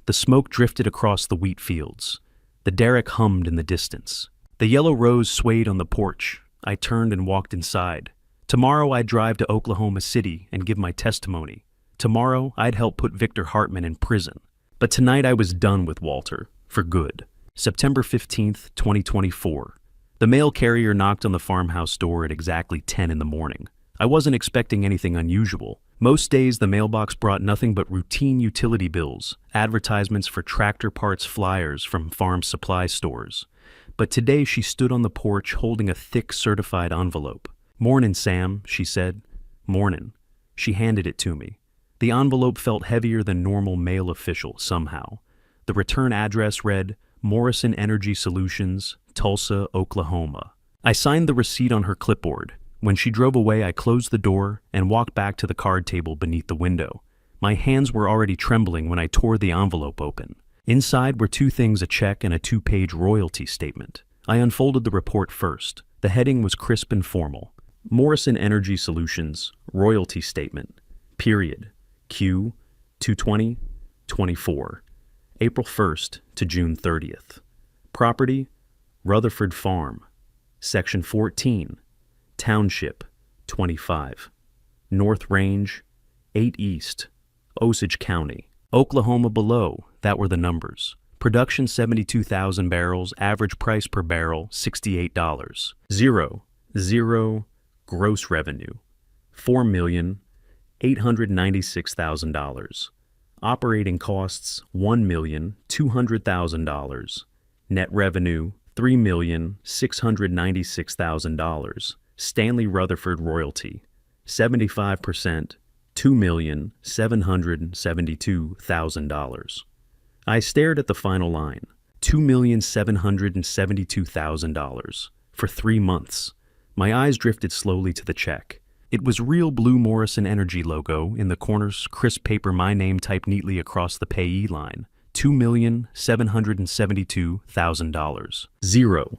S1: The smoke drifted across the wheat fields. The derrick hummed in the distance. The yellow rose swayed on the porch. I turned and walked inside. Tomorrow I'd drive to Oklahoma City and give my testimony. Tomorrow I'd help put Victor Hartman in prison. But tonight I was done with Walter, for good. September 15th, 2024. The mail carrier knocked on the farmhouse door at exactly 10 in the morning. I wasn't expecting anything unusual. Most days the mailbox brought nothing but routine utility bills, advertisements for tractor parts, flyers from farm supply stores. But today she stood on the porch holding a thick certified envelope. "Mornin', Sam," she said. "Mornin'." She handed it to me. The envelope felt heavier than normal mail official somehow. The return address read, Morrison Energy Solutions, Tulsa, Oklahoma. I signed the receipt on her clipboard. When she drove away, I closed the door and walked back to the card table beneath the window. My hands were already trembling when I tore the envelope open. Inside were two things, a check and a 2-page royalty statement. I unfolded the report first. The heading was crisp and formal. Morrison Energy Solutions, royalty statement, period. Q, 2/20/24. April 1st to June 30th. Property, Rutherford Farm. Section 14. Township, 25. North Range, 8 East, Osage County. Oklahoma below, that were the numbers. Production 72,000 barrels, average price per barrel $68. Zero. Gross revenue, $4,896,000. Operating costs, $1,200,000. Net revenue, $3,696,000. Stanley Rutherford royalty, 75%, $2,772,000. I stared at the final line, $2,772,000, for 3 months. My eyes drifted slowly to the check. It was real blue Morrison Energy logo in the corners, crisp paper, my name typed neatly across the payee line, $2,772,000. Zero.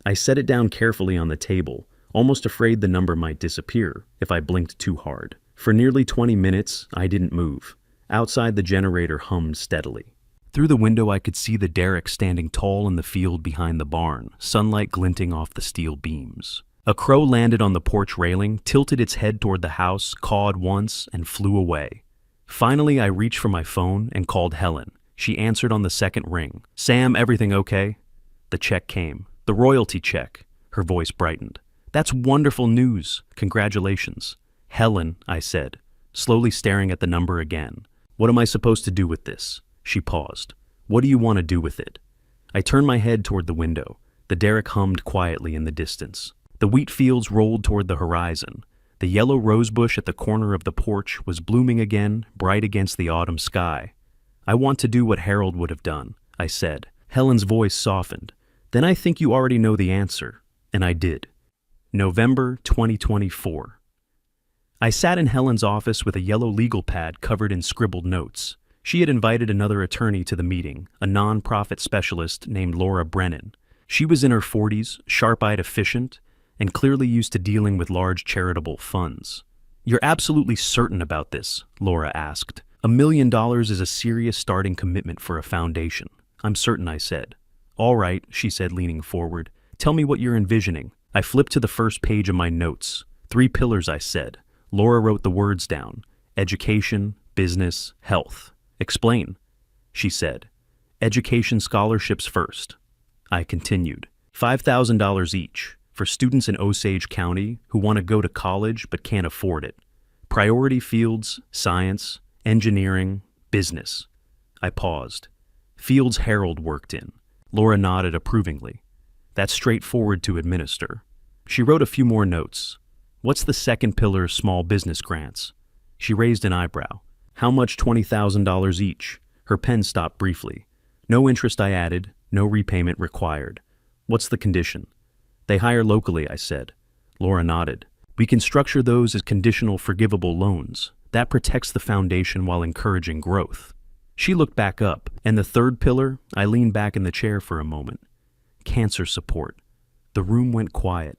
S1: I set it down carefully on the table, almost afraid the number might disappear if I blinked too hard. For nearly 20 minutes, I didn't move. Outside, the generator hummed steadily. Through the window, I could see the derrick standing tall in the field behind the barn, sunlight glinting off the steel beams. A crow landed on the porch railing, tilted its head toward the house, cawed once, and flew away. Finally, I reached for my phone and called Helen. She answered on the second ring. "Sam, everything okay?" The check came. The royalty check. Her voice brightened. "That's wonderful news. Congratulations." "Helen," I said, slowly staring at the number again. "What am I supposed to do with this?" She paused. "What do you want to do with it?" I turned my head toward the window. The derrick hummed quietly in the distance. The wheat fields rolled toward the horizon. The yellow rosebush at the corner of the porch was blooming again, bright against the autumn sky. "I want to do what Harold would have done," I said. Helen's voice softened. "Then I think you already know the answer." And I did. November 2024. I sat in Helen's office with a yellow legal pad covered in scribbled notes. She had invited another attorney to the meeting, a non-profit specialist named Laura Brennan. She was in her 40s, sharp-eyed, efficient, and clearly used to dealing with large charitable funds. "You're absolutely certain about this?" Laura asked. $1 million is a serious starting commitment for a foundation." "I'm certain," I said. "All right," she said, leaning forward. "Tell me what you're envisioning." I flipped to the first page of my notes. 3 pillars, I said. Laura wrote the words down. Education, business, health. "Explain," she said. "Education scholarships first." I continued. $5,000 each for students in Osage County who want to go to college but can't afford it. Priority fields, science, engineering, business. I paused. Fields Harold worked in. Laura nodded approvingly. "That's straightforward to administer." She wrote a few more notes. "What's the second pillar, small business grants?" She raised an eyebrow. "How much? $20,000 each." Her pen stopped briefly. "No interest," I added. "No repayment required." "What's the condition?" "They hire locally," I said. Laura nodded. "We can structure those as conditional forgivable loans. That protects the foundation while encouraging growth." She looked back up. "And the third pillar?" I leaned back in the chair for a moment. "Cancer support." The room went quiet.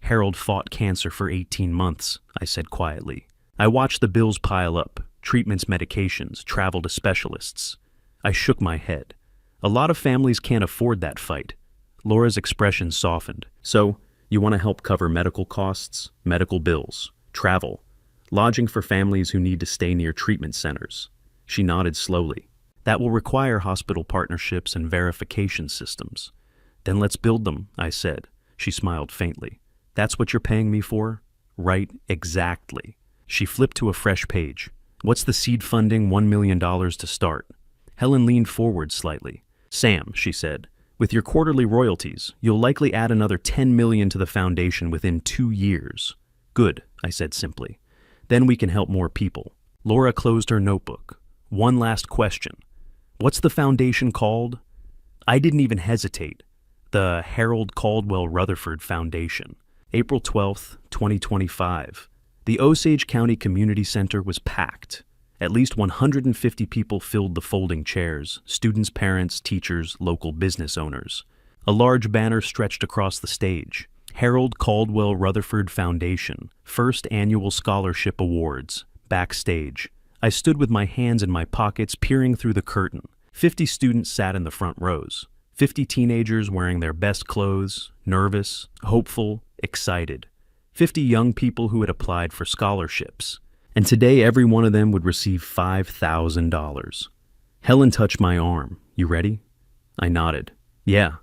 S1: Harold fought cancer for 18 months, I said quietly. I watched the bills pile up, treatments, medications, travel to specialists. I shook my head. A lot of families can't afford that fight. Laura's expression softened. So, you want to help cover medical costs, medical bills, travel, lodging for families who need to stay near treatment centers. She nodded slowly. That will require hospital partnerships and verification systems. Then let's build them, I said. She smiled faintly. That's what you're paying me for? Right, exactly. She flipped to a fresh page. What's the seed funding? $1 million to start. Helen leaned forward slightly. Sam, she said, with your quarterly royalties, you'll likely add another $10 million to the foundation within 2 years. Good, I said simply. Then we can help more people. Laura closed her notebook. One last question. What's the foundation called? I didn't even hesitate. The Harold Caldwell Rutherford Foundation. April 12th, 2025. The Osage County Community Center was packed. At least 150 people filled the folding chairs, students, parents, teachers, local business owners. A large banner stretched across the stage. Harold Caldwell Rutherford Foundation, First Annual Scholarship Awards. Backstage. I stood with my hands in my pockets, peering through the curtain. 50 students sat in the front rows. 50 teenagers wearing their best clothes, nervous, hopeful, excited. 50 young people who had applied for scholarships. And today every one of them would receive $5,000. Helen touched my arm. You ready? I nodded. Yeah.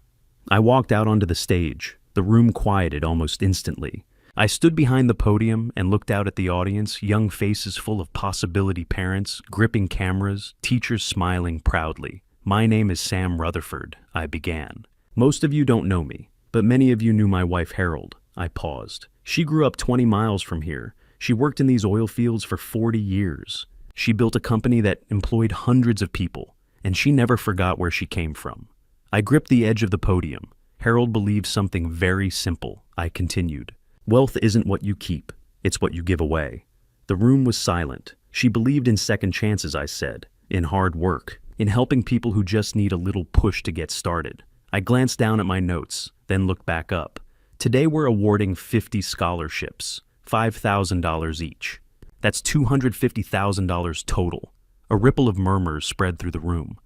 S1: I walked out onto the stage. The room quieted almost instantly. I stood behind the podium and looked out at the audience, young faces full of possibility parents, gripping cameras, teachers smiling proudly. My name is Sam Rutherford, I began. Most of you don't know me, but many of you knew my wife Harold. I paused. She grew up 20 miles from here. She worked in these oil fields for 40 years. She built a company that employed hundreds of people, and she never forgot where she came from. I gripped the edge of the podium. Harold believed something very simple, I continued. Wealth isn't what you keep, it's what you give away. The room was silent. She believed in second chances, I said, in hard work, in helping people who just need a little push to get started. I glanced down at my notes, then looked back up. Today we're awarding 50 scholarships, $5,000 each. That's $250,000 total. A ripple of murmurs spread through the room.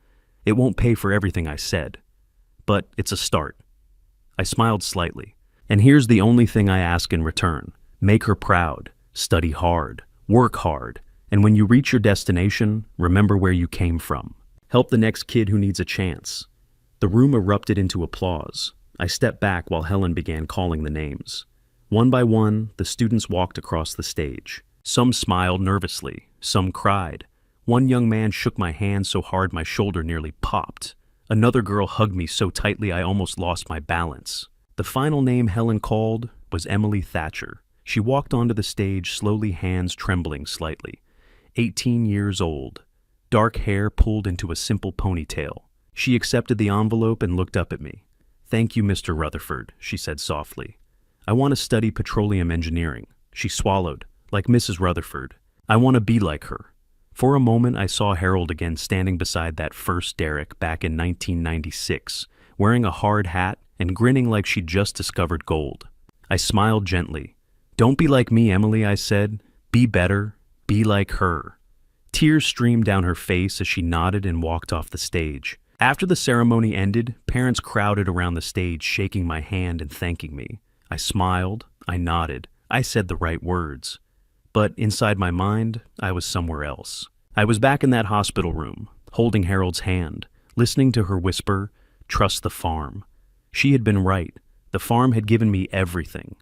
S1: It won't pay for everything I said, but it's a start. I smiled slightly. And here's the only thing I ask in return. Make her proud, study hard, work hard, and when you reach your destination, remember where you came from. Help the next kid who needs a chance. The room erupted into applause. I stepped back while Helen began calling the names. One by one, the students walked across the stage. Some smiled nervously, some cried. One young man shook my hand so hard my shoulder nearly popped. Another girl hugged me so tightly I almost lost my balance. The final name Helen called was Emily Thatcher. She walked onto the stage, slowly, hands trembling slightly. 18 years old. Dark hair pulled into a simple ponytail. She accepted the envelope and looked up at me. Thank you, Mr. Rutherford, she said softly. I want to study petroleum engineering. She swallowed, like Mrs. Rutherford. I want to be like her. For a moment, I saw Harold again standing beside that first derrick back in 1996, wearing a hard hat and grinning like she'd just discovered gold. I smiled gently. Don't be like me, Emily, I said. Be better. Be like her. Tears streamed down her face as she nodded and walked off the stage. After the ceremony ended, parents crowded around the stage, shaking my hand and thanking me. I smiled. I nodded. I said the right words. But inside my mind, I was somewhere else. I was back in that hospital room, holding Harold's hand, listening to her whisper, "Trust the farm." She had been right. The farm had given me everything.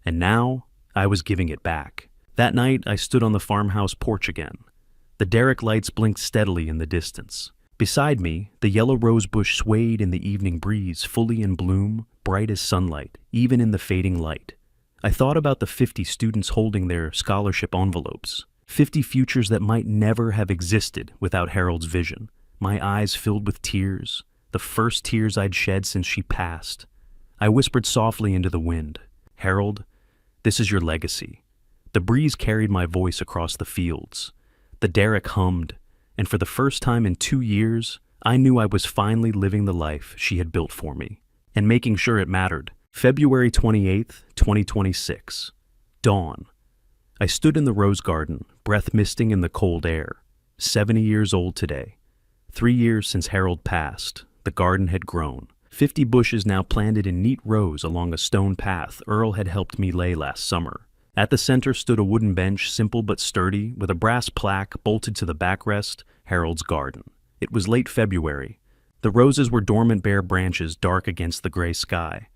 S1: And now, I was giving it back. That night, I stood on the farmhouse porch again. The derrick lights blinked steadily in the distance. Beside me, the yellow rosebush swayed in the evening breeze, fully in bloom, bright as sunlight, even in the fading light. I thought about the 50 students holding their scholarship envelopes, 50 futures that might never have existed without Harold's vision. My eyes filled with tears, the first tears I'd shed since she passed. I whispered softly into the wind, "Harold, this is your legacy." The breeze carried my voice across the fields. The derrick hummed, and for the first time in 2 years, I knew I was finally living the life she had built for me, and making sure it mattered. February 28th, 2026. Dawn. I stood in the rose garden, breath misting in the cold air. 70 years old today. 3 years since Harold passed. The garden had grown. 50 bushes now planted in neat rows along a stone path Earl had helped me lay last summer. At the center stood a wooden bench, simple but sturdy, with a brass plaque bolted to the backrest, Harold's Garden. It was late February. The roses were dormant bare branches dark against the gray sky.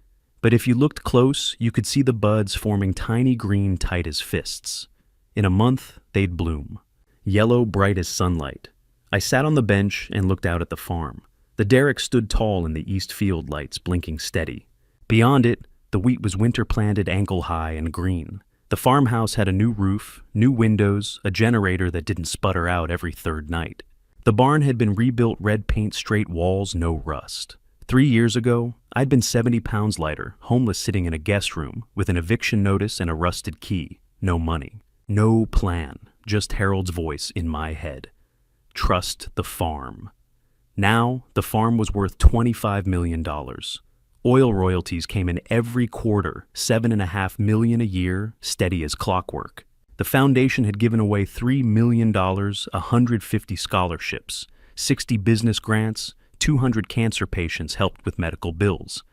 S1: But if you looked close, you could see the buds forming tiny green tight as fists. In a month, they'd bloom. Yellow bright as sunlight. I sat on the bench and looked out at the farm. The derrick stood tall in the east field lights blinking steady. Beyond it, the wheat was winter-planted ankle-high and green. The farmhouse had a new roof, new windows, a generator that didn't sputter out every third night. The barn had been rebuilt, red paint, straight walls, no rust. 3 years ago, I'd been 70 pounds lighter, homeless sitting in a guest room with an eviction notice and a rusted key. No money. No plan. Just Harold's voice in my head. Trust the farm. Now, the farm was worth $25 million. Oil royalties came in every quarter, $7.5 million a year, steady as clockwork. The foundation had given away $3 million, 150 scholarships, 60 business grants, 200 cancer patients helped with medical bills.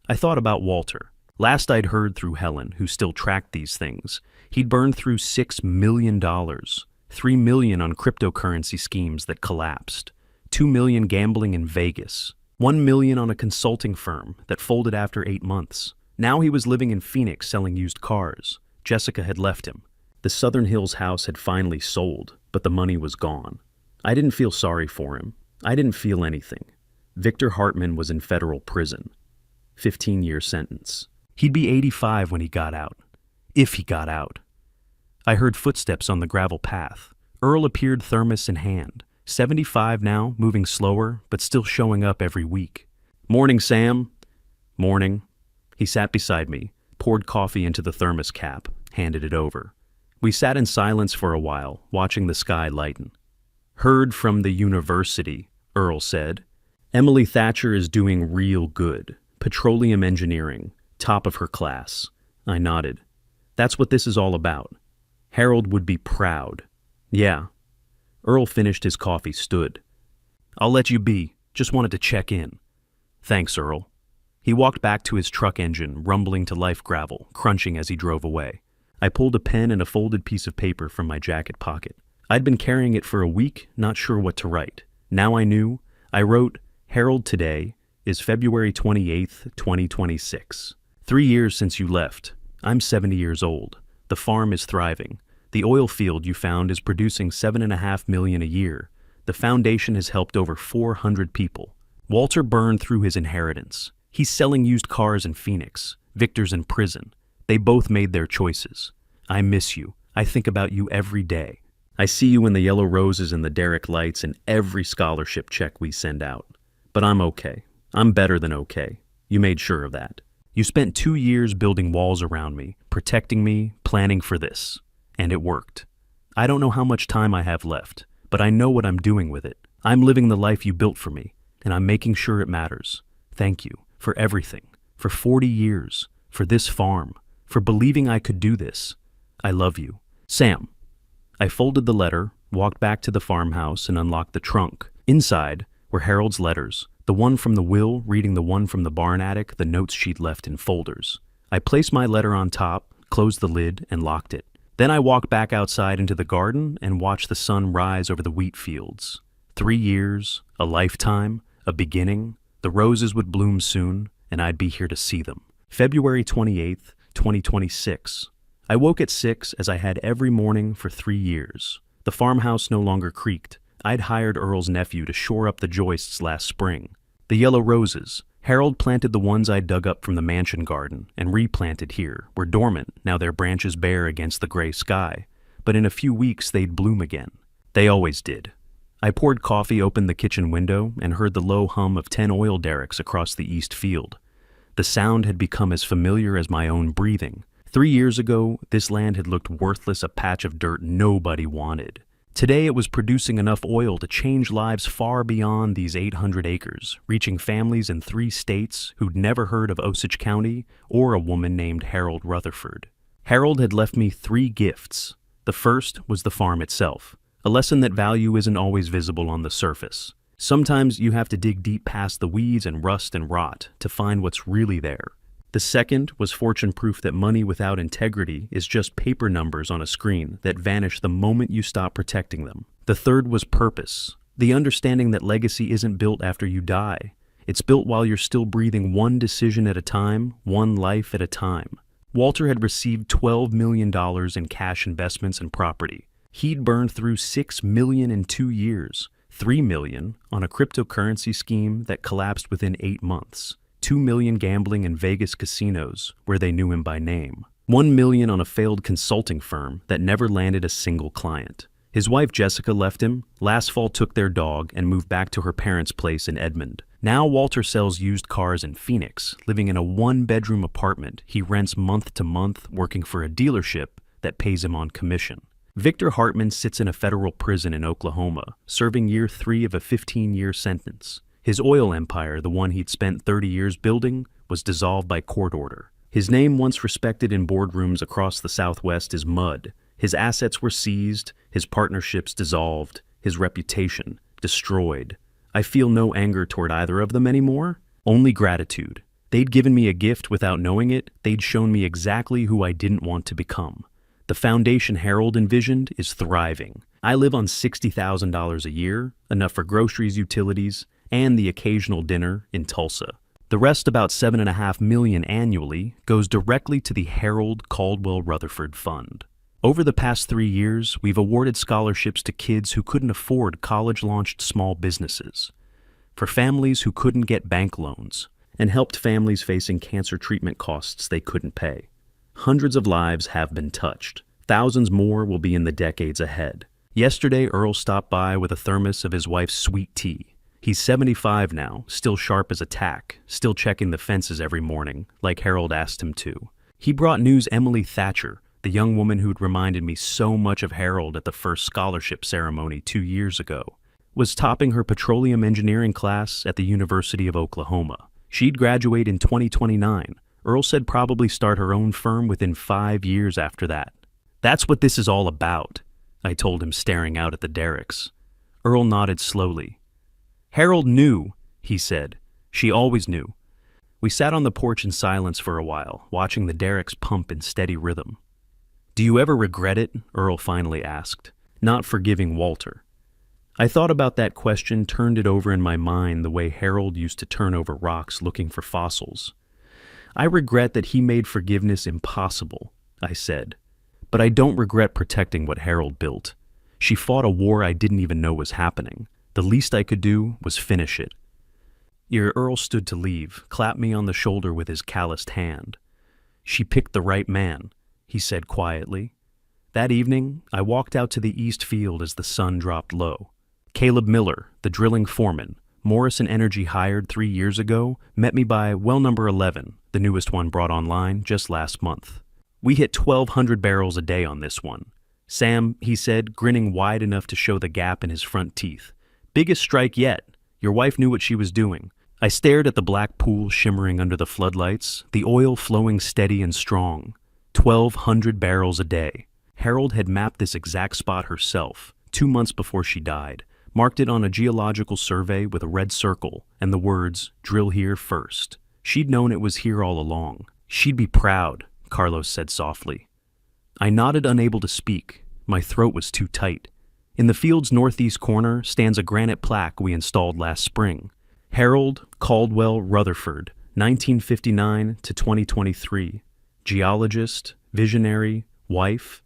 S1: I thought about Walter. Last I'd heard through Helen, who still tracked these things, he'd burned through $6 million, $3 million on cryptocurrency schemes that collapsed, $2 million gambling in Vegas, $1 million on a consulting firm that folded after 8 months. Now he was living in Phoenix selling used cars. Jessica had left him. The Southern Hills house had finally sold, but the money was gone. I didn't feel sorry for him. I didn't feel anything. Victor Hartman was in federal prison. 15-year sentence. He'd be 85 when he got out. If he got out. I heard footsteps on the gravel path. Earl appeared, thermos in hand. 75 now, moving slower, but still showing up every week. "Morning, Sam." "Morning." He sat beside me, poured coffee into the thermos cap, handed it over. We sat in silence for a while, watching the sky lighten. "Heard from the university," Earl said. "Emily Thatcher is doing real good. Petroleum engineering, top of her class." I nodded. "That's what this is all about. Harold would be proud." "Yeah." Earl finished his coffee, stood. "I'll let you be. Just wanted to check in." "Thanks, Earl." He walked back to his truck engine, rumbling to life gravel, crunching as he drove away. I pulled a pen and a folded piece of paper from my jacket pocket. I'd been carrying it for a week, not sure what to write. Now I knew. I wrote, "Harold, today is February 28th, 2026. 3 years since you left. I'm 70 years old. The farm is thriving. The oil field you found is producing $7.5 million a year. The foundation has helped over 400 people. Walter burned through his inheritance. He's selling used cars in Phoenix. Victor's in prison. They both made their choices. I miss you. I think about you every day. I see you in the yellow roses and the derrick lights and every scholarship check we send out. But I'm okay. I'm better than okay. You made sure of that. You spent 2 years building walls around me, protecting me, planning for this. And it worked. I don't know how much time I have left, but I know what I'm doing with it. I'm living the life you built for me, and I'm making sure it matters. Thank you for everything, for 40 years, for this farm, for believing I could do this. I love you. Sam." I folded the letter, walked back to the farmhouse, and unlocked the trunk. Inside were Harold's letters, the one from the will reading the one from the barn attic, the notes she'd left in folders. I placed my letter on top, closed the lid, and locked it. Then I walked back outside into the garden and watched the sun rise over the wheat fields. 3 years, a lifetime, a beginning. The roses would bloom soon, and I'd be here to see them. February 28th, 2026. I woke at 6 as I had every morning for 3 years. The farmhouse no longer creaked. I'd hired Earl's nephew to shore up the joists last spring. The yellow roses. Harold planted the ones I dug up from the mansion garden and replanted here, were dormant, now their branches bare against the gray sky. But in a few weeks they'd bloom again. They always did. I poured coffee, opened the kitchen window, and heard the low hum of 10 oil derricks across the east field. The sound had become as familiar as my own breathing. 3 years ago, this land had looked worthless, a patch of dirt nobody wanted. Today it was producing enough oil to change lives far beyond these 800 acres, reaching families in 3 states who'd never heard of Osage County or a woman named Harold Rutherford. Harold had left me 3 gifts. The first was the farm itself, a lesson that value isn't always visible on the surface. Sometimes you have to dig deep past the weeds and rust and rot to find what's really there. The second was fortune proof that money without integrity is just paper numbers on a screen that vanish the moment you stop protecting them. The third was purpose, the understanding that legacy isn't built after you die. It's built while you're still breathing, one decision at a time, one life at a time. Walter had received $12 million in cash investments and property. He'd burned through $6 million in 2 years, $3 million on a cryptocurrency scheme that collapsed within 8 months. $2 million gambling in Vegas casinos, where they knew him by name. $1 million on a failed consulting firm that never landed a single client. His wife Jessica left him, last fall took their dog, and moved back to her parents' place in Edmond. Now Walter sells used cars in Phoenix, living in a 1-bedroom apartment he rents month to month, working for a dealership that pays him on commission. Victor Hartman sits in a federal prison in Oklahoma, serving year 3 of a 15-year sentence. His oil empire, the one he'd spent 30 years building, was dissolved by court order. His name, once respected in boardrooms across the Southwest, is mud. His assets were seized, his partnerships dissolved, his reputation destroyed. I feel no anger toward either of them anymore, only gratitude. They'd given me a gift without knowing it. They'd shown me exactly who I didn't want to become. The foundation Harold envisioned is thriving. I live on $60,000 a year, enough for groceries, utilities, and the occasional dinner in Tulsa. The rest, about $7.5 million annually, goes directly to the Harold Caldwell Rutherford Fund. Over the past 3 years, we've awarded scholarships to kids who couldn't afford college-launched small businesses, for families who couldn't get bank loans, and helped families facing cancer treatment costs they couldn't pay. Hundreds of lives have been touched. Thousands more will be in the decades ahead. Yesterday, Earl stopped by with a thermos of his wife's sweet tea. He's 75 now, still sharp as a tack, still checking the fences every morning, like Harold asked him to. He brought news Emily Thatcher, the young woman who'd reminded me so much of Harold at the first scholarship ceremony 2 years ago, was topping her petroleum engineering class at the University of Oklahoma. She'd graduate in 2029. Earl said probably start her own firm within 5 years after that. That's what this is all about, I told him, staring out at the derricks. Earl nodded slowly. Harold knew, he said. She always knew. We sat on the porch in silence for a while, watching the derricks pump in steady rhythm. Do you ever regret it? Earl finally asked. Not forgiving Walter. I thought about that question, turned it over in my mind the way Harold used to turn over rocks looking for fossils. I regret that he made forgiveness impossible, I said. But I don't regret protecting what Harold built. She fought a war I didn't even know was happening. The least I could do was finish it. Earl stood to leave, clapped me on the shoulder with his calloused hand. She picked the right man, he said quietly. That evening, I walked out to the east field as the sun dropped low. Caleb Miller, the drilling foreman, Morrison Energy hired 3 years ago, met me by well number 11, the newest one brought online just last month. We hit 1,200 barrels a day on this one. Sam, he said, grinning wide enough to show the gap in his front teeth. Biggest strike yet. Your wife knew what she was doing. I stared at the black pool shimmering under the floodlights, the oil flowing steady and strong. 1,200 barrels a day. Harold had mapped this exact spot herself, 2 months before she died, marked it on a geological survey with a red circle and the words, "Drill here first." She'd known it was here all along. She'd be proud, Carlos said softly. I nodded, unable to speak. My throat was too tight. In the field's northeast corner stands a granite plaque we installed last spring. Harold Caldwell Rutherford, 1959 to 2023. Geologist, visionary, wife.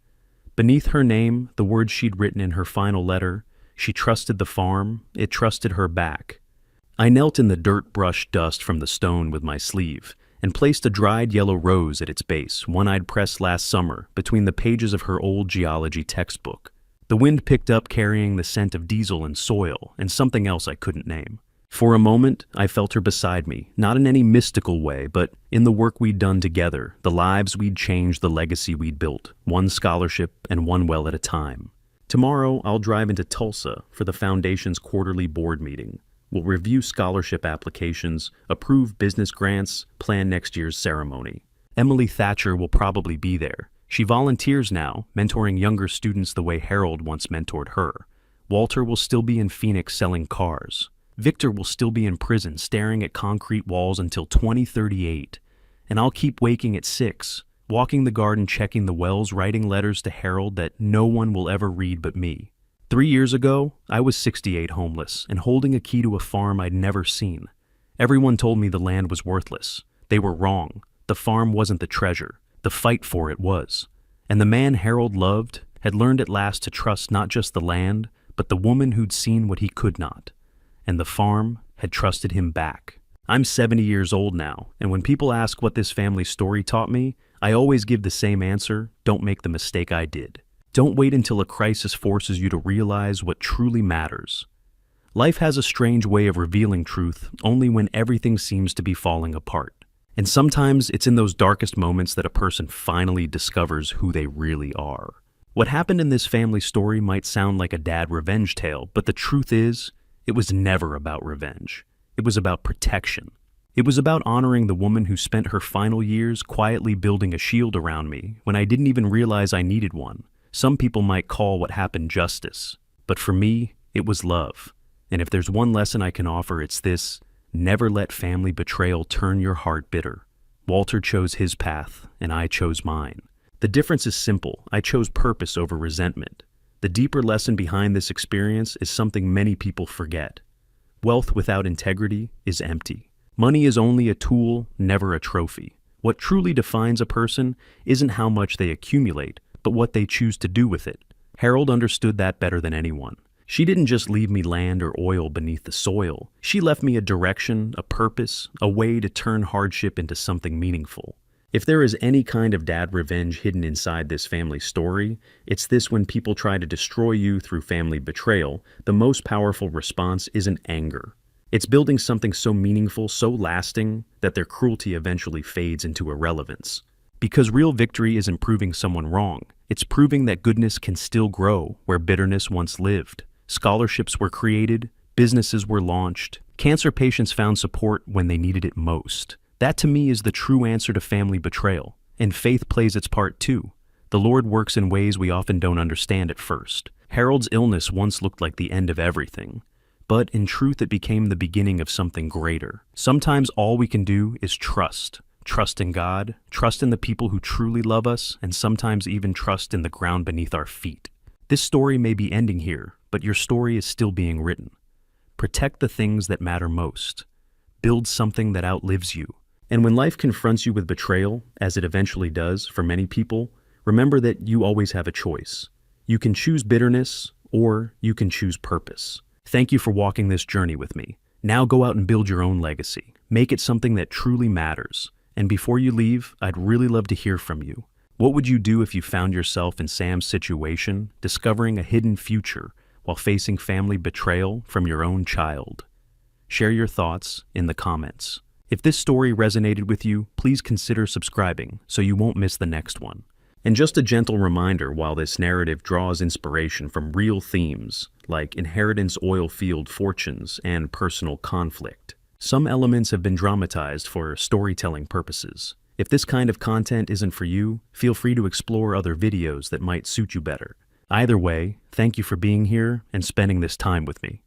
S1: Beneath her name, the words she'd written in her final letter. She trusted the farm, it trusted her back. I knelt in the dirt-brushed dust from the stone with my sleeve and placed a dried yellow rose at its base, one I'd pressed last summer between the pages of her old geology textbook. The wind picked up, carrying the scent of diesel and soil and something else I couldn't name. For a moment, I felt her beside me, not in any mystical way, but in the work we'd done together, the lives we'd changed, the legacy we'd built, one scholarship and one well at a time. Tomorrow, I'll drive into Tulsa for the Foundation's quarterly board meeting. We'll review scholarship applications, approve business grants, plan next year's ceremony. Emily Thatcher will probably be there. She volunteers now, mentoring younger students the way Harold once mentored her. Walter will still be in Phoenix selling cars. Victor will still be in prison staring at concrete walls until 2038. And I'll keep waking at 6, walking the garden, checking the wells, writing letters to Harold that no one will ever read but me. 3 years ago, I was 68 homeless and holding a key to a farm I'd never seen. Everyone told me the land was worthless. They were wrong. The farm wasn't the treasure. The fight for it was. And the man Harold loved had learned at last to trust not just the land, but the woman who'd seen what he could not. And the farm had trusted him back. I'm 70 years old now, and when people ask what this family story taught me, I always give the same answer: don't make the mistake I did. Don't wait until a crisis forces you to realize what truly matters. Life has a strange way of revealing truth only when everything seems to be falling apart. And sometimes it's in those darkest moments that a person finally discovers who they really are. What happened in this family story might sound like a dad revenge tale, but the truth is, it was never about revenge. It was about protection. It was about honoring the woman who spent her final years quietly building a shield around me when I didn't even realize I needed one. Some people might call what happened justice, but for me, it was love. And if there's one lesson I can offer, it's this: never let family betrayal turn your heart bitter. Walter chose his path, and I chose mine. The difference is simple. I chose purpose over resentment. The deeper lesson behind this experience is something many people forget. Wealth without integrity is empty. Money is only a tool, never a trophy. What truly defines a person isn't how much they accumulate, but what they choose to do with it. Harold understood that better than anyone. She didn't just leave me land or oil beneath the soil. She left me a direction, a purpose, a way to turn hardship into something meaningful. If there is any kind of dad revenge hidden inside this family story, it's this: when people try to destroy you through family betrayal, the most powerful response isn't anger. It's building something so meaningful, so lasting, that their cruelty eventually fades into irrelevance. Because real victory isn't proving someone wrong. It's proving that goodness can still grow where bitterness once lived. Scholarships were created, businesses were launched, cancer patients found support when they needed it most. That to me is the true answer to family betrayal. And faith plays its part too. The Lord works in ways we often don't understand at first. Harold's illness once looked like the end of everything, but in truth it became the beginning of something greater. Sometimes all we can do is trust. Trust in God, trust in the people who truly love us, and sometimes even trust in the ground beneath our feet. This story may be ending here, but your story is still being written. Protect the things that matter most. Build something that outlives you. And when life confronts you with betrayal, as it eventually does for many people, remember that you always have a choice. You can choose bitterness, or you can choose purpose. Thank you for walking this journey with me. Now go out and build your own legacy. Make it something that truly matters. And before you leave, I'd really love to hear from you. What would you do if you found yourself in Sam's situation, discovering a hidden future while facing family betrayal from your own child? Share your thoughts in the comments. If this story resonated with you, please consider subscribing so you won't miss the next one. And just a gentle reminder, while this narrative draws inspiration from real themes like inheritance, oil field fortunes, and personal conflict, some elements have been dramatized for storytelling purposes. If this kind of content isn't for you, feel free to explore other videos that might suit you better. Either way, thank you for being here and spending this time with me.